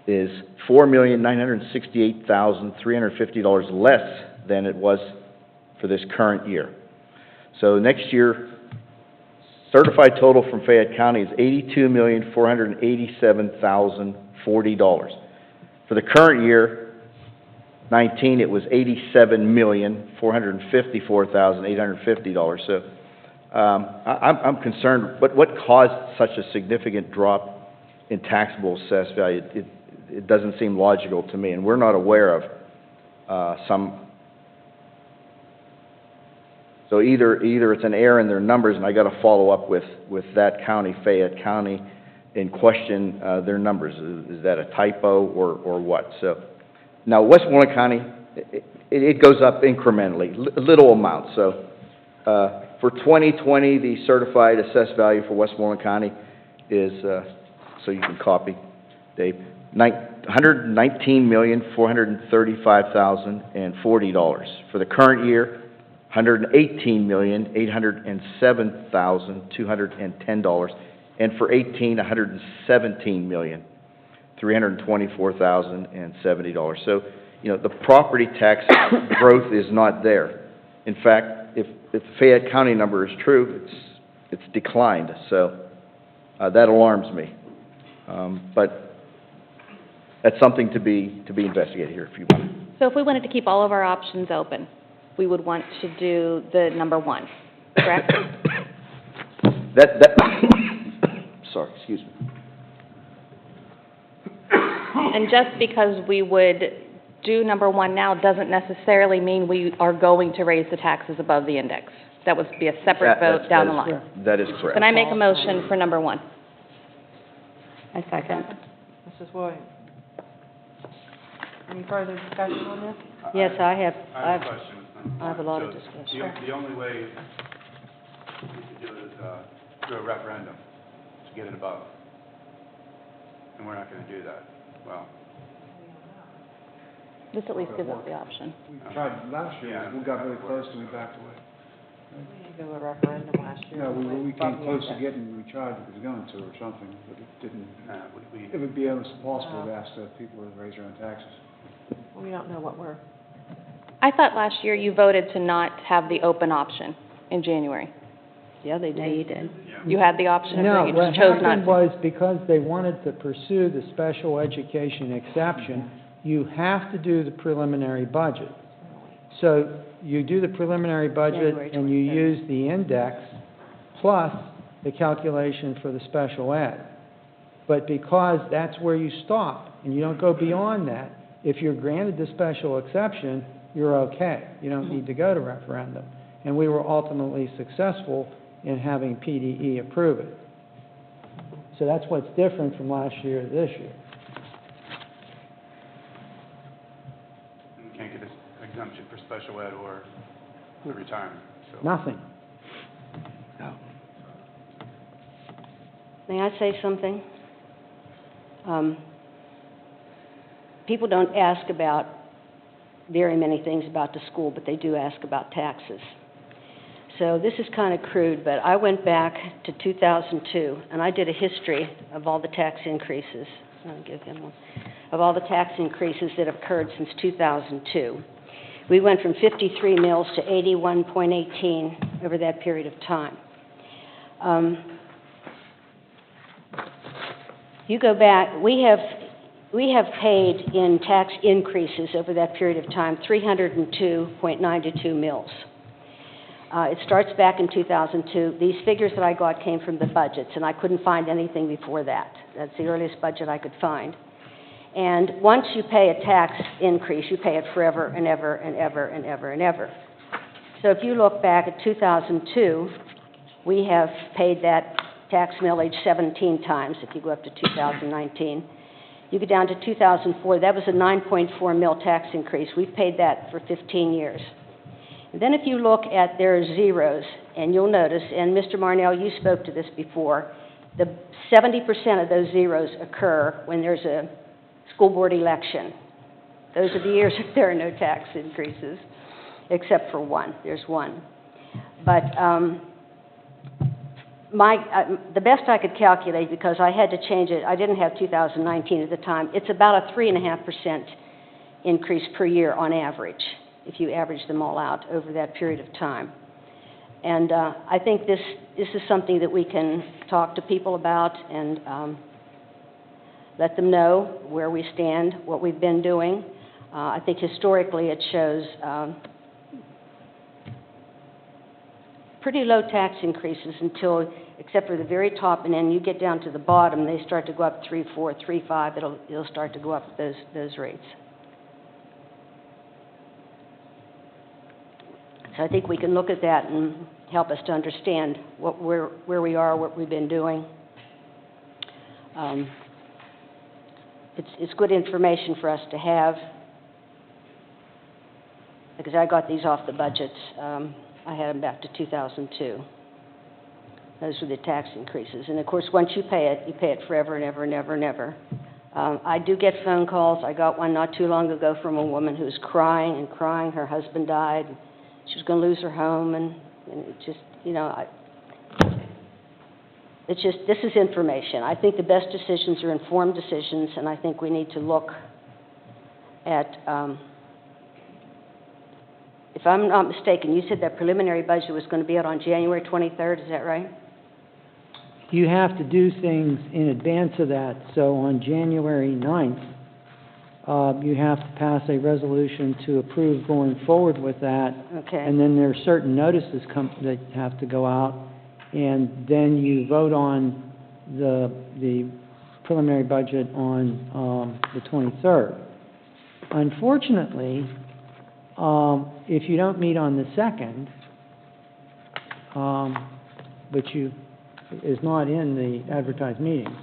is $4,968,350 less than it was for this current year. So next year, certified total from Fayette County is $82,487,040. For the current year, 19, it was $87,454,850. So I'm concerned, but what caused such a significant drop in taxable assessed value? It doesn't seem logical to me, and we're not aware of some. So either it's an error in their numbers, and I got to follow up with that county, Fayette County, and question their numbers. Is that a typo or what? So now Westmoreland County, it goes up incrementally, little amounts. So for 2020, the certified assessed value for Westmoreland County is, so you can copy, Dave, $119,435,040. For the current year, $118,807,210, and for 18, $117,324,070. So, the property tax growth is not there. In fact, if the Fayette County number is true, it's declined. So that alarms me. But that's something to be investigated here, if you want. So if we wanted to keep all of our options open, we would want to do the number 1, correct? Sorry, excuse me. And just because we would do number 1 now doesn't necessarily mean we are going to raise the taxes above the index. That would be a separate vote down the line. That is correct. Can I make a motion for number 1? I second. Mrs. Williams? Any further discussion on this? Yes, I have a question. I have a lot of So discussion. The only way we could do it is through a referendum to get it above. And we're not going to do that. Well, This at least gives us the option. We tried last year, we got really close and we backed away. We didn't do a referendum last year. No, we came close to getting, we tried, we was going to or something, but it didn't. It would be almost impossible to ask people to raise their own taxes. We don't know what we're, I thought last year you voted to not have the open option in January. Yeah, they did. Yeah, you did. You had the option, No, or you what just chose not happened to? was because they wanted to pursue the special education exception, you have to do the preliminary budget. So you do the preliminary budget January and you 23rd. use the index plus the calculation for the special ed. But because that's where you stop and you don't go beyond that, if you're granted the special exception, you're okay. You don't need to go to referendum. And we were ultimately successful in having PDE approve it. So that's what's different from last year to this year. You can't get this exemption for special ed or the retirement, so. Nothing. May I say something? People don't ask about very many things about the school, but they do ask about taxes. So this is kind of crude, but I went back to 2002, and I did a history of all the tax increases. I'll give him one. Of all the tax increases that have occurred since 2002. We went from 53 mills to 81.18 over that period of time. You go back, we have paid in tax increases over that period of time 302.92 mills. It starts back in 2002. These figures that I got came from the budgets, and I couldn't find anything before that. That's the earliest budget I could find. And once you pay a tax increase, you pay it forever and ever and ever and ever and ever. So if you look back at 2002, we have paid that tax millage 17 times, if you go up to 2019. You go down to 2004, that was a 9.4 mil tax increase. We've paid that for 15 years. And then if you look at their zeros, and you'll notice, and Mr. Marnell, you spoke to this before, the 70% of those zeros occur when there's a school board election. Those are the years that there are no tax increases, except for one. There's one. But the best I could calculate, because I had to change it, I didn't have 2019 at the time, it's about a 3.5% increase per year on average, if you average them all out over that period of time. And I think this is something that we can talk to people about and let them know where we stand, what we've been doing. I think historically it shows pretty low tax increases until, except for the very top, and then you get down to the bottom, they start to go up 3, 4, 3, 5. It'll start to go up those rates. So I think we can look at that and help us to understand where we are, what we've been doing. It's good information for us to have, because I got these off the budgets. I had them back to 2002. Those were the tax increases. And of course, once you pay it forever and ever and ever and ever. I do get phone calls. I got one not too long ago from a woman who's crying and crying. Her husband died. She was going to lose her home, and it just, it's just, this is information. I think the best decisions are informed decisions, and I think we need to look at, if I'm not mistaken, you said that preliminary budget was going to be out on January 23rd, is that right? You have to do things in advance of that. So on January 9th, you have to pass a resolution to approve going forward with that. Okay. And then there are certain notices that have to go out, and then you vote on the preliminary budget on the 23rd. Unfortunately, if you don't meet on the 2nd, which is not in the advertised meeting,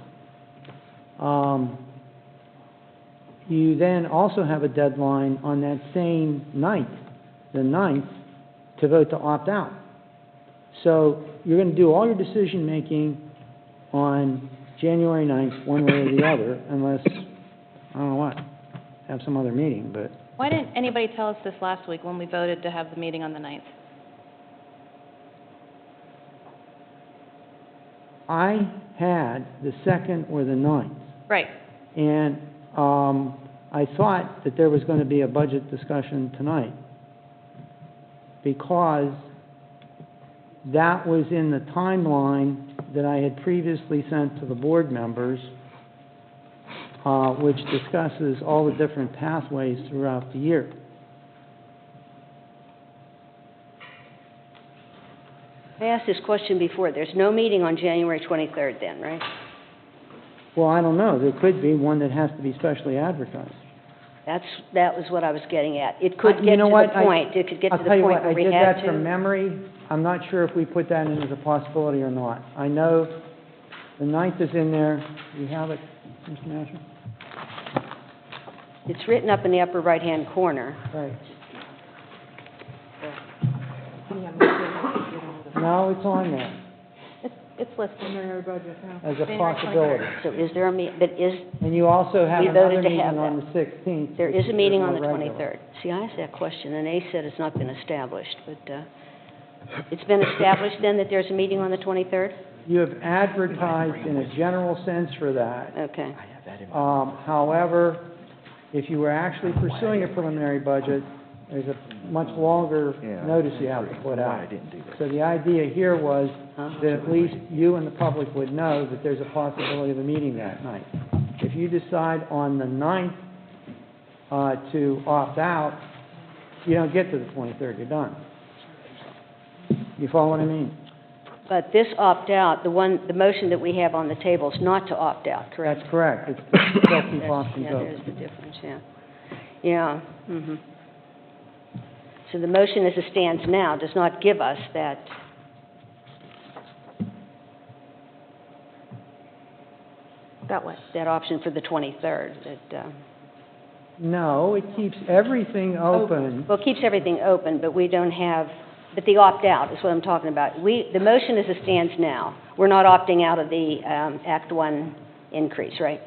you then also have a deadline on that same night, the 9th, to vote to opt out. So you're going to do all your decision-making on January 9th, one way or the other, unless, I don't know what, have some other meeting, but... Why didn't anybody tell us this last week when we voted to have the meeting on the 9th? I had the 2nd or the 9th. Right. And I I thought that there was going to be a budget discussion tonight, because that was in the timeline that I had previously sent to the board members, which discusses all the different pathways throughout the year. I asked this question before. There's no meeting on January 23rd then, right? Well, I don't know. There could be one that has to be specially advertised. That was what I was getting at. It could You get to know the what? point, it could get to I'll the tell you point what, where I we did had that to. from memory. I'm not sure if we put that in as a possibility or not. I know the 9th is in there. You have it, Mr. Masher? It's written up in the upper right-hand corner. Right. No, it's on there It's listed. as a possibility. So is there And you also have We another voted to meeting have on that. the 16th. there which is a meeting on the more regular. 23rd. See, I asked that question, and they said it's not been established, but, it's been established then that there's a meeting on the 23rd? You have advertised in a general sense for that. Okay. However, if you were actually pursuing a preliminary budget, there's a much longer notice you have to put out. So the idea here was that at least you and the public would know that there's a possibility of a meeting that night. If you decide on the 9th to opt out, you don't get to the 23rd, you're done. You follow what I mean? But this opt-out, the motion that we have on the table is not to opt out, correct? That's correct. It's to still keep options Yeah, there's open. the difference, yeah. Yeah, So the motion as it stands now does not give us that, way. that option for the 23rd, that, No, it keeps everything open. well, it keeps everything open, but we don't have, but the opt-out is what I'm talking about. The motion as it stands now, we're not opting out of the Act One increase, right?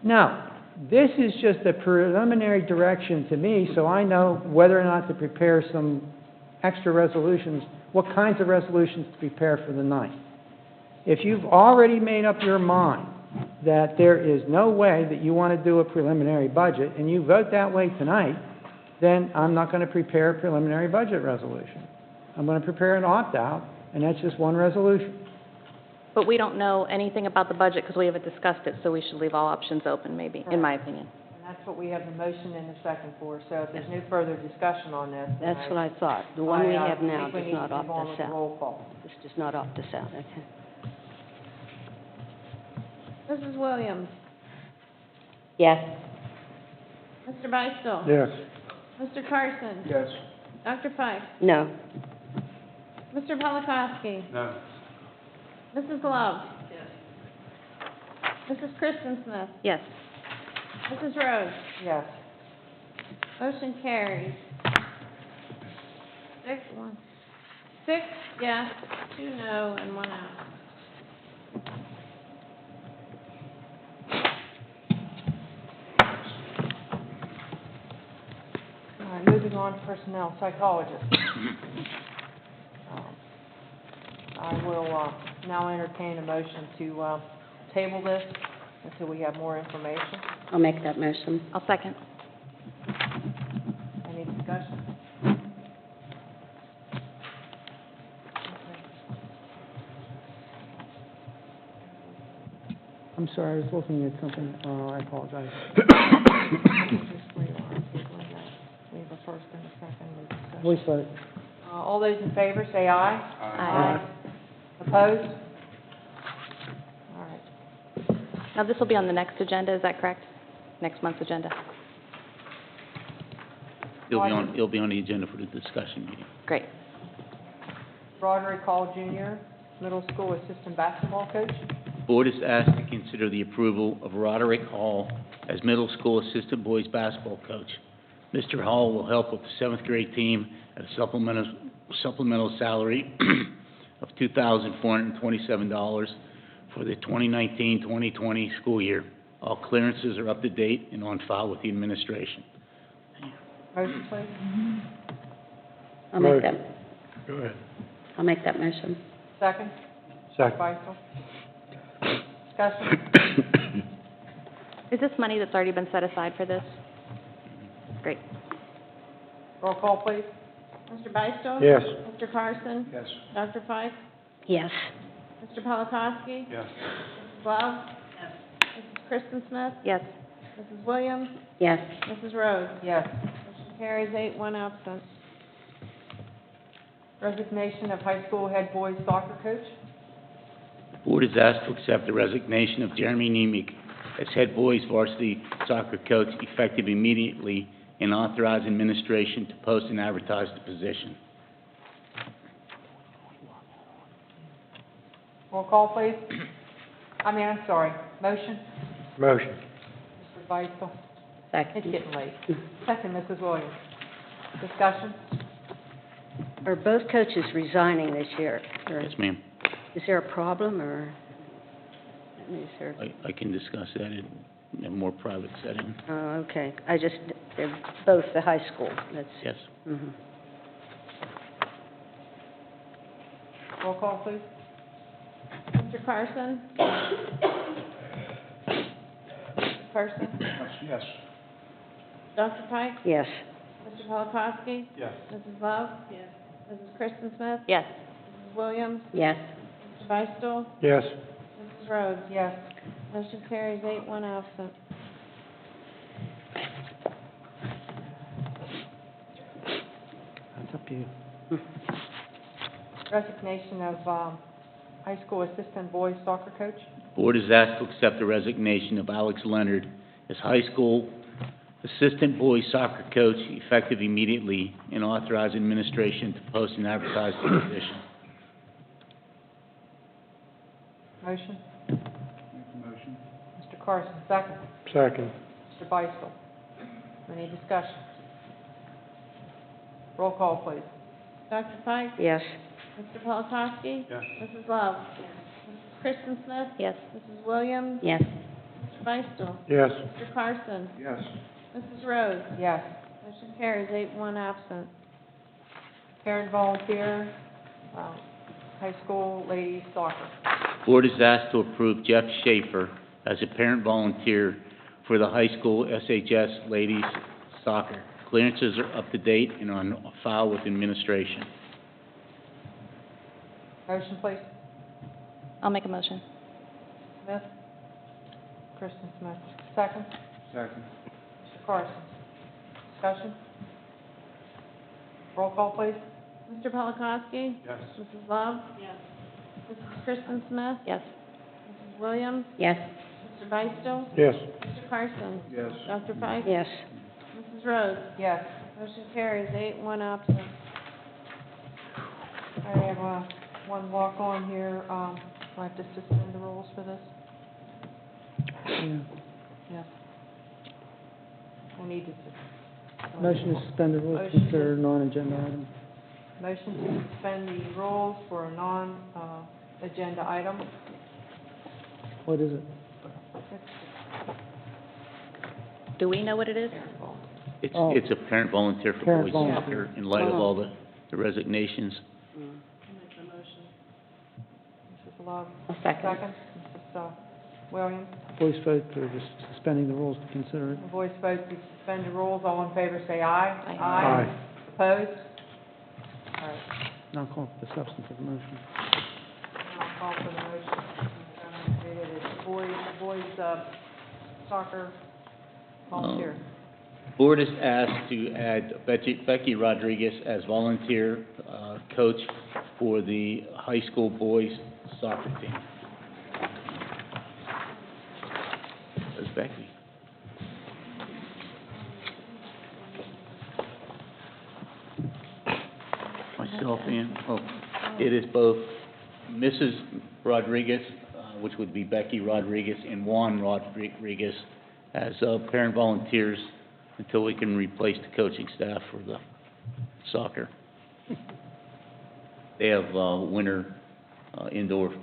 No, this is just a preliminary direction to me, so I know whether or not to prepare some extra resolutions, what kinds of resolutions to prepare for the 9th. If you've already made up your mind that there is no way that you want to do a preliminary budget, and you vote that way tonight, then I'm not going to prepare a preliminary budget resolution. I'm going to prepare an opt-out, and that's just one resolution. But we don't know anything about the budget because we haven't discussed it, so we should leave all options open, maybe, in my opinion. And that's what we have the motion and the second for, so if there's no further discussion on this, then That's what I thought. The one we have now think we does need not to opt move on us with the out. roll call. This does not opt us out, okay. Mrs. Williams? Yes. Mr. Beistel? Yes. Mr. Carson? Yes. Dr. Pike? No. Mr. Polakowski? No. Mrs. Love? Mrs. Kristen Smith? Yes. Mrs. Rhodes? Yes. Motion carries. 6 yes, 2 no, and 1 out. All right, moving on to personnel psychologist. I will now entertain a motion to table this until we have more information. I'll make that motion. I'll second. Any discussion? I'm sorry, I was looking at something, I apologize. We have a first and a second. We'll discuss. Voice vote. All those in favor, say aye. Aye. Opposed? All right. Now, this will be on the next agenda, is that correct? Next month's agenda? It'll be on the agenda for the discussion meeting. Great. Broderick Hall Jr., middle school assistant basketball coach. Board is asked to consider the approval of Roderick Hall as middle school assistant boys basketball coach. Mr. Hall will help with the seventh grade team at a supplemental salary of $2,427 for the 2019-2020 school year. All clearances are up to date and on file with the administration. Motion, please. I'll make that, Go ahead. I'll make that motion. Second. Second. Beistel. Discussion. Is this money that's already been set aside for this? Great. Roll call, please. Mr. Beistel? Yes. Mr. Carson? Yes. Dr. Pike? Yes. Mr. Polakowski? Yes. Mrs. Love? Yes. Mrs. Kristen Smith? Yes. Mrs. Williams? Yes. Mrs. Rhodes? Yes. Motion carries 8-1 absent. Resignation of high school head boys soccer coach. The board is asked to accept the resignation of Jeremy Nemick as head boys varsity soccer coach effective immediately and authorize administration to post and advertise the position. Roll call, please. I'm sorry. Motion? Motion. Mr. Beistel. Second. It's getting late. Second, Mrs. Williams. Discussion? Are both coaches resigning this year? Or Yes, ma'am. is there a problem, or is there? I can discuss that in a more private setting. Oh, okay. They're both the high school. That's. Yes. Mhm. Roll call, please. Mr. Carson? Mr. Carson? Yes. Dr. Pike? Yes. Mr. Polakowski? Yes. Mrs. Love? Yes. Mrs. Kristen Smith? Yes. Mrs. Williams? Yes. Mr. Beistel? Yes. Mrs. Rhodes? Yes. Motion carries 8-1 absent. That's up to you. Resignation of high school assistant boys soccer coach. The board is asked to accept the resignation of Alex Leonard as high school assistant boys soccer coach effective immediately and authorize administration to post and advertise the position. Motion? Make the motion. Mr. Carson, second. Second. Mr. Beistel. Any discussion? Roll call, please. Dr. Pike? Yes. Mr. Polakowski? Yes. Mrs. Love? Mrs. Kristen Smith? Yes. Mrs. Williams? Yes. Mr. Beistel? Yes. Mr. Carson? Yes. Mrs. Rhodes? Yes. Motion carries 8-1 absent. Parent volunteer, high school ladies soccer. Board is asked to approve Jeff Schaefer as a parent volunteer for the high school SHS ladies soccer. Clearances are up to date and on file with administration. Motion, please. I'll make a motion. Smith? Kristen Smith. Second. Second. Mr. Carson. Discussion? Roll call, please. Mr. Polakowski? Yes. Mrs. Love? Yes. Mrs. Kristen Smith? Yes. Mrs. Williams? Yes. Mr. Beistel? Yes. Mr. Carson? Yes. Dr. Pike? Yes. Mrs. Rhodes? Yes. Motion carries 8-1 absent. I have one walk-on here. Do I have to suspend the rules for this? Yeah. Yes. We need to. Motion to suspend the rules, Motion. consider non-agenda item. Motion to suspend the rules for a non-agenda item. What is it? Do we know what it is? Oh. It's a parent volunteer for Parent boys volunteer. soccer in light of all the resignations. Mrs. Love. A second. Second. Mrs. Williams. Voice vote for just suspending the rules to consider it. The voice vote to suspend the rules. All in favor, say aye. Aye. Aye. Opposed? All right. Now call for the substance of the motion. I'll call for the motion. It is boys soccer volunteer. Board is asked to add Becky Rodriguez as volunteer coach for the high school boys soccer team. That's Becky. Myself and, it is both Mrs. Rodriguez, which would be Becky Rodriguez, and Juan Rodriguez as parent volunteers until we can replace the coaching staff for the soccer. They have winter indoor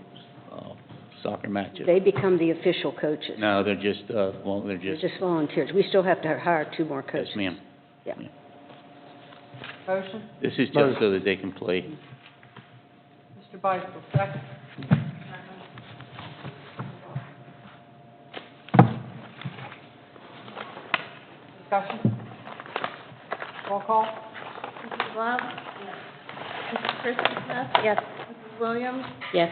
soccer matches. They become the official coaches. No, they're just, they're They're just, just volunteers. We still have to hire 2 more coaches. yes, ma'am. Yeah. Motion. This is just so that they can play. Mr. Beistel, second. Discussion? Roll call? Mrs. Love? Mrs. Kristen Smith? Yes. Mrs. Williams? Yes.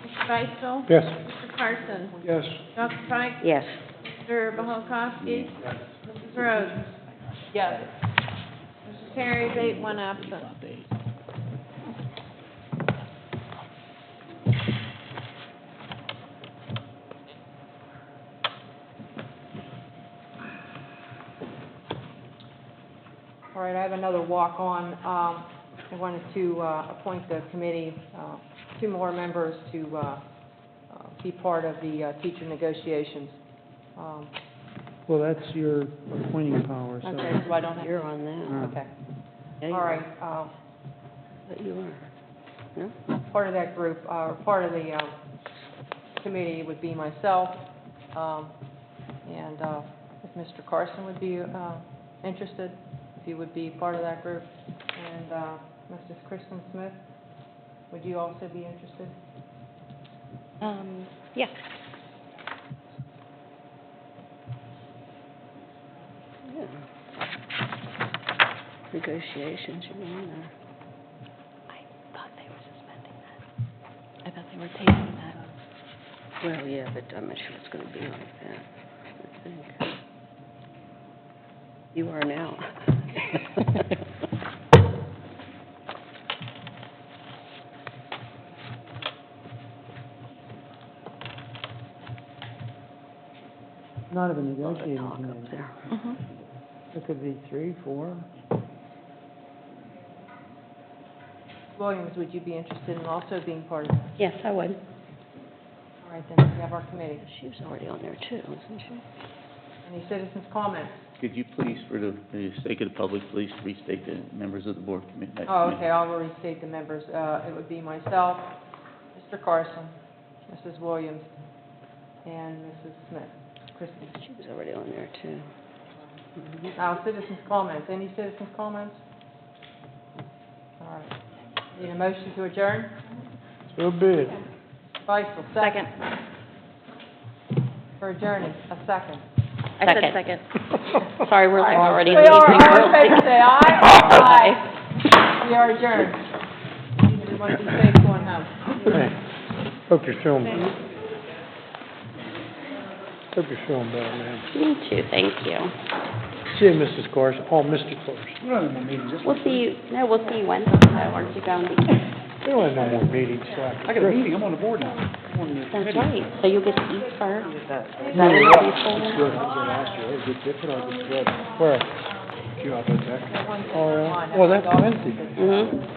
Mr. Geisel? Yes. Mr. Carson? Yes. Dr. Pike? Yes. Mr. Bahokoski? Mrs. Rhodes? Yes. Motion carries 8-1 absent. All right, I have another walk-on. I wanted to appoint the committee, 2 more members to be part of the teacher negotiations. Well, that's your appointing power, so. Okay, so I don't have... You're on that. Okay. Yeah, you All are. right, But you are. No? part of that group, part of the committee would be myself, and if Mr. Carson would be interested, if he would be part of that group, and Mrs. Kristen Smith, would you also be interested? Yeah. Yeah. Negotiations, you're on there. I thought they were suspending that. I thought they were taking that. Well, yeah, but I'm not sure it's gonna be like that, I think. You are now. Not of a A lot of negotiating talk up committee. there. It could be 3, 4. Williams, would you be interested in also being part of that? Yes, I would. All right, then we have our committee. She was already on there too, wasn't she? Any citizens' comments? Could you please, for the sake of the public, please restate the members of the board committee? Oh, okay, I'll restate the members. It would be myself, Mr. Carson, Mrs. Williams, and Mrs. Smith, Kristen. She was already on there too. Now, citizens' comments. Any citizens' comments? All right. Need a motion to adjourn? So be it. Vice, second. For adjourning, a second. I said Second. second. Sorry, we're like already We leaving. are, all in favor, say aye. Aye. We are adjourned. Everyone be safe going home. Hey, hope you're feeling better. Hope you're feeling better, man. Me too, thank you. See you, Mrs. Carson. Oh, Mr. Carson. We don't have no meetings this We'll see you, no, we'll see you Wednesday, though, aren't you going? We don't have no more meetings, so I got a meeting, I'm on the board now. I'm on the That's committee. right, so you'll get to eat first. Is that No, what yeah. you told It's me? good, I was there last year, it was a good trip, but I was good. Where? You out there, Tech? Oh, yeah. Well, that's Wednesday. Mm-hmm.